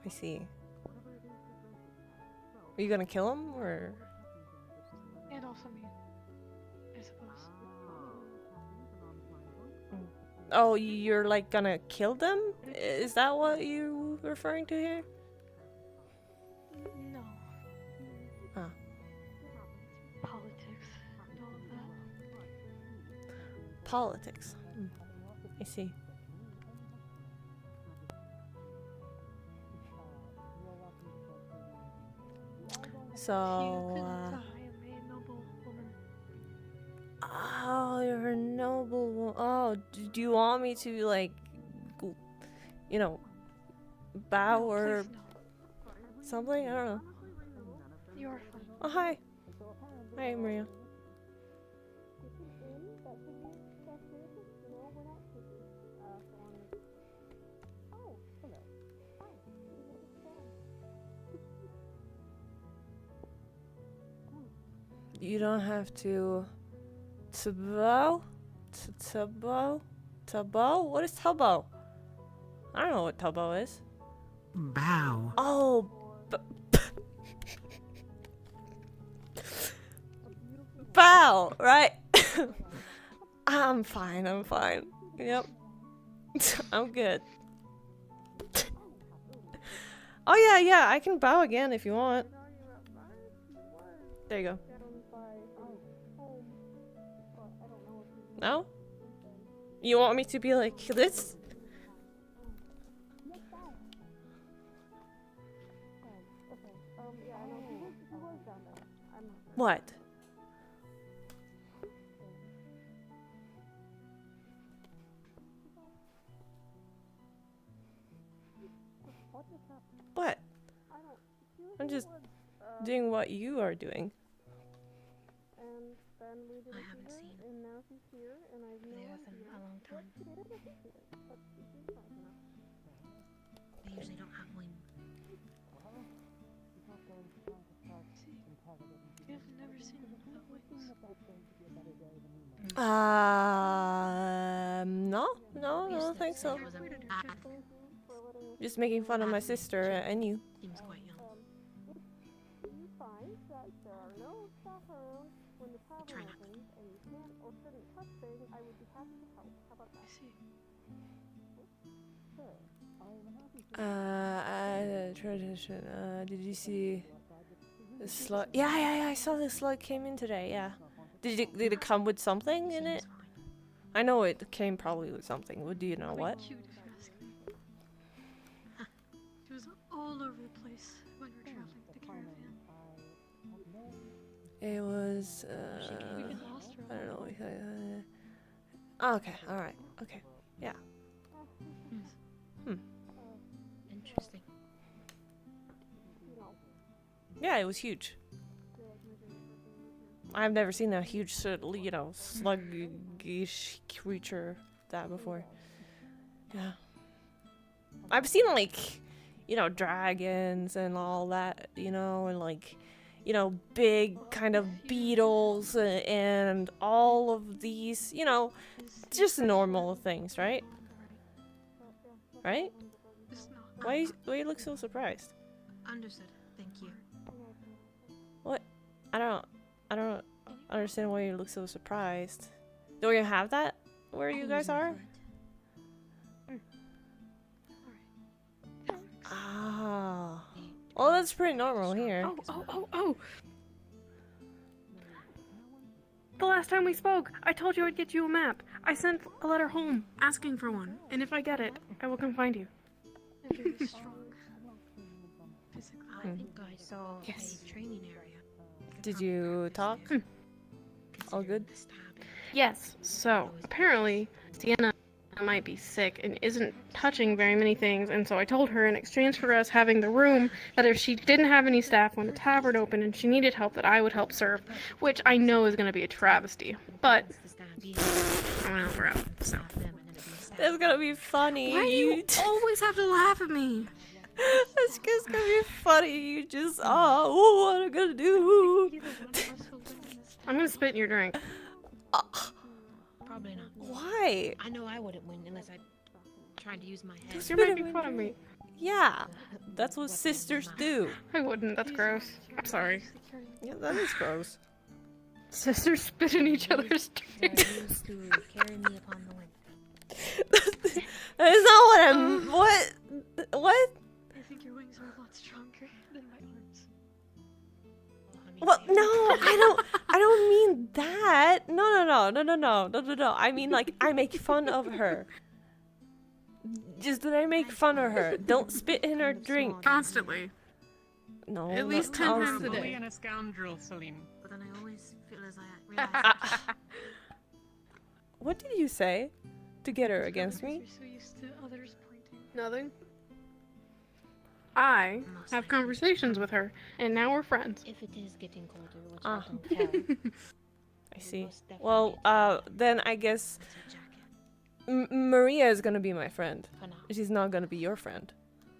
I see. Are you gonna kill him or? And also me, I suppose. Oh, you're like gonna kill them? Is that what you're referring to here? No. Ah. Politics and all of that. Politics. I see. So, oh, you're a noble woman. Oh, do you want me to, like, you know, bow or something? I don't know. You're fine. Oh, hi. Hi, Maria. You don't have to bow? Tabo? What is tabo? I don't know what tabo is. Bow. Oh, bow, right? I'm fine. Yep. I'm good. Oh yeah, yeah, I can bow again if you want. There you go. No? You want me to be like this? What? What? I'm just doing what you are doing. I haven't seen Leah in a long time. They usually don't have wings. You've never seen them without wings. No, I don't think so. Just making fun of my sister and you. Seems quite young. Try not. Tradition. Did you see the slug? Yeah, I saw the slug came in today. Yeah. Did it come with something in it? I know it came probably with something. Do you know what? Cute if you ask me. It was all over the place when we were traveling with the caravan. It was. I don't know. Okay. All right. Okay. Yeah. Interesting. Yeah, it was huge. I've never seen a huge, sluggish creature that before. Yeah. I've seen, dragons and all that, and, big kind of beetles and all of these, just normal things, right? Right? Why you look so surprised? Understood. Thank you. What? I don't understand why you look so surprised. Don't you have that where you guys are? Ah. Well, that's pretty normal here. Oh. The last time we spoke, I told you I'd get you a map. I sent a letter home asking for one, and if I get it, I will come find you. They're very strong. Physically. I think I saw a training area. Did you talk? All good? Yes, so apparently Sienna might be sick and isn't touching very many things, and so I told her in exchange for us having the room that if she didn't have any staff when the tavern opened and she needed help, that I would help serve, which I know is going to be a travesty, but I'm going to help her out, so. That's gonna be funny. Why do you always have to laugh at me? It's just gonna be funny. You just, what am I gonna do? I'm gonna spit in your drink. Probably not. Why? I know I wouldn't win unless I tried to use my head. You're making fun of me. Yeah, that's what sisters do. I wouldn't. That's gross. I'm sorry. Yeah, that is gross. Sisters spit in each other's drinks. They're used to carry me upon the wind. That is not what I'm. What? I think your wings are a lot stronger than my arms. Well, no, I don't mean that. No. I mean, I make fun of her. Just that I make fun of her. Don't spit in her drink. Constantly. No. At least 10 times a Bully day. and a scoundrel, Celine. But then I always feel as I realize. What did you say to get her against me? You're so used to others pointing. Nothing. I have conversations with her, and now we're friends. If it is getting colder, which I don't tell. I see. Well, then I guess Maria is gonna be my friend. She's not gonna be your friend.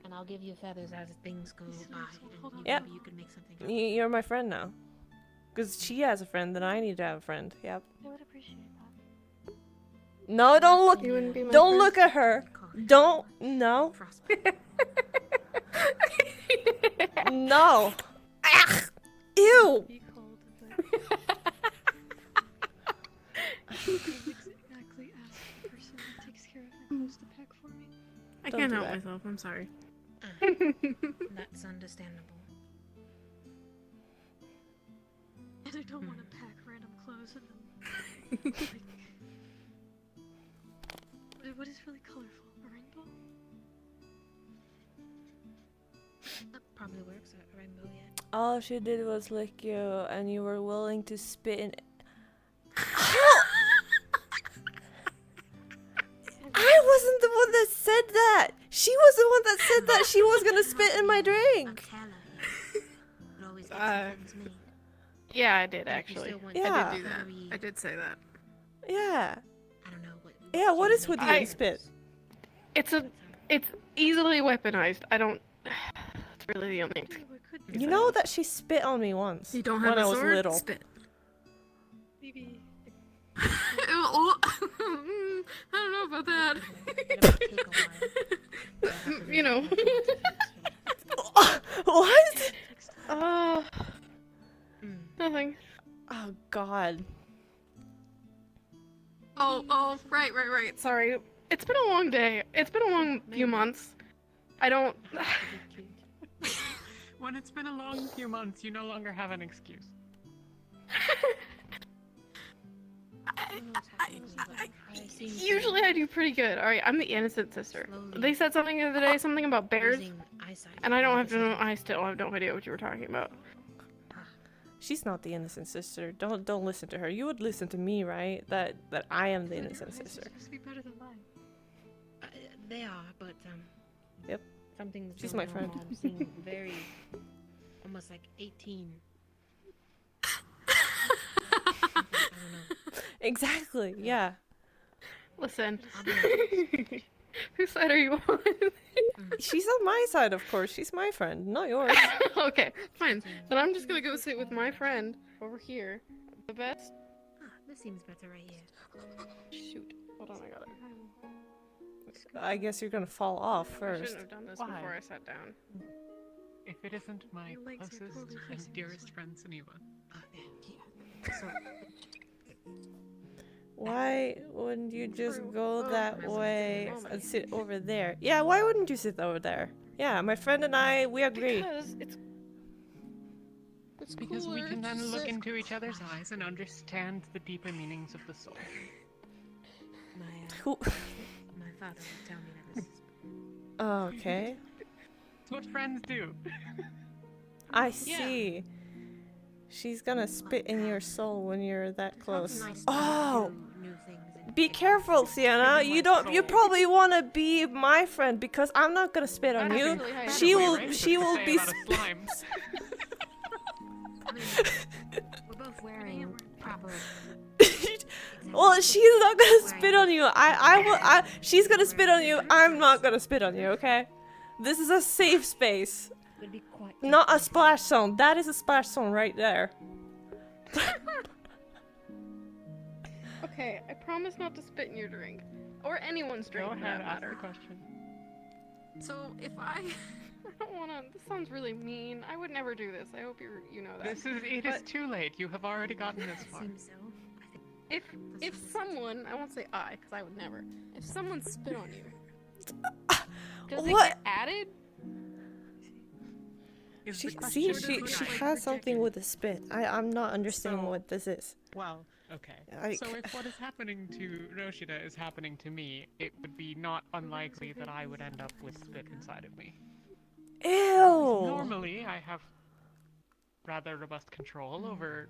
And I'll give you feathers as things go by. And Yep. maybe you can make something. You're my friend now. Because she has a friend, then I need to have a friend. Yep. I would appreciate that. No, don't look. You wouldn't be my Don't friend? look at her. Don't. No. No. Ugh. Ew. Be cold, but exactly as the person that takes care of my clothes to pack for me. I Don't can't do help that. myself. I'm sorry. understandable. And I don't want to pack random clothes in them. What is really colorful? A rainbow? That probably works. A rainbow, yeah. All she did was lick you, and you were willing to spit in. I wasn't the one that said that. She was the one that said that she was gonna spit in my drink. Yeah, I did actually. Yeah. I did do that. I did say that. Yeah. I don't know what. Yeah. What is with you and spit? It's easily weaponized. I don't. It's really the only. You know that she spit on me once. You don't have when a I was sword? little. Spit. Maybe. I don't know about that. You know. What? Nothing. Oh God. Oh, right. Sorry. It's been a long day. It's been a long few months. I don't. When it's been a long few months, you no longer have an excuse. Usually I do pretty good. Alright, I'm the innocent sister. They said something the other day, something about bears. And I don't have to know. I still have no idea what you were talking about. She's not the innocent sister. Don't listen to her. You would listen to me, right? That I am the innocent sister. Be better than mine. They are, but Yep. something's She's going my friend. on. I'm seeing very, almost like 18. Exactly. Yeah. Listen. Whose side are you on? She's on my side, of course. She's my friend, not yours. Okay, fine. Then I'm just gonna go sit with my friend over here. The best. This seems better right here. Shoot. Hold on, I got it. I guess you're gonna fall off I first. shouldn't have done this before I sat down. If it isn't my Your legs are closest totally and fixed. dearest friend, Suniva. Why wouldn't you just go that way and sit over there? Yeah, why wouldn't you sit over there? Yeah, my friend and I, we agree. Because it's Because we cooler can then to look sit- into each other's eyes and understand the deeper meanings of the soul. Who? My father would tell me that this is. Oh, okay. It's what friends do. I see. She's gonna spit in your soul when you're that close. Oh! Be careful, Sienna. You probably want to be my friend because I'm not gonna spit on you. She will be. We're both wearing proper. Well, she's not gonna spit on you. She's gonna spit on you. I'm not gonna spit on you. Okay? This is a safe space. Not a splash zone. That is a splash zone right there. Okay, I promise not to spit in your drink. Or anyone's drink, Go for ahead, that ask the matter. question. So, if I don't wanna... This sounds really mean. I would never do this. I hope you know that. It is too late. You have already gotten this far. If someone... I won't say I, because I would never. If someone spit on you... Does it What? get added? She has something with the spit. I'm not understanding what this is. Well, okay. I- So if what is happening to Roshida is happening to me, it would be not unlikely that I would end up with spit inside of me. Ew! Normally, I have rather robust control over...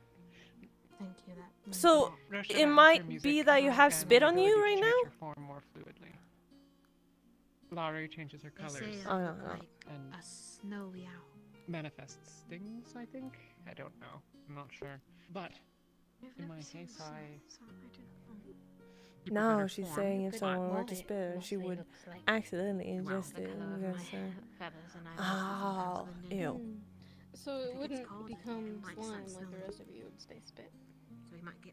Thank you. That. So, Roshida it has her might music be that you have and spit the on you ability right to change now? her form more fluidly. Laurie changes her They colors. say Oh, I no, look no. like And a snowy owl. manifests things, I think? I don't know. I'm not sure. But, in my case, keep a No, better she's form, saying if but- someone were to spit, she would accidentally ingest it. Oh, ew. So it wouldn't become slime like the rest of you would stay spit. So we might get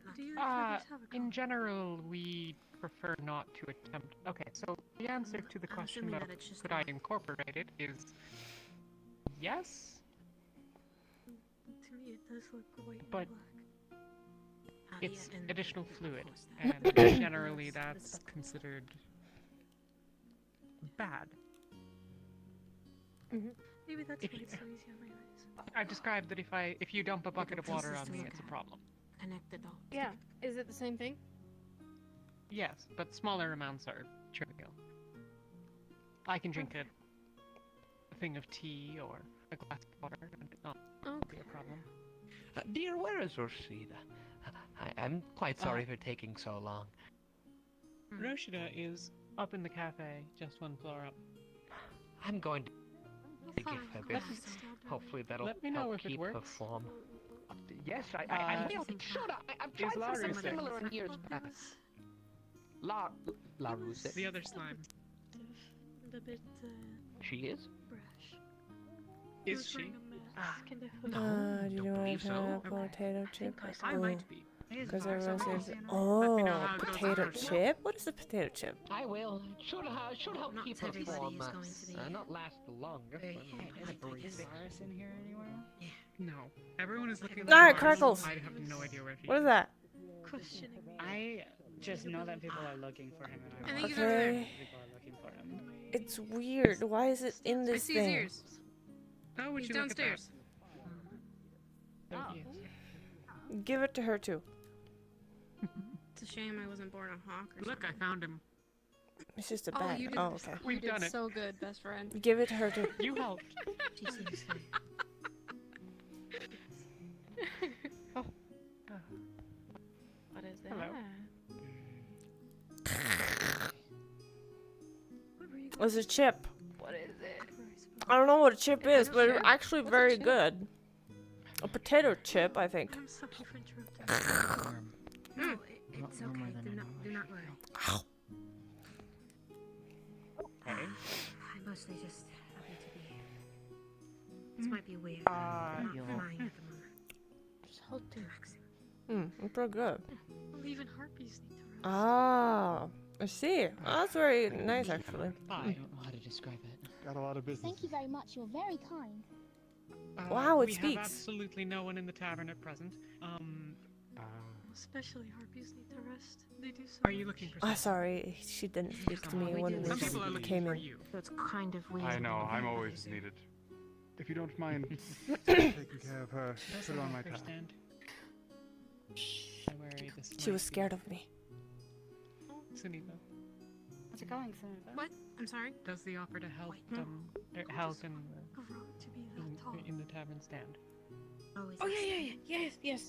in general, we prefer not to attempt. Okay, so the answer to the question assuming of that it's just could I incorporate it is yes, To me, it does look white and but black. it's and additional fluid, course and generally that's considered bad. Maybe that's If why you- it's so easy on my eyes. I've described that if you dump a bucket of water on me, look it's a at. problem. Connect the dots. Yeah. Is it the same thing? Yes, but smaller amounts are trivial. I can drink a thing of tea or a glass of water and it not be a problem. Dear, where is Rosita? I'm quite sorry for taking so long. Roshida is up in the cafe, just one floor up. I'm going to give her this. Hopefully that'll Let me know help if it keep her works. form. Yes, I shut up. I'm is trying for Laru something sick? similar in years past. La Ruse. The other slime. The bit She is? brash. Is she? Kind of Do you want to have a potato chip? I might be. Because everyone says, Let me know oh, how it goes potato first. chip? What is a potato chip? I will. Should help Not keep her everybody form. is going to be Not last the longest. very but Is Cyrus in here anywhere? Yeah. No. Everyone is looking Ah, at crackles. I have no idea where he What is that? questioning me. I just know that people are looking for him, and I I think want he's over to there. know people are looking for him. It's weird. Why is it in I this see his thing? ears. Oh, would He's you look at that? downstairs. There he is. Give it to her too. It's a shame I wasn't born a hawk or Look, I found him. It's just a Oh, bag. you did, Oh, okay. you We've did done it. so good, best friend. Give it to her too. You helped. She seems fine. What is that? Hello. It's a chip. What is it? I don't know what a chip is, but it's chip? actually What's a very chip? good. A potato chip, I think. I'm sorry for interrupting. No, it's okay. Do not worry. Hey. I mostly just happen to be. This might be weird. I'm not flying at the moment. Just hold to. It's pretty good. Well, even harpies need to rest. Ah, I see. Oh, that's very nice, actually. I don't know how to describe it. Got a lot of business. Thank you very much. You're very kind. Wow, it we have speaks. absolutely no one in the tavern at present. Especially harpies need to rest. They do so Are you looking for Ah, sorry, she didn't speak to me when Some we people are looking came for in. you. So it's kind of weird. I know, I'm always needed. If you don't mind taking care of her, put her on my tab. understand. I worry this She was might scared of me. be Sunita. How's it going, Senator? What? I'm sorry? Does the offer to help help in the tavern stand? Oh yeah.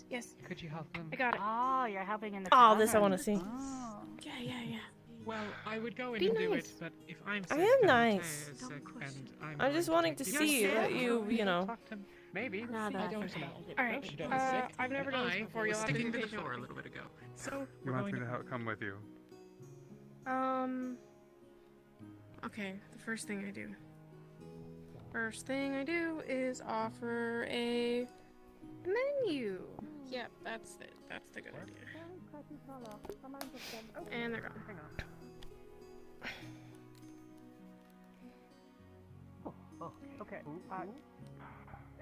Yes. Could you help them? I got it. Oh, you're helping in the Oh, this I tavern. want to see. Oh. Yeah. Well, I would go in Be and do nice. it, but if I'm sick, I am and nice. Mateo is sick, and I'm going just to wanting take to the- see You're that sick? you know. Talk to him. Maybe. Nah, I that don't was know. All right. Roshida is sick, I've never and done this I before. was You'll have to sticking be to the patient floor a with little bit ago. So You we're want going me to come with you? Okay, the first thing I do. First thing I do is offer a menu. Yep, that's it. That's the good idea. And they're gone. Okay.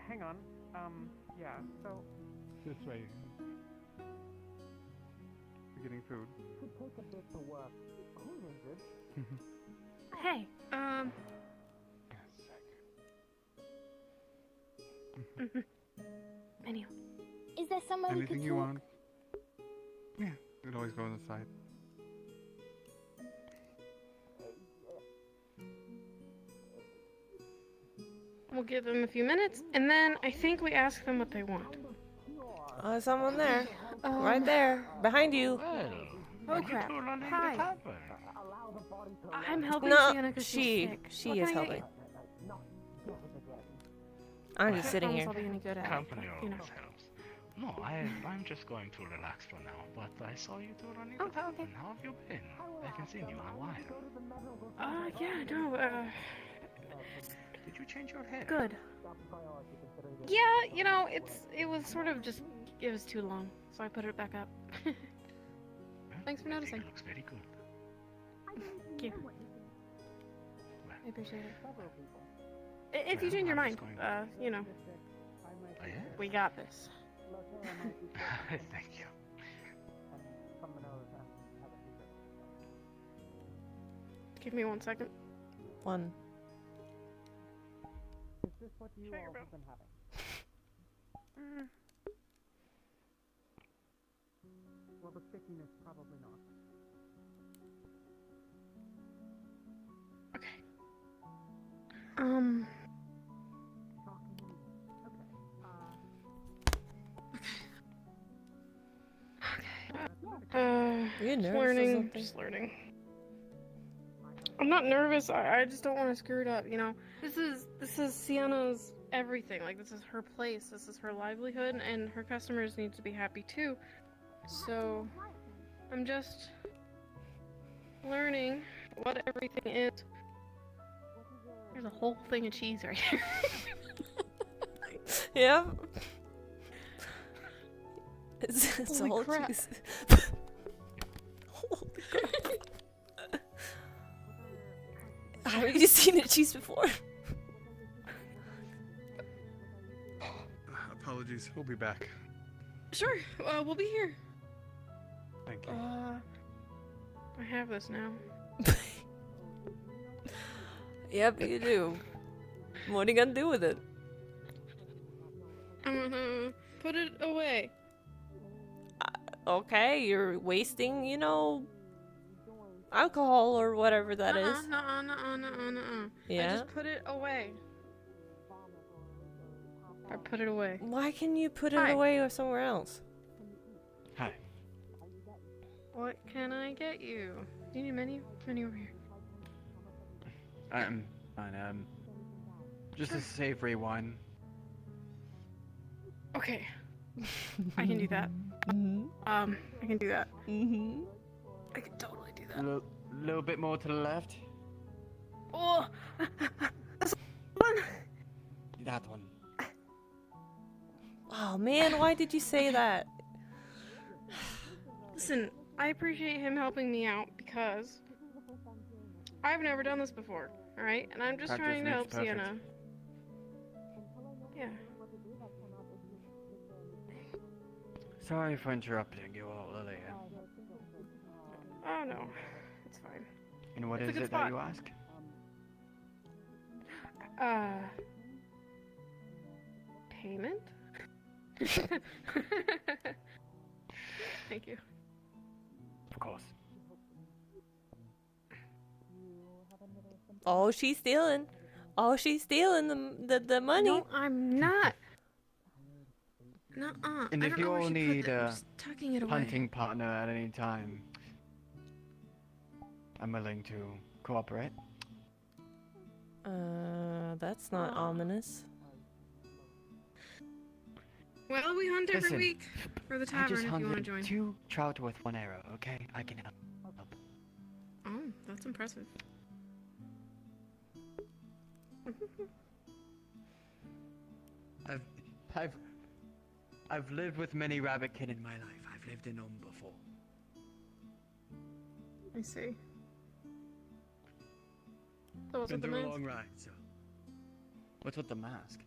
Hang on. Yeah. So. This way. You're getting food. Hey, menu. Is there somewhere we Anything could you talk? want? Yeah, you can always go on the side. We'll give them a few minutes, and then I think we ask them what they want. Someone there. Right there. Behind you. Oh crap. Hi. I'm helping No, Sienna because she's she sick. she What is can I get helping. I'm just I sitting promise here. I'll be any good at it, Company but, you know. always helps. No, I'm just going to relax for now, but I saw you two running the tavern. How have you been? I haven't seen you in a while. Yeah, no, Did you change your hair? good. Yeah, you know, it was sort of just, it was too long, so I put it back up. Thanks for noticing. It looks very good. Thank you. I appreciate it. If you change your mind, you know, Oh, yeah? we got this. Thank you. Give me 1 second. One. Is this what you all have been having? Well, the stickiness probably not. You just nervous or learning, something? just learning. I'm not nervous. I just don't want to screw it up. You know, this is Sienna's everything. Like, this is her place. This is her livelihood, and her customers need to be happy too. So, I'm just learning what everything is. There's a whole thing of cheese right here. Yeah. It's Holy all crap. cheese. Holy crap. Have you seen a cheese before? Apologies, we'll be back. Sure, we'll be here. Thank you. I have this now. Yep, you do. What are you gonna do with it? I'm gonna put it away. Okay, you're wasting, you know, alcohol or whatever that is. Nuh-uh. Yeah? I just put it away. I put it away. Why can you put it Hi. away or somewhere else? Hi. What can I get you? Do you need a menu? Menu over here. Fine. Just a savory one. Okay. I can do that. I can do that. I can totally do that. A little bit more to the left. Oh! That one. Oh man, why did you say that? Listen, I appreciate him helping me out because I've never done this before, alright? And I'm just Practice trying to makes help perfect. Sienna. Yeah. Sorry for interrupting you all earlier. Oh no, it's fine. And what It's a is good it spot. that you ask? Payment? Thank you. Of course. Oh, she's stealing. Oh, she's stealing the money. No, I'm not. Nuh-uh. And I if don't you know where all she put need that. I'm a just tucking it away. hunting partner at any time, I'm willing to cooperate. That's not ominous. Well, we hunt every Listen, week for the I tavern just if you want to hunted join. 2 trout with 1 arrow, okay? I can help. Oh, that's impressive. I've lived with many rabbitkin in my life. I've lived in them before. I see. So what's Been with the through a mask? long ride, so. What's with the mask?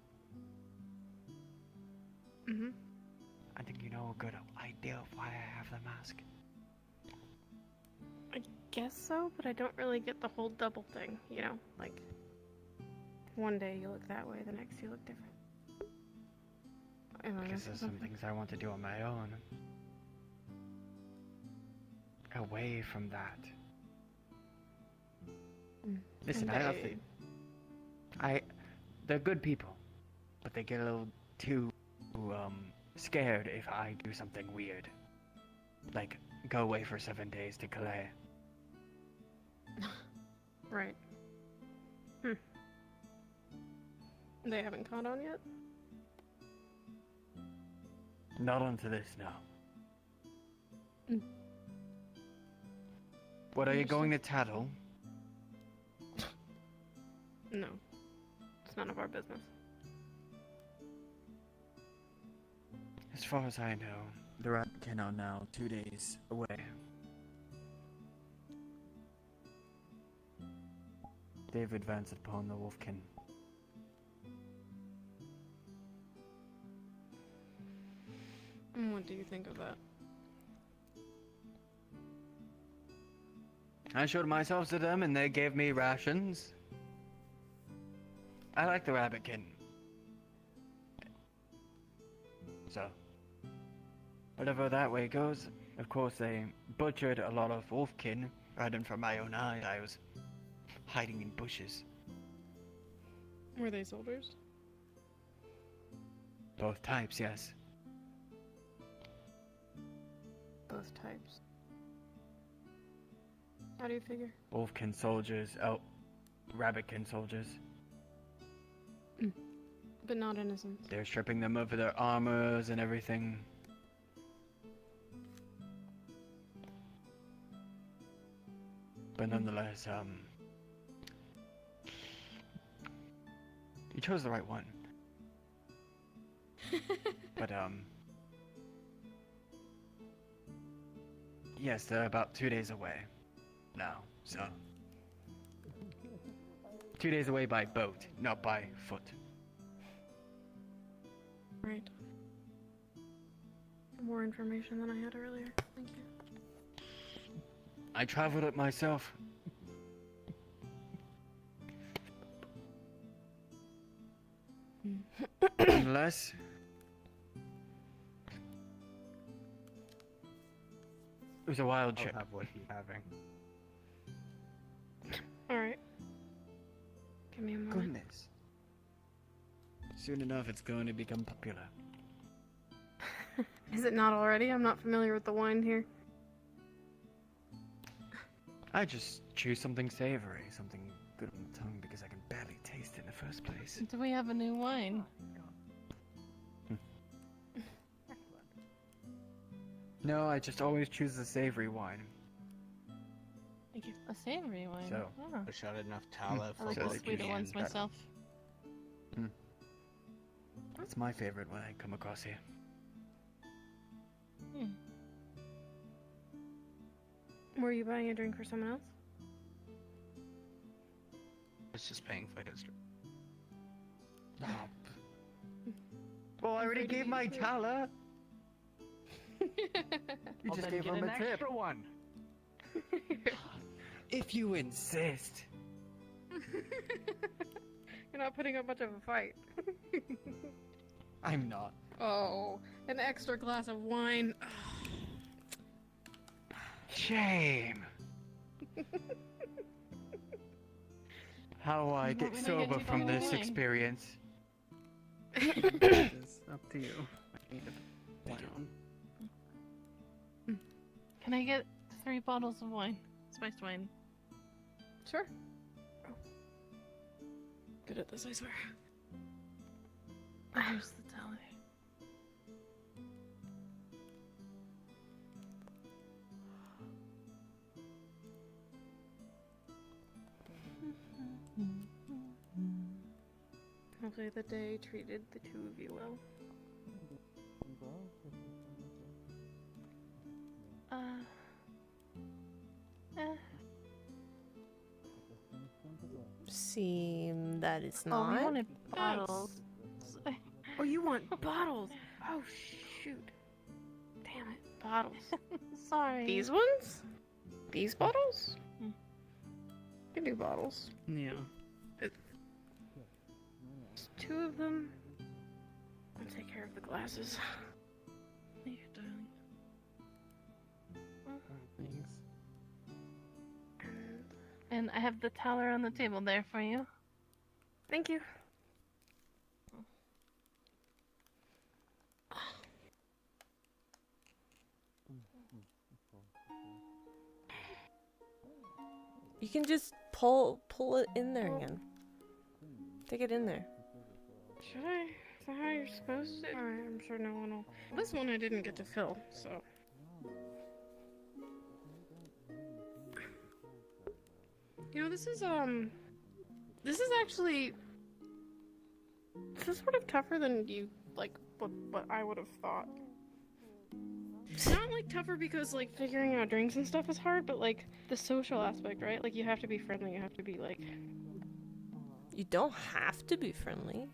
I think you know a good idea of why I have the mask. I guess so, but I don't really get the whole double thing, you know? Like, one day you look that way, the next you look different. Am I I guess missing there's some something? things I want to do on my own. Away from that. Listen, I love the... They're good people, but they get a little too, scared if I do something weird. Like, go away for 7 days to Calais. Right. They haven't caught on yet? Not onto this, no. Mm. What, are you going to tattle? No. It's none of our business. As far as I know, the rabbitkin are now 2 days away. They've advanced upon the wolfkin. And what do you think of that? I showed myself to them and they gave me rations. I like the rabbitkin. So, whatever that way goes. Of course, they butchered a lot of wolfkin right in front of my own eyes. I was hiding in bushes. Were they soldiers? Both types, yes. Both types. How do you figure? Wolfkin soldiers, rabbitkin soldiers. But not innocent. They're stripping them of their armors and everything. But nonetheless, you chose the right one. But, yes, they're about 2 days away now, so. 2 days away by boat, not by foot. Right. More information than I had earlier. Thank you. I traveled it myself. Unless it was a wild trip. I'll have what he's having. Alright. Give me a moment. Goodness. Soon enough, it's going to become popular. Is it not already? I'm not familiar with the wine here. I just choose something savory, something good on the tongue, because I can barely taste it in the first place. Do we have a new wine? No, I just always choose the savory wine. Thank you. A savory wine. So, oh. I shot enough tallow I like for the sweeter ones myself. That's my favorite when I come across here. Were you buying a drink for someone else? It's just paying for history. Well, I already gave my tala. You just gave him a tip. Extra one. If you insist. You're not putting up much of a fight. I'm not. Oh, an extra glass of wine. Shame. How I What get would I sober get you from for this wine? experience. It's up to you. I need a down. Can I get 3 bottles of wine? Spiced wine. Sure. Good at this, I swear. Here's the tally. Hopefully the day treated the two of you well. Seem that it's Oh, not. we wanted bottles. Oh, you want bottles? Oh, shoot. Damn it. Bottles. Sorry. These ones? These bottles? You can do bottles. Yeah. It's 2 of them. I'll take care of the glasses. Here, darling. Thanks. And I have the towel on the table there for you. Thank you. You can just pull it in there again. Take it in there. Should I? Is that how you're supposed to? Alright, I'm sure no one will. This one I didn't get to fill, so. You know, this is actually. This is sort of tougher than you, like, what I would have thought. It's not, like, tougher because, like, figuring out drinks and stuff is hard, but, like, the social aspect, right? Like, you have to be friendly, you have to be, like... You don't have to be friendly.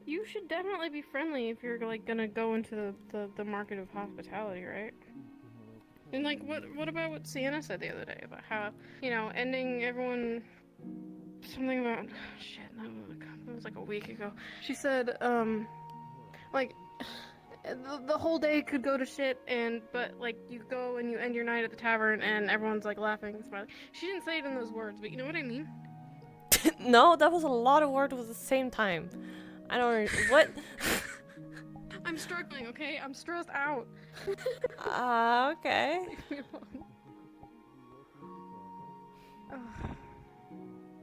You should definitely be friendly if you're, like, gonna go into the market of hospitality, right? And, like, what about what Sienna said the other day about how, you know, ending everyone something about shit. That was like a week ago. She said, like the whole day could go to shit, but like you go and you end your night at the tavern and everyone's like laughing and smiling. She didn't say it in those words, but you know what I mean. No, that was a lot of words at the same time. I don't what. I'm struggling, okay? I'm stressed out. Okay.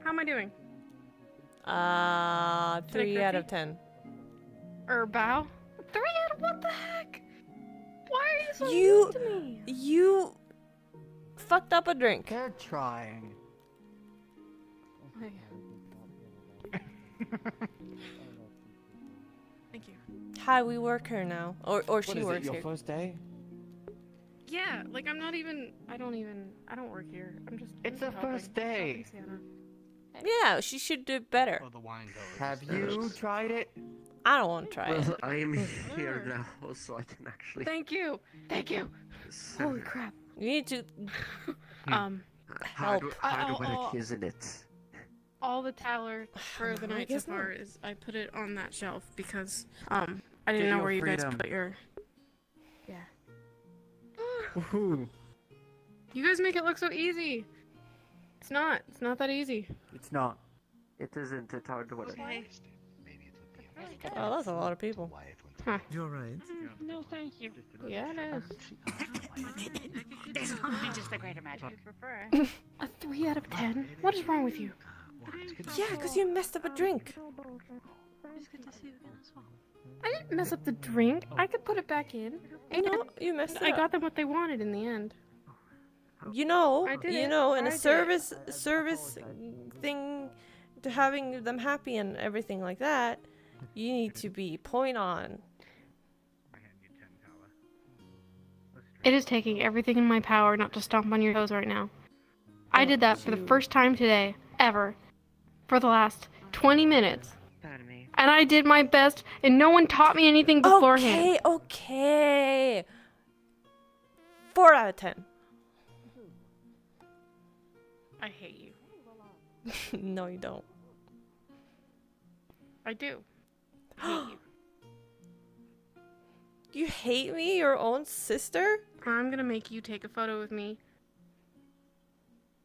How am I doing? 3 out of 10. Or bow? 3 out of what the heck? Why are you so mean to me? You fucked up a drink. They're trying. Thank you. Hi, we work here now. Or she What is works it, your here. first day? Yeah, like I don't work here. It's the first day. Yeah, she should do better. Well, the wine goes. Have you tried it? I don't want to try it. Well, I am here now, so I can actually. Thank you. Thank you. Holy crap. You need to Hard, help. hard work, isn't it? All the tallow for the night so guess far not. is I put it on that shelf because I didn't Get know your where you guys freedom. put your. Yeah. Woohoo! You guys make it look so easy. It's not. It's not that easy. It's not. It isn't. It's hard work. Oh, that's a lot of people. Huh. You're right. No, thank you. Yeah, it is. It's just a greater magic. A 3 out of 10? What is wrong with you? Yeah, because you messed up a drink. It's good to see you again as well. I didn't mess up the drink. I could put it back in. No, you messed it I up. got them what they wanted in the end. You know, I did you it. know, in I a did service thing, to having them happy and everything like that, you need to be point on. It is taking everything in my power not to stomp on your toes right now. I did that for the first time today, ever. For the last 20 minutes. Pardon me. And I did my best, and no one taught me anything beforehand. Okay. 4 out of 10. I hate you. No, you don't. I do. I hate you. You hate me, your own sister? I'm gonna make you take a photo with me.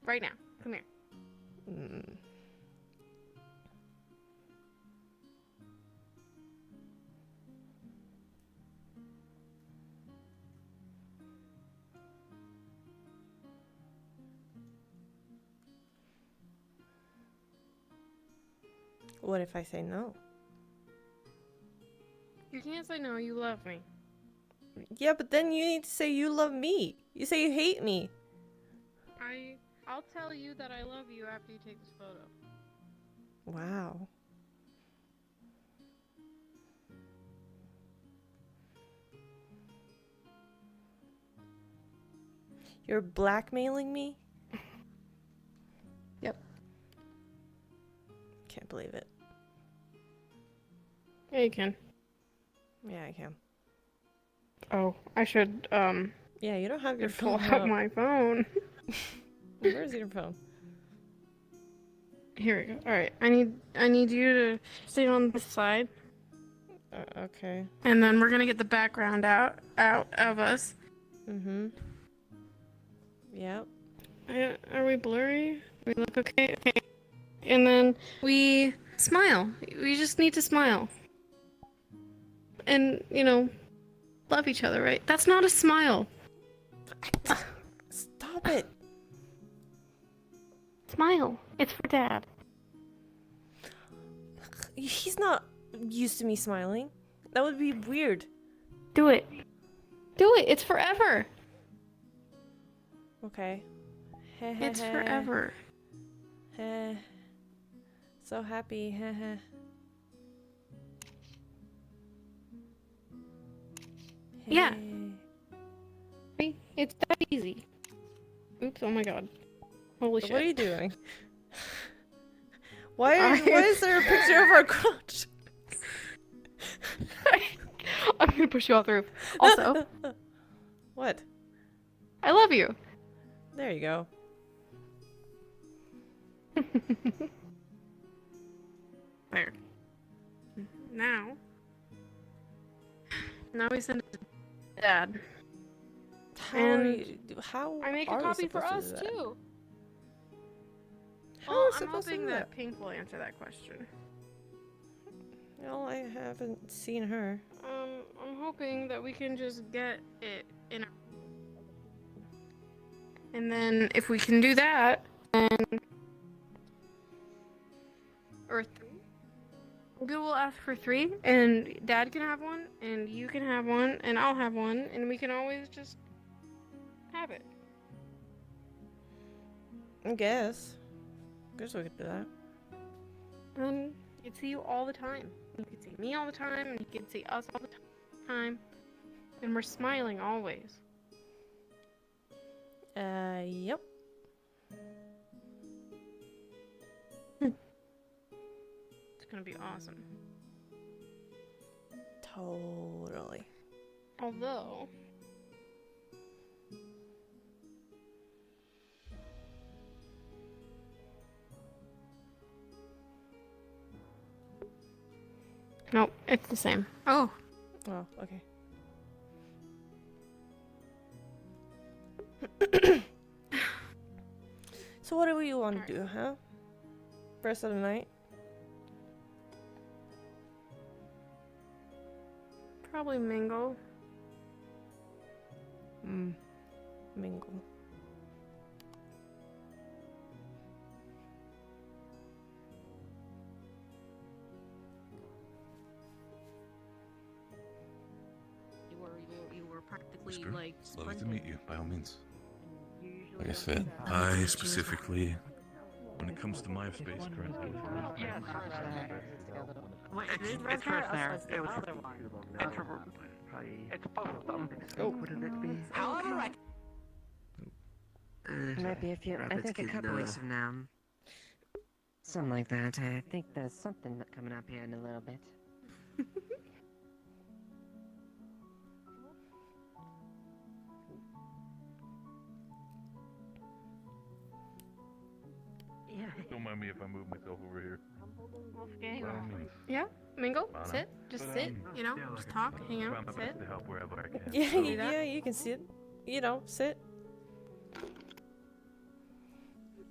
Right now. Come here. What if I say no? You can't say no, you love me. Yeah, but then you need to say you love me. You say you hate me. I'll tell you that I love you after you take this photo. Wow. You're blackmailing me? Yep. Can't believe it. Yeah, you can. Yeah, I can. Oh, I should, Yeah, you don't have your pull phone out my phone. Where's your phone? Here we go. Alright, I need you to stay on this side. Okay. And then we're gonna get the background out of us. Mm-hmm. Yep. Are we blurry? We look okay? Okay. And then we smile. We just need to smile. And, you know, love each other, right? That's not a smile. Stop it. Smile. It's for Dad. He's not used to me smiling. That would be weird. Do it. Do it. It's forever. Okay. It's forever. So happy. Yeah. See? It's that easy. Oops, oh my god. Holy shit. What are you doing? Why is there a picture of our crotch? I'm gonna push you off the roof. Also, what? I love you. There you go. There. Now we send it to Dad. How I make a are we copy for supposed us to do that? too. How Well, are we I'm supposed to hoping do that that? Pink will answer that question. Well, I haven't seen her. I'm hoping that we can just get it in a... And then if we can do that, then... Or 3? Maybe we'll ask for 3, and Dad can have one, and you can have one, and I'll have one, and we can always just have it. I guess we could do that. And you'd see you all the time. You could see me all the time, and you could see us all the time. And we're smiling always. Yep. It's gonna be awesome. Totally. Although... Nope, it's the same. Oh. Oh, okay. So what do you want to do, huh? Rest of the night? Probably mingle. Mingle. You were practically Whisper, like it's lovely to meet you, by all means. Usually Like I said, I specifically, when it comes to my space currently. Wait, it's first there. It was the other one. It's both of them. Wouldn't it be? However, Maybe if you, I think a couple weeks from now. Something like that. I think there's something coming up here in a little bit. Yeah. Don't mind me if I move myself over here. Wolfgang. By all means. Yeah, mingle, Anna. sit, just sit, you know, just talk, hang Try out, my sit. best to help wherever I can. Yeah, So- yeah, you can sit. You know, sit.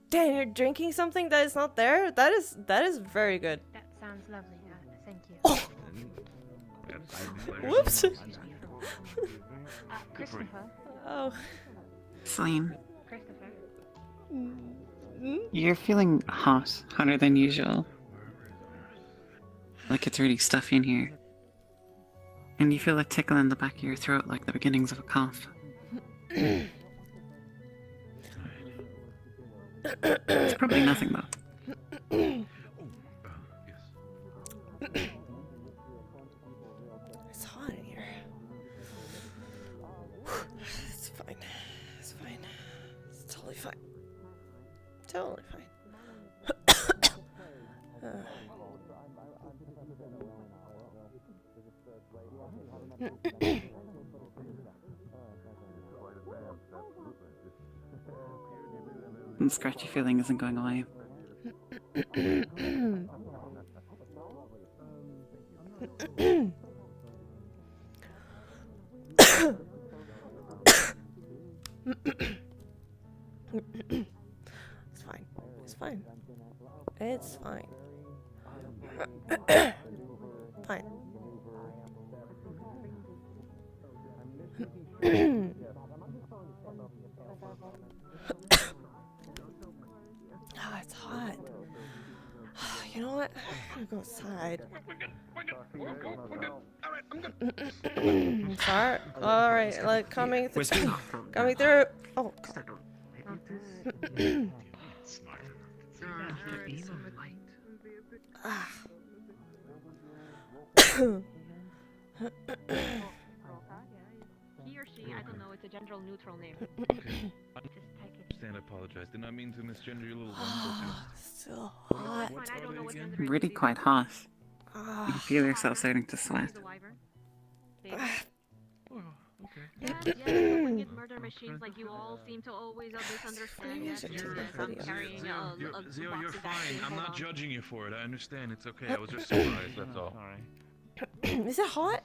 Damn, you're drinking something that is not there? That is very good. That sounds lovely. Thank you. Whoops. Christopher. Oh. Celine, Christopher. you're feeling hot, hotter than usual. Like it's really stuffy in here. And you feel a tickle in the back of your throat like the beginnings of a cough. It's probably nothing though. It's hot in here. It's fine. It's fine. It's totally fine. Totally fine. And the scratchy feeling isn't going away. It's fine. It's fine. It's fine. Fine. Ah, it's hot. You know what? I'm gonna go outside. Sorry. All right, like coming through. Coming through. Oh God. Ah. He or she, I don't know, it's a general neutral name. I understand, I apologize. Did not mean to misgender your little one. Still hot. What are they again? Really quite hot. You feel yourself starting to sweat. Yeah, wicked murder machines like you all seem to always misunderstand that. Yes, I'm carrying a Zio, box you're of fine. vaccine. I'm Hold not on. judging you for it. I understand. It's okay. I was just surprised. That's all. Is it hot?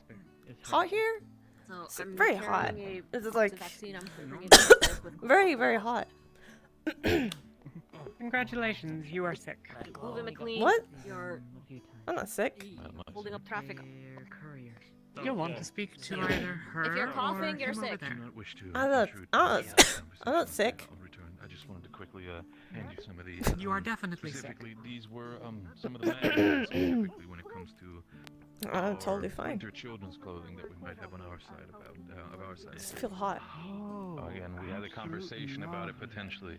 Hot here? So It's I'm very carrying hot. a It's box like of vaccine. I'm bringing it upstairs with very, very hot. Congratulations, you are sick. Moving McLean. What? You're I'm not sick. holding up traffic. You'll want to speak to either her If you're coughing, or you're him over sick. there. I do not wish to I'm not. intrude I'm the not. I'm not sick. I'll return. I just wanted to quickly hand you some of these. You are definitely sick. Specifically, these were some of the manuals specifically when it comes to I'm totally fine. winter children's clothing that we might have on our side of our side. I just feel hot. Again, we had a conversation about it potentially.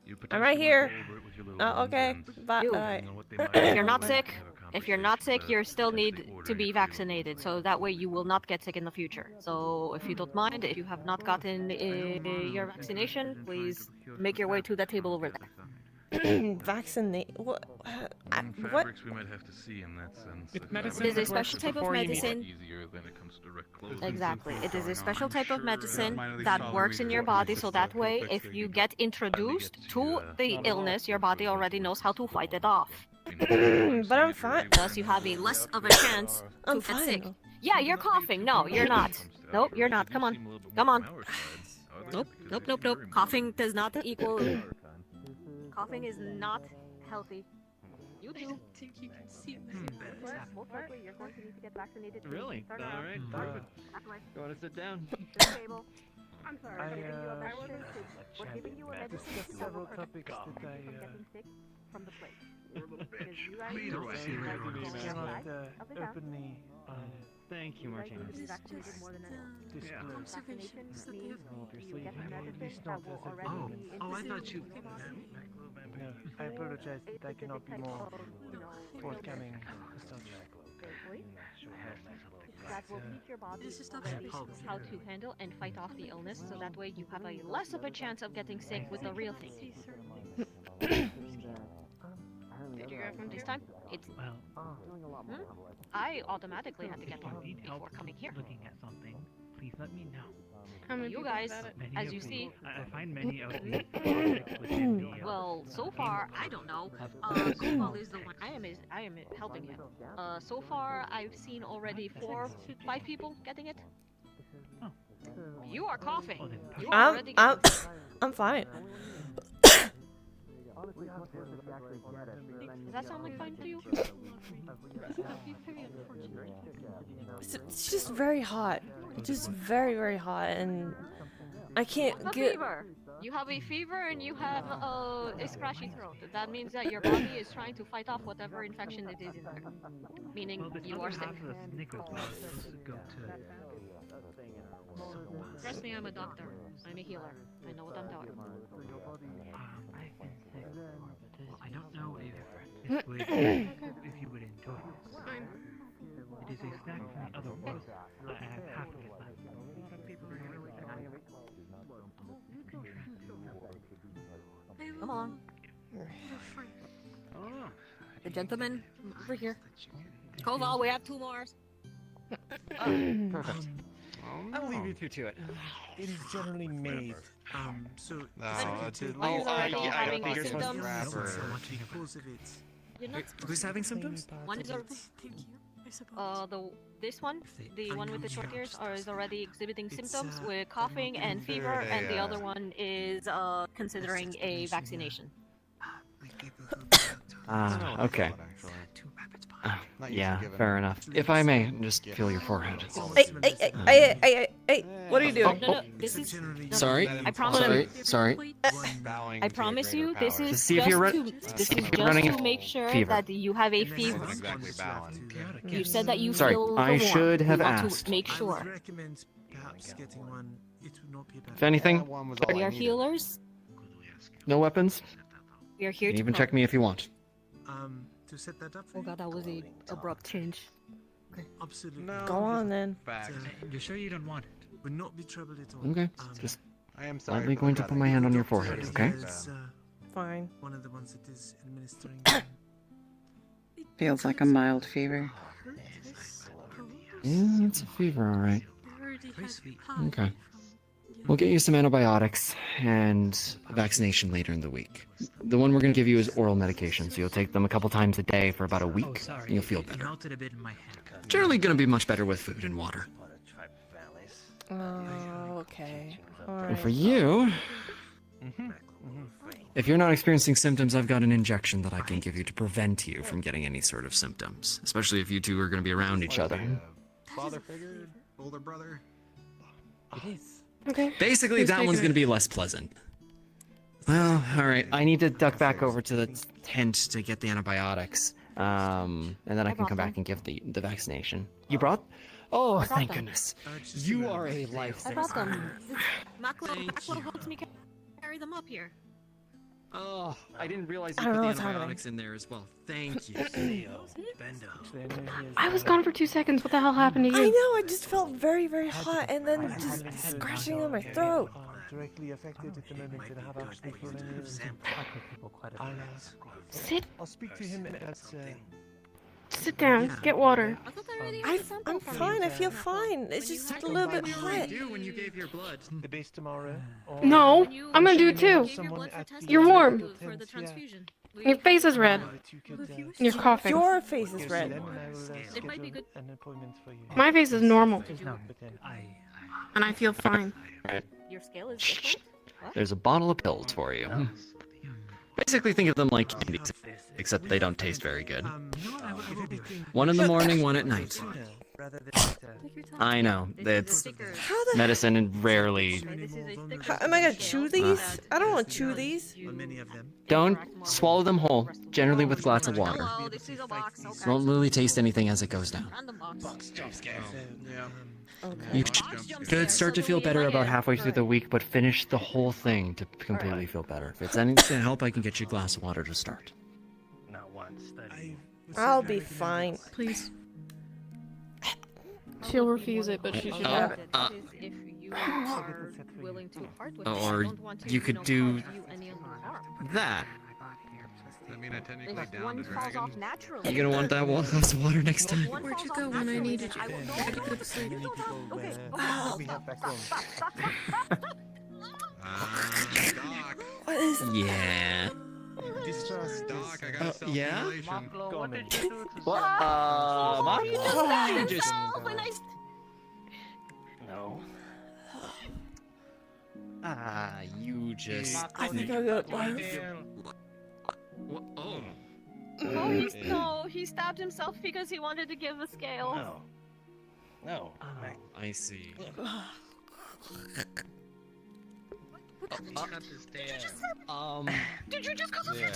You I'm right potentially here. went over it with your little Oh, ones okay. and Bye. You. depending on what they might If do, you're not we sick, might have a if you're not sick, conversation you about still need potentially to ordering be a few vaccinated, so that way you will not get sick in the future. So if you don't mind, if you have not gotten your vaccination, please make your way to that table over there. Vaccinate? What? Some What? fabrics we might have to see in that sense. With The medicine, fabrics It is a are special type of before you need medicine. easier than it comes to direct clothing. Exactly. It is a special type of medicine Minor league that following works in your before body, it's so just that a way, quick if fix, you you get introduced to the not illness, your body already knows how to fight it off. But I'm fine. Thus, you have a less of a chance to I'm get sick. fine. Yeah, you're coughing. No, you're not. Nope, you're not. Come on. Come on. Nope, nope, nope, nope. Coughing does not equal. Coughing is not healthy. You do. I think you can see it. Most likely, you're going to need to get vaccinated. too. Really? Turn All around. right. That way. You want to sit down? This table. I'm sorry. I, We're giving you a medicine. let's We're chat giving you a about medicine this. that will Several prevent topics you that from I, getting sick from the plague. Little Because bitch. you guys Either way. cannot of the town. openly. Thank you, You guys Martinez. need to be vaccinated more than anyone. Disclose. Vaccination Observations that they means have Obviously, you get the at medicine least that not will as a already oh, be oh, I introduced thought you. to your body. No, I apologize that I cannot be more forthcoming. That will teach your body already how to handle and fight off the illness, so that way you have a less of a chance of getting sick with the real thing. Did you grab one this time? It's I automatically had to get one before coming here. Looking at something, please let me know. How many You people guys, got it? as you see, I find many of these projects within the. well, so far I don't know. Google is the one I am helping him. So far I've seen already 5 people getting it. You are coughing. You are already getting sick. I'm fine. Does that sound like fine to you? It's just very hot. It's just very, very hot, and I can't The get. fever. You have a fever and you have a scratchy throat. That means that your body is trying to fight off whatever infection it is in there. Meaning you are sick. Trust me, I'm a doctor. I'm a healer. I know what I'm talking about. I've been sick before, but I don't know if you would enjoy this. It is a snack from the other world. I have half of it left. Come on. The gentleman over here. Koval, we have 2 more. Perfect. I'll leave you two to it. It is generally made. So. I having think you're supposed to symptoms? grab her. Because of it. You're not Who's having symptoms? One is this one, the one with the short ears, is already exhibiting symptoms with coughing and fever, and the other one is considering a vaccination. Okay. Yeah, fair enough. If I may, just feel your forehead. Hey, what are you doing? No, this is. Sorry. I promise. Sorry. I promise you, this is To see if you're running to make sure fever. that you have a fever. Exactly balanced. You said that you Sorry, feel I the warm. should have We want asked. to make I sure. would recommend perhaps getting one. It would not be a bad. If anything, We are healers. no weapons. We are here You to can even help. check me if you want. To set that up. Oh god, that was a abrupt change. Absolutely. Go on then. You're sure you don't want it? Would not be trouble at all. Okay. Just I am sorry. lightly for going to that. put my hand on your forehead, okay? Fine. One of the ones that is administering. Feels like a mild fever. Yeah, it's a fever, alright. Very sweet. Okay. We'll get you some antibiotics and a vaccination later in the week. The one we're going to give you is oral medication, so you'll take them a couple times a day for about a week, Oh, sorry. and you'll feel It better. melted a bit in my head. Generally going to be much better with food and water. Oh, okay. And Alright. for you, if you're not experiencing symptoms, I've got an injection that I can give you to prevent you from getting any sort of symptoms, especially if you two are going to be around each other. Father figure, older brother. It is. Okay. Basically, Who's that one's taking going to it? be less pleasant. Well, alright. I need to duck back over to the tent to get the antibiotics. And then I can come back and give the vaccination. You brought? Oh, brought thank them. goodness. You are a I lifesaver. brought them. Maklo Thank you. helps me carry them up here. Oh, I didn't realize I you don't put know the what's happening. antibiotics in there as well. Thank you. I was gone for 2 seconds. What the hell happened to you? I know, I just felt very, very hot and then just scratching on my throat. Directly affected at the moment and have actually for any people quite a bit. Sit. I'll speak to him at Sit down. Get water. I'm fine, I feel fine. It's just a little bit hot. when you gave your blood. the base tomorrow. No, I'm gonna do it too. You're warm. For the transfusion. Your face is red. You're coughing. Your face is red. It might be good. An appointment for you. My face is normal. But then And I feel fine. Your scale is different. What? There's a bottle of pills for you. Basically, think of them like candies, except they don't taste very good. One in the morning, one at night. I know, it's medicine and rarely. How, am I gonna chew these? I don't want to chew these. Don't swallow them whole, generally with a glass of water. Hello, this is a box. Okay. You won't really taste anything as it goes down. Random box. You should start to feel better about halfway through the week, but finish the whole thing to completely feel better. If it's anything to help, I can get you a glass of water to start. Not one study. I'll be fine. Please. She'll refuse it, but she should have it. If you are willing to part with it, I Or don't want to, you could do cause you any harm. that. I mean, I technically If downed one a falls dragon. off naturally, You gonna want that glass of water next time? Where'd you go when I needed you? I will I had to go to sleep. we have back home. Doc. What is Yeah. Distrust. Doc, I got a yeah? self-mutilation. What did you do to What? you just. No. You just. I think I got one. Oh. No, he stabbed himself because he wanted to give a scale. No. No. I see. Did you just go to Yeah.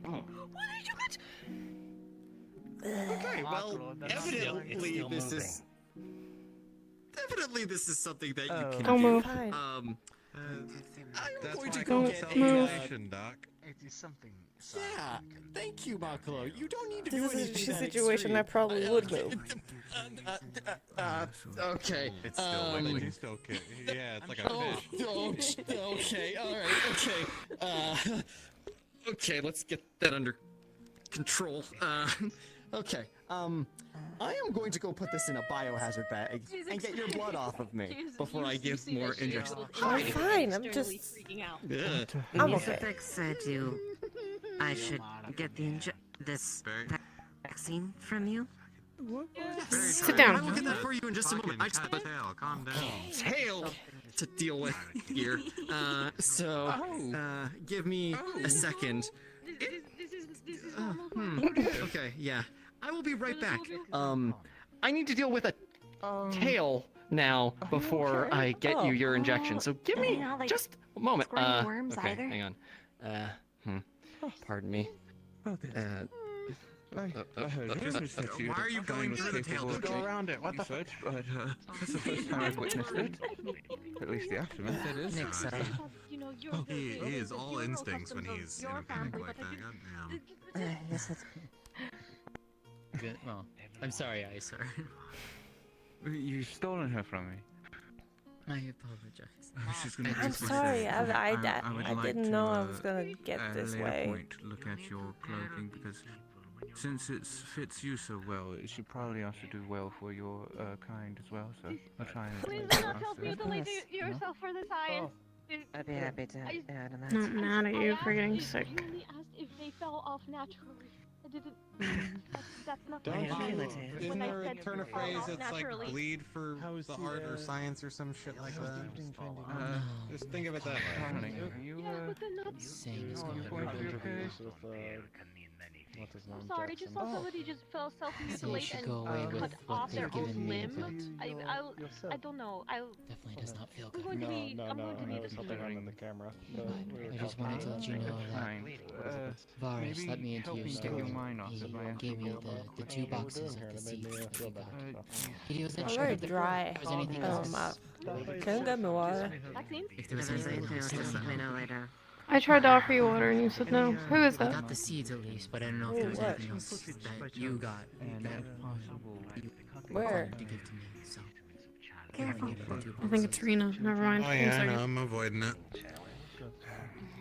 What did you get? Okay, well, evidently still this moving. is. Evidently, this is something that you Oh. can Don't do. move. I'm That's going why to I go call Don't self-mutilation, Doc. It is something. Yeah, thank you, Maklo. You don't need to This do is anything a that situation I extreme. probably would move. Okay. It's still wiggling. It's still yeah, it's like a fish. Okay, alright, okay. Okay, let's get that under control. Okay, I am going to go put this in a biohazard bag and get your blood off of me before I give more injections. I'm fine, I'm just... freaking out. Yeah. I'm okay. Anesthetic said I should get this vaccine from you. Sit down. I will get that for you in just a moment. I just have a Calm down. tail to deal with here. Give me a second. This is normal. Okay, yeah. I will be right back. I need to deal with a tail now before I get you your injection. So give me just a moment. squirmy worms Okay, either? hang on. Pardon me. I heard Christmas said you. Why are you going through the tail? Just go around it. What the fuck? But that's the first time I've witnessed it. At least the aftermath, it is. Nick, sorry. He is all instincts when he's in a panic like that. Goddamn. Yes, that's Good. Well, I'm sorry, sir. You've stolen her from me. I apologize. She's gonna I'm briefly sorry, say, I would I like didn't to, know I was gonna get this later way. point look at your clothing because Since it fits you so well, it should probably also do well for your kind as well. So I'll try and. Please do not help you delete yourself for the science. I'd be happy to add on that. Not mad at you for getting sick. I only asked if they fell off naturally. I didn't. That's not. Don't I feel you? it. Isn't there a said turn of fall phrase off that's naturally. like bleed for the art or science or some shit like that? Just think of it that way. Yeah, but then not. Saying is going going to to be okay. I'm sorry, I just saw somebody just fell self-mutilate should and go away with cut what off their they've own given me, limb. I don't know. Definitely does not feel I'm good. going to be. I'm going to need was a helping him in the camera. I just wanted to let you know that Varus let me into your store. He gave me the 2 boxes of the seeds that he got. He wasn't I'm sure very if there dry. was anything else. Can you get me water? If there was anything else, Just let me know later. I tried to offer you water and you said no. Who is I that? got the seeds at least, but I don't know if there was anything else that you got that you Where? wanted to give to me. So Careful. I think it's Rena. Never mind. Oh I'm yeah, I sorry. know. I'm avoiding it.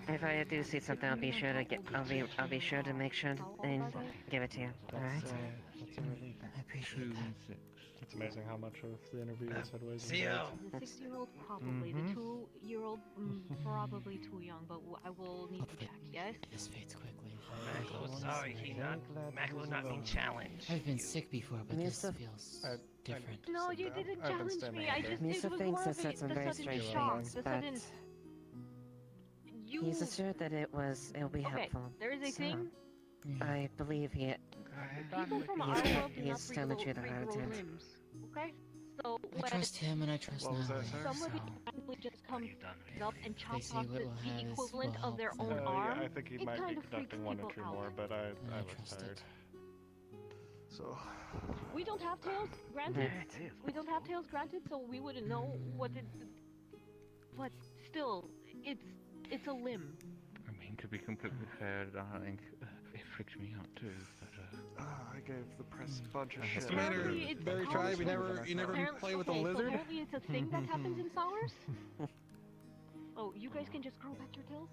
If I do see something, I'll be sure to get. I'll be sure to make sure and give it to you. All right. That's a relief. I appreciate that. It's amazing how much of the interview is sideways. The 6-year-old probably. The 2-year-old probably too young, but I will need to check. Yes. This fades quickly. Maclo, sorry, Maclo's not being challenged. I've been sick before, but this feels different. No, you didn't challenge me. I just. Misa It was thinks more that of said some the very sudden strange shock. things, The but sudden. You. he's assured that it'll be Okay, helpful. there is a So, thing. I believe he. People from our world do He not is telling the truth about regrow it. limbs. Okay? So I when trust him and I trust What was Natalie. that, sir? somebody randomly just comes up and chops say off what the will have is equivalent will of their help own them. arm, I think he it might kind be of freaks conducting 1 or people 2 out. more, but I was trust tired. it. So. We don't have tails, granted. We don't have tails, granted, so we wouldn't know what it. But still, it's a limb. I mean, to be completely fair, darling, it freaks me out too. But I gave the press a bunch of shit. What's the matter? Apparently it's Very called- try. You never play with a okay, so lizard? apparently it's a thing that happens in sours. Oh, you guys can just grow back your tails?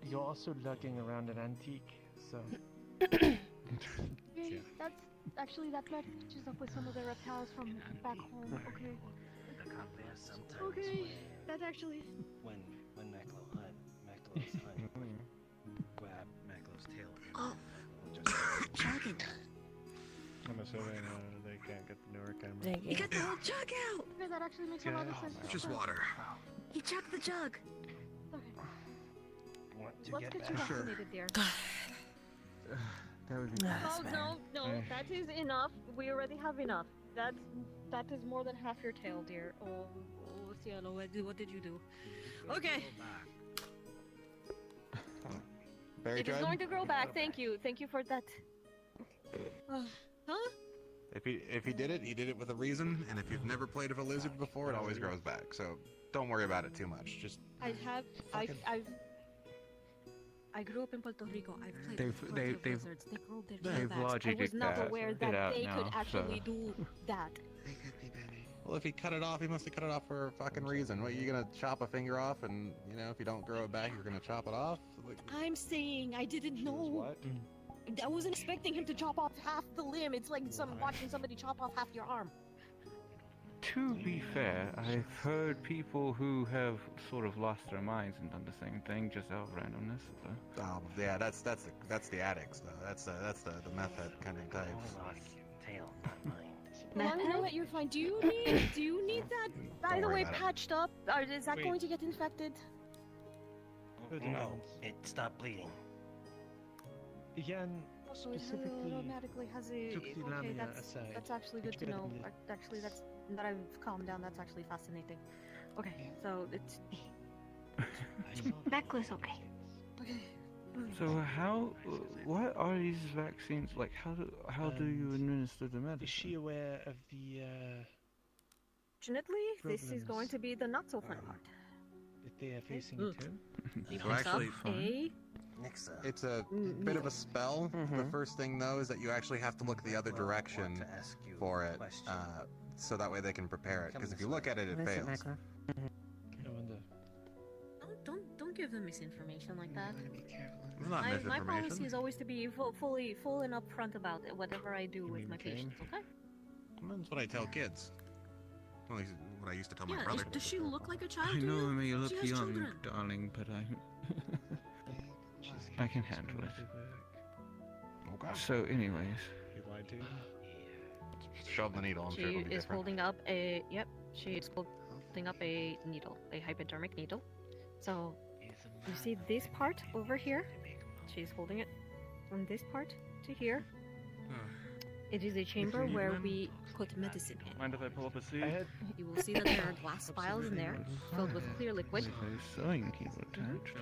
You're also lugging around an antique, so. Yeah, that matches up with some of the reptiles from back home. Okay. Okay, that actually. When Maclo's hunt, grab Maclo's tail. Oh. Chugging. I'm assuming they can't get the newer camera. He got the whole jug out! Okay, that actually makes a lot of sense. Just water. He chugged the jug! Okay. Let's get you Sure. vaccinated, dear. that would be Oh, no, that is enough. We already have enough. That is more than half your tail, dear. Oh, Cielo, what did you do? Okay. Very It is dry. going to grow back. Thank you. Thank you for that. Huh? If he did it, he did it with a reason. And if you've never played with a lizard before, it always grows back. So don't worry about it too much. Just I grew up in Puerto Rico. I've played They've- with they- of they've- lizards. They grow their they've tail backs. I logically was not that aware it that out they now, could actually so- do that. well, if he cut it off, he must have cut it off for a fucking reason. What, you gonna chop a finger off, and if you don't grow it back, you're gonna chop it off? Like, I'm saying I didn't know. What? I wasn't expecting him to chop off half the limb. It's like watching somebody chop off half your arm. To be fair, I've heard people who have sort of lost their minds and done the same thing just out of randomness. So. oh yeah, that's the addicts though. That's the meth head kind of types. Tail, not mine. No, you know what? You're fine. Do you need that? By the worry way, about it. patched up? Is that Wait. going to get infected? No, it stopped bleeding. Jan So it specifically automatically has a. took the Okay, lamina that's aside. actually good It's to better know. than this. Actually, that's that I've calmed down. That's actually fascinating. Okay, so it's necklace. Okay. Okay. So what are these vaccines like? How do you administer the medicine? Is she aware of the Fortunately, this is Problems. going to be the not so fun part. that they are facing too? So actually, A. it's a bit of a spell. The first thing though is that you actually have to look the other direction for it, so that way they can prepare it. Because if you look at it, it fails. I wonder. Don't give give them misinformation like that. It's not My misinformation. policy is always to be full and upfront about it, whatever I do with my patients. Okay? That's what I tell kids. Well, at least what I used to tell my Yeah. brother. Does she look like a child? I to know you? I may look She has young, children. darling, but I can handle it. So, anyways. You lied to you? Shove the needle. I'm sure She it'll be is different. holding up a She is holding up a needle, a hypodermic needle. So you see this part over here. She's holding it from this part to here. It is a chamber where we put medicine in. Mind if I pull up a seat? You will see that there are glass vials in there filled with clear liquid. A sewing keyboard attached.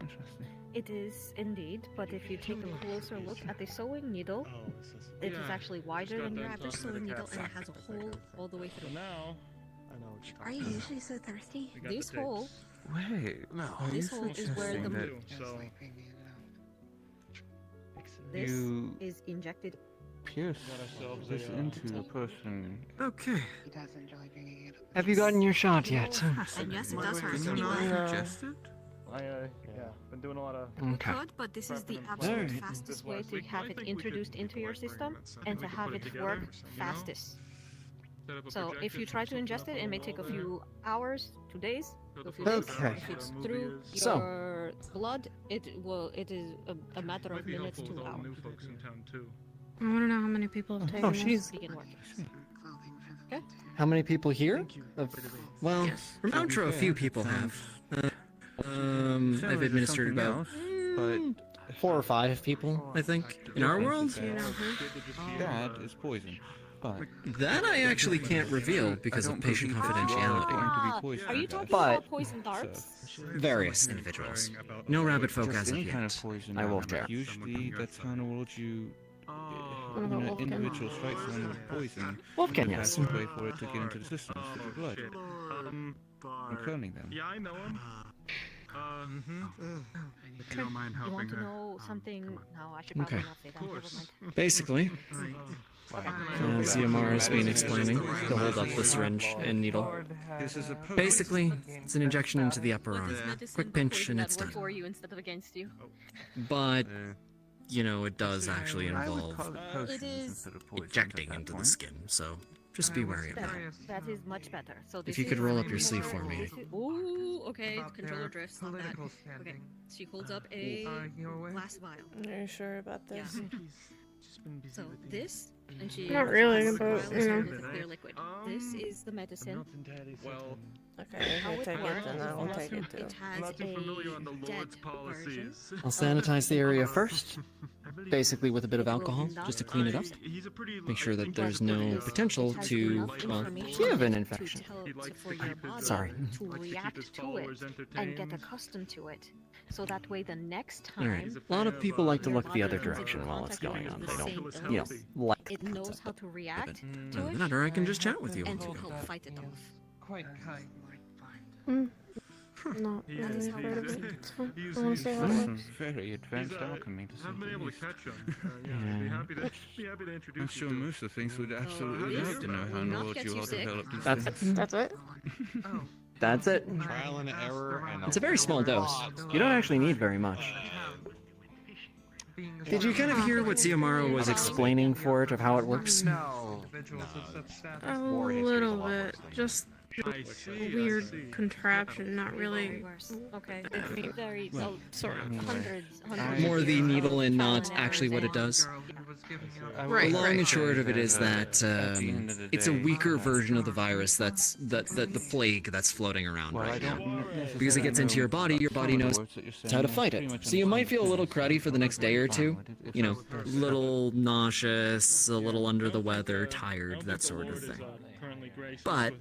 Interesting. It is indeed, but if you take a closer look at the sewing needle, it is actually wider than your average sewing needle and it has a hole all the way through. Now, I know what you're Are you usually so thirsty? This hole, Wait, no. this hole is where the this You is injected. pierce this into a person. Okay. He does enjoy bringing it up. Have you gotten your shot yet? And yes, it does hurt. Can you not ingest it? yeah, been doing a lot of. You Okay. could, but this is the absolute Alright. fastest way to have it introduced into your system and to have it work fastest. So if you try to ingest it, it may take a few hours to days. A few days. Okay. If it's through So. your blood, it is a matter of minutes to hours. I want to know how many people have taken Oh, this. she's. Begin working. Okay. How many people here? Well, from To be outro, a few fair, people it have. sounds- I've Sounds like administered something about else, but 4 or 5 people, I think, in our world. That is poison. But That I actually can't reveal because of patient confidentiality. Are you talking But- about poison darts? Various individuals. No rabbit folk just as of any kind of yet. poison. I will but share. Usually, that's how in the world you. What When about an Wolfgang? individual strikes someone with poison, Wolfgang, the yes. fastest way for it to get into the system is through the blood. And cloning them. Yeah, I know him. If you don't mind You helping want to her. know something? No, I should probably Okay. not say that. Never mind. Basically, as Yamara's been explaining, to hold up the syringe and needle. This is a potion. Basically, it's an injection into the upper What arm. is medicine Quick but pinch poison and that it's work done. for you instead of against you? But, you know, it does actually I would involve call it It potions is instead of poison injecting at that into the point. skin, so just be wary of that. That is much better. So this you could is roll up your sleeve for me. Ooh, okay. About Controller their drifts. Not bad. political Okay. standing. She holds up a Your way? glass vial. Are you sure about Yeah. this? Just been busy So with this, and she Not really, has a but, vial you know. with a clear liquid. This is the medicine. Not entirely Well, Okay, How if it I take it, works then I will is take it too. it has I'm not too familiar on the a Lord's dead version. policies. I'll sanitize the area first, basically with a bit of It will alcohol, not just to clean it up. He's a pretty. Make sure that I think there's he's pretty, no potential It has to, enough well, information give an to infection. tell- He likes for to your keep his, body Sorry. to likes to keep his react to it followers and get entertained. accustomed to it. So that way the next time Alright, a lot of people like to your look the other body comes direction into while it's contact going on. with They the don't, same you know, illness, like it the knows concept how to react of it. to Other it than that, or I can just chat with you. and once to you go. help fight it off. quite kind. Not He's- really he's- afraid of it. It's fine. he's- I want to see how it This works. is very advanced alchemy to say Haven't been the able least. to catch him. Yeah, be happy to introduce I'm you sure to. most of the things would absolutely this love to know how will in the not world get you you all sick. develop these That's things. That's it? That's it. Trial and error and It's a very small dose. You don't actually need very much. Did you kind of hear what Xiomara was explaining for it of how it works? No. A little bit. Just a weird contraption, not really. Okay, I mean, very well, sort of. hundreds. More the needle and not actually what it does. Right, The long right. and short of it is that at the end of the it's a day, weaker version of the virus that's the plague that's floating around Well, I right now. don't Because it gets into your body knows how to fight it. So you might feel a little cruddy for the next day or two. You know, little nauseous, a little under the weather, tired, that sort of thing. But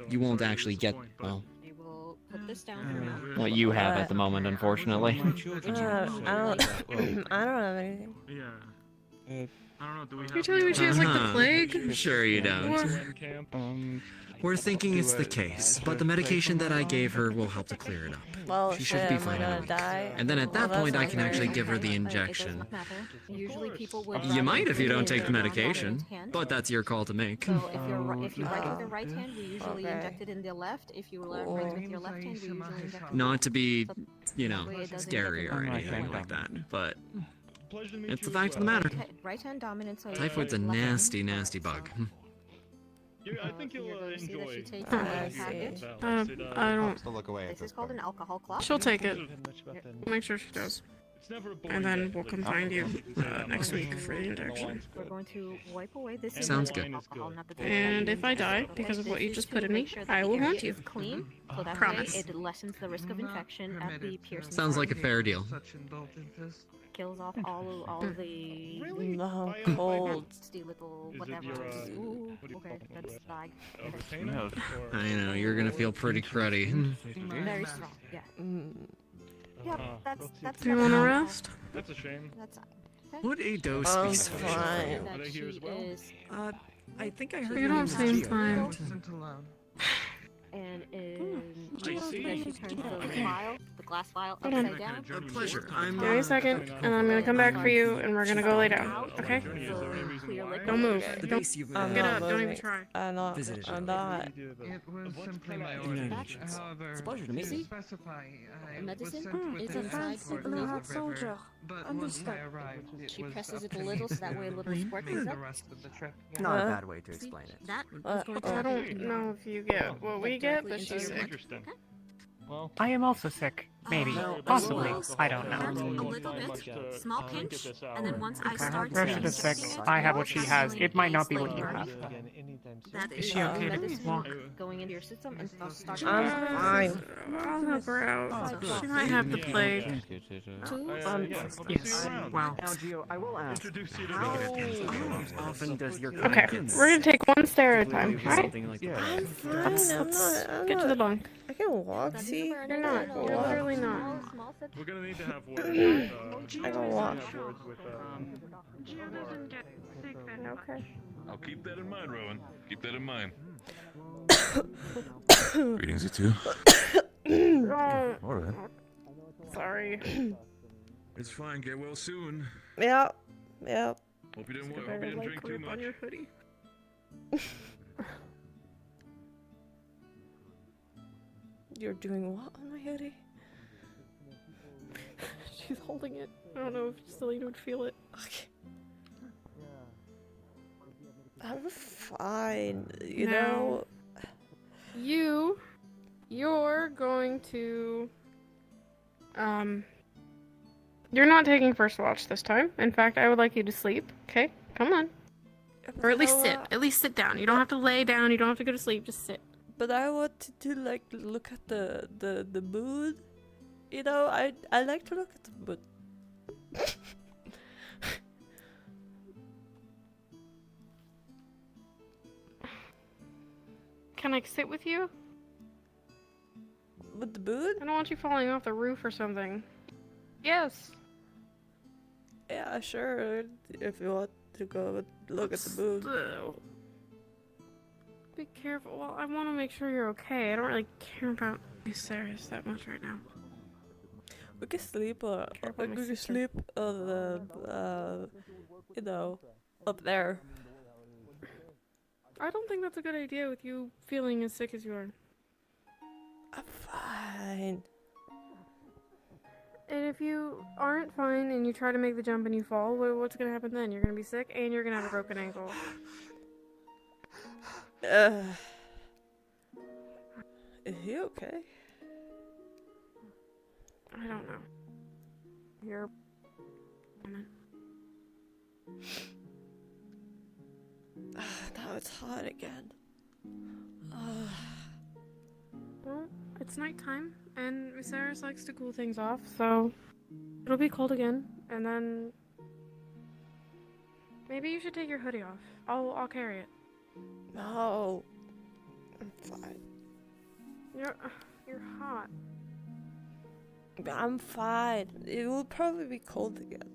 you won't actually get, well, We will put this down for now. what you have at the moment, unfortunately. I don't. I don't have anything. Yeah. I don't know. Do we You're telling me she has like the plague? Sure you don't. What? We're thinking it's the case, but the medication that I gave her will help to clear it up. Well, She should shit, be am I fine in a gonna week. die? And then at that Well, point, that's I not can actually very- give her the It injection. doesn't matter. Usually people would. You might if you don't rather take the use their medication, non-dominant hand. but that's your call to make. So if you write with the right hand, we usually Okay. inject it in the left. If you write with your left hand, we usually inject it. Not to be, you know, That way it doesn't scary get or the- anything like that, but it's the fact of the matter. Okay, right hand dominant. So Typhoid's a left hand. nasty, nasty bug. I think you'll enjoy. I don't. To look away. This is called an alcohol clock. She'll take it. Make sure she does. And then we'll come find you next week for the injection. We're going to wipe away this. Sounds good. Alcohol, not the And if I die because of what you just put in me, I will haunt you. Clean, so that Promise. way it lessens the risk of infection at the piercing. Sounds like a fair deal. Kills off all the No, cold. nasty little whatever. Ooh, okay, that's bag. I know, you're gonna feel pretty cruddy. Very strong, yeah. Yeah, that's. Do you want to rest? That's a shame. That's. Would a dose I'm be sufficient? fine. That she is. I think I heard You don't seem fine. And in I see. she turns the vial, the glass vial, Hold on. upside down. A pleasure. I'm. Give me a second, and I'm gonna come back for you, and we're gonna go lay down. Okay? Don't move. The Don't base you've I'm get not up. Don't even moving. try. I'm not. Visited I'm you. not. It was simply my Congratulations. However, It's a pleasure to meet you. to specify, I was Medicine sent with is the inside escort the to little the river, but once I arrived, it She was presses up it a to little me so that way a to little squirt make comes the up. rest of the trip. Not a Huh? bad way to explain it. That is going to I happen. don't know if you get what we get, but she's sick. Interesting. Well, I am also sick. Maybe. No, Possibly. almost. I don't Hurts know. a little bit, small pinch, and then once I start Rest is sick. injecting it, I have what she has. suddenly It might not it's be like what you have. That Is she okay to medicine walk? going into your system and start. I'm fine. I'll help her out. She might have the plague. Yes. Well. Now, Gio, I will ask. Introduce you to How the often does your Okay, conscience we're gonna take one stair at a time, alright? something like that? I'm fine. Let's get to the bunk. I can walk. See, You're not. You're literally not. We're gonna need to have words with, I can walk. Gio doesn't get sick then, okay? I'll keep that in mind, Rowan. Keep that in mind. Greetings, you two. Oh, Alright. sorry. It's fine. Get well soon. Yep. Yep. Hope you didn't, Better light drink too clip on much. your hoodie. You're doing what on my hoodie? She's holding it. I don't know if Celine would feel it. Okay. I'm fine. You No. know. You're going to, you're not taking first watch this time. In fact, I would like you to sleep. Okay, come on. Or at least sit. At least sit down. You don't have to lay down. You don't have to go to sleep. Just sit. But I want to like look at the moon. You know, I like to look at the moon. Can I sit with you? With the moon? I don't want you falling off the roof or something. Yes. Yeah, sure. If you want to go look at the moon. Still. Be careful. Well, I want to make sure you're okay. I don't really care about Viserys that much right now. We can sleep. Careful, my We can sister. sleep on the, you know, up there. I don't think that's a good idea with you feeling as sick as you are. I'm fine. And if you aren't fine and you try to make the jump and you fall, what's gonna happen then? You're gonna be sick and you're gonna have a broken ankle. Is he okay? I don't know. You're... Now it's hot again. Well, it's nighttime, and Viserys likes to cool things off, so it'll be cold again, and then maybe you should take your hoodie off. I'll carry it. No, I'm fine. You're hot. I'm fine. It will probably be cold again.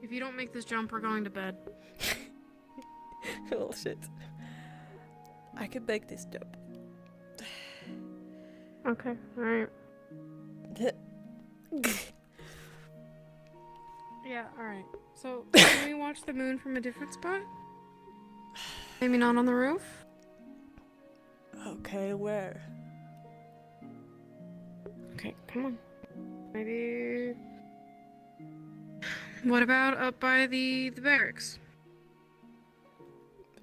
If you don't make this jump, we're going to bed. Oh shit. I can make this jump. Okay, alright. Yeah, alright. So, can we watch the moon from a different spot? Maybe not on the roof? Okay, where? Okay, come on. Maybe... What about up by the barracks?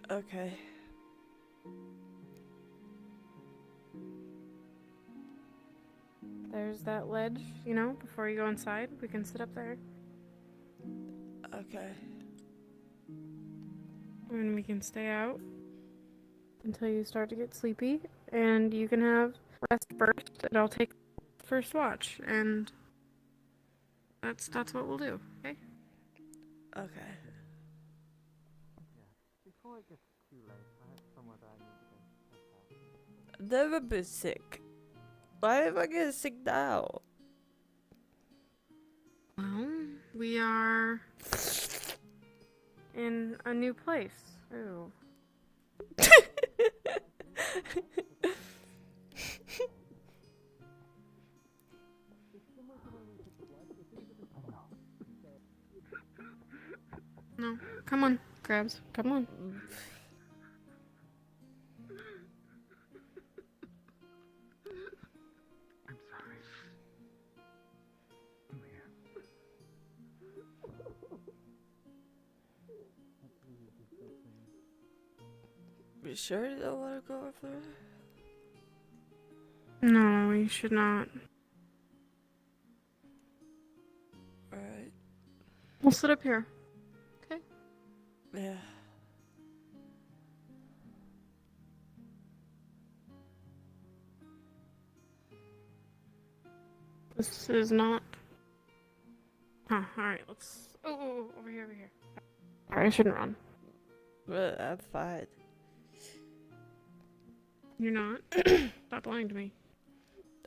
Okay. There's that ledge, you know, before you go inside. We can sit up there. Okay. And we can stay out until you start to get sleepy. And you can have rest first, and I'll take first watch. And that's what we'll do, okay? Okay. Before it gets too late, I have somewhere that I need to go. I've never been sick. Why am I getting sick now? Well, we are in a new place. Ooh. No, come on, Grabs, come on. I'm sorry. I'm here. You sure you don't want to go up there? No, you should not. Alright. We'll sit up here. Okay? Yeah. This is not... Huh, alright, let's... Oh, over here, over here. Alright, I shouldn't run. But I'm fine. You're not? Stop lying to me.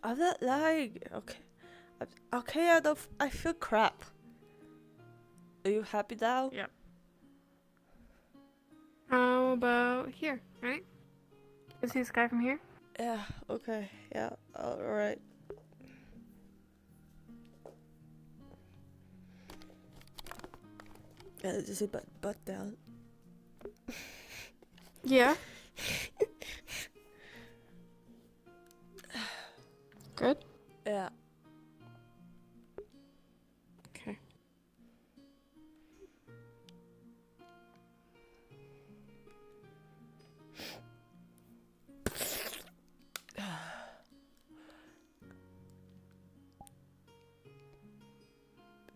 I'm not lying. Okay. Okay, I feel crap. Are you happy now? Yep. How about here, right? You see the sky from here? Yeah, okay. Yeah, alright. Yeah, just sit butt down. Yeah. Good? Yeah. Okay.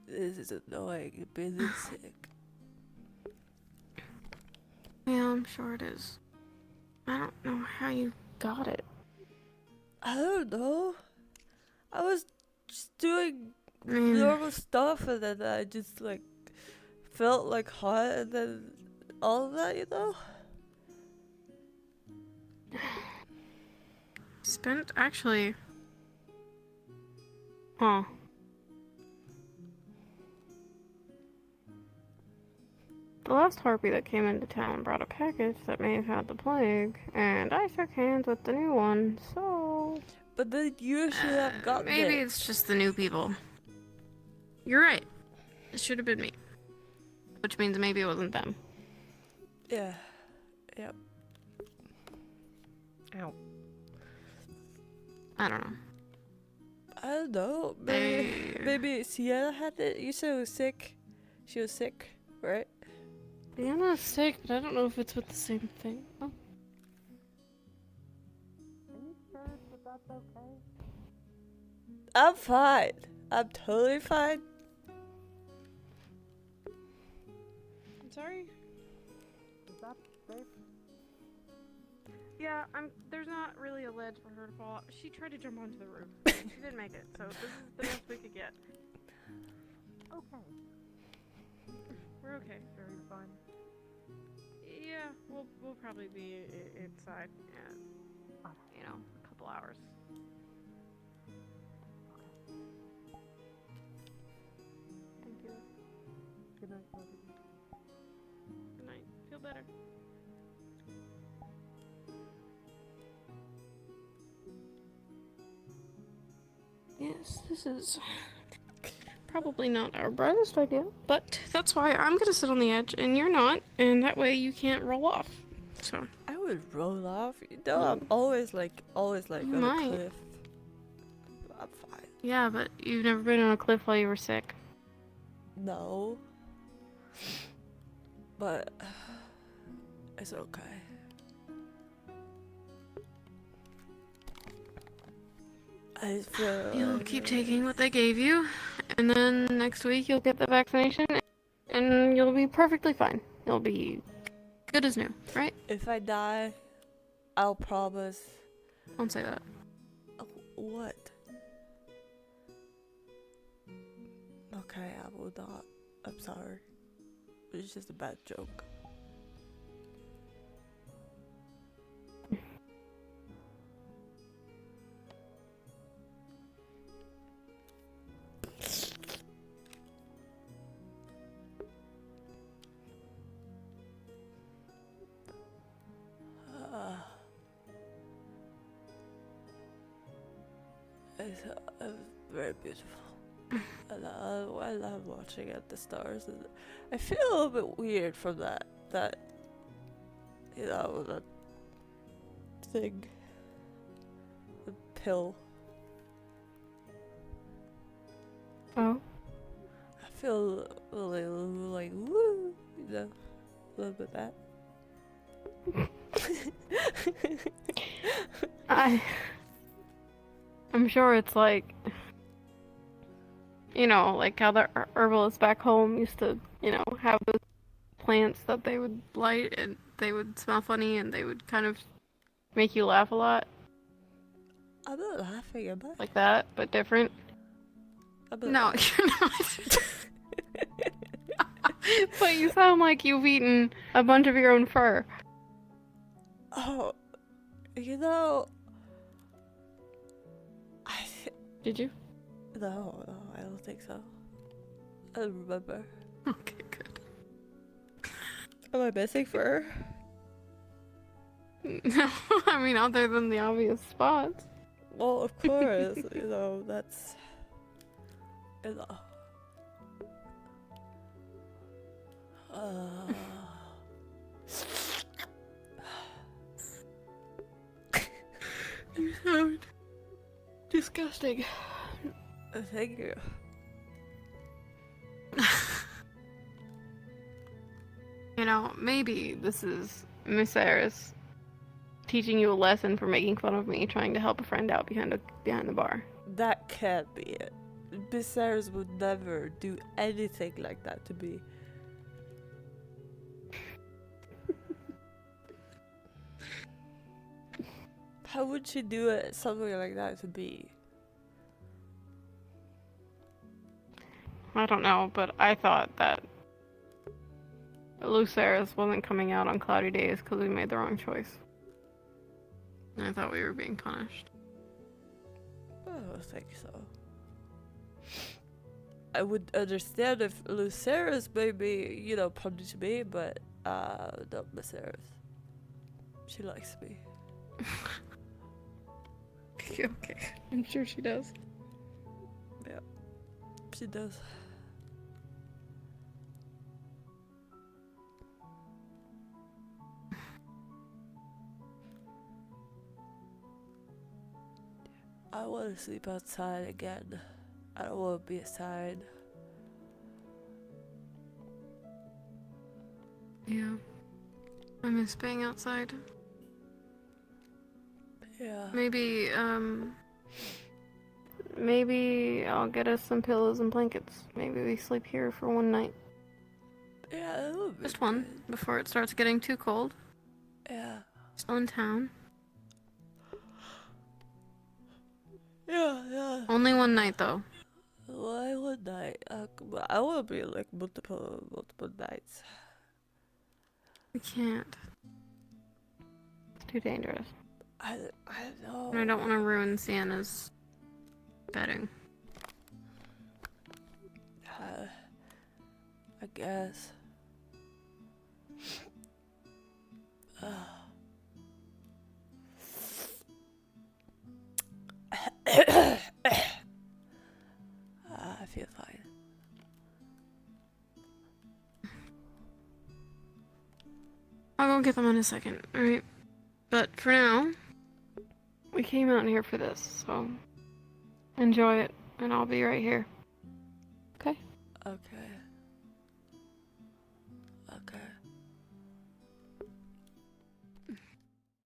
This is annoying. You've been this sick. Yeah, I'm sure it is. I don't know how you got it. I don't know. I was just doing normal stuff and then I just like felt like hot and then all of that, you know? Spent actually... Huh. The last harpy that came into town brought a package that may have had the plague, and I shook hands with the new one, so... But then you should have gotten Maybe it. it's just the new people. You're right. It should have been me. Which means maybe it wasn't them. Yeah. Yep. Ow. I don't know. I don't know. Maybe Sienna had it. You said it was sick. She was sick, right? Sienna's sick, but I don't know if it's with the same thing. Oh. Are you sure that that's okay? I'm fine. I'm totally fine. I'm sorry? Is that safe? Yeah, there's not really a ledge for her to fall off. She tried to jump onto the roof. She didn't make it, so this is the best we could get. Okay. We're okay. Very fine. Yeah, we'll probably be inside in, you know, a couple hours. Thank you. Good Good night. Feel better. Yes, this is probably not our brightest idea, but that's why I'm gonna sit on the edge and you're not, and that way you can't roll off. So I would roll off. You know, I'm always like on might. a cliff. I'm fine. Yeah, but you've never been on a cliff while you were sick. No. But it's okay. I feel You'll keep taking what they gave you, and then next week you'll get the vaccination, and you'll be perfectly fine. You'll be good as new, right? If I die, I'll promise. Don't say that. What? Okay, I will not. I'm sorry. It's just a bad joke. It's very beautiful. I love watching at the stars. And I feel a little bit weird from that you know, that thing, the pill. Oh. I feel like woo, you know, a little bit that. I'm sure it's like, you know, like how the herbalists back home used to, you know, have those plants that they would light and they would smell funny and they would kind of make you laugh a lot. I'm not laughing, am I? Like that, but different. No, you're not. But you sound like you've eaten a bunch of your own fur. Oh, you know, Did you? No, I don't think so. I don't remember. Okay, good. Am I missing fur? No, I mean other than the obvious spots. Well, of course, you know, that's... You know... You sound disgusting. Thank you. You know, maybe this is Miss Eris teaching you a lesson for making fun of me trying to help a friend out behind the bar. That can't be it. Miss Sarah's would never do anything like that to me. How would she do it, something like that to me? I don't know, but I thought that Lucerys wasn't coming out on cloudy days because we made the wrong choice. And I thought we were being punished. I don't think so. I would understand if Lucerys maybe, you know, punish me, but not Lucerys. She likes me. Okay, I'm sure she does. Yeah, she does. I want to sleep outside again. I don't want to be inside. Yeah. I miss being outside. Yeah. Maybe I'll get us some pillows and blankets. Maybe we sleep here for one night. Yeah, that would be just one, before it starts getting too cold. Yeah. Still in town. Yeah. Only one night though. Why one night? I want to be like multiple nights. We can't. It's too dangerous. I know. And I don't want to ruin Sienna's bedding. I guess. I feel fine. I'll go get them in a second, alright? But for now, we came out here for this, so enjoy it, and I'll be right here. Okay? Okay. Okay.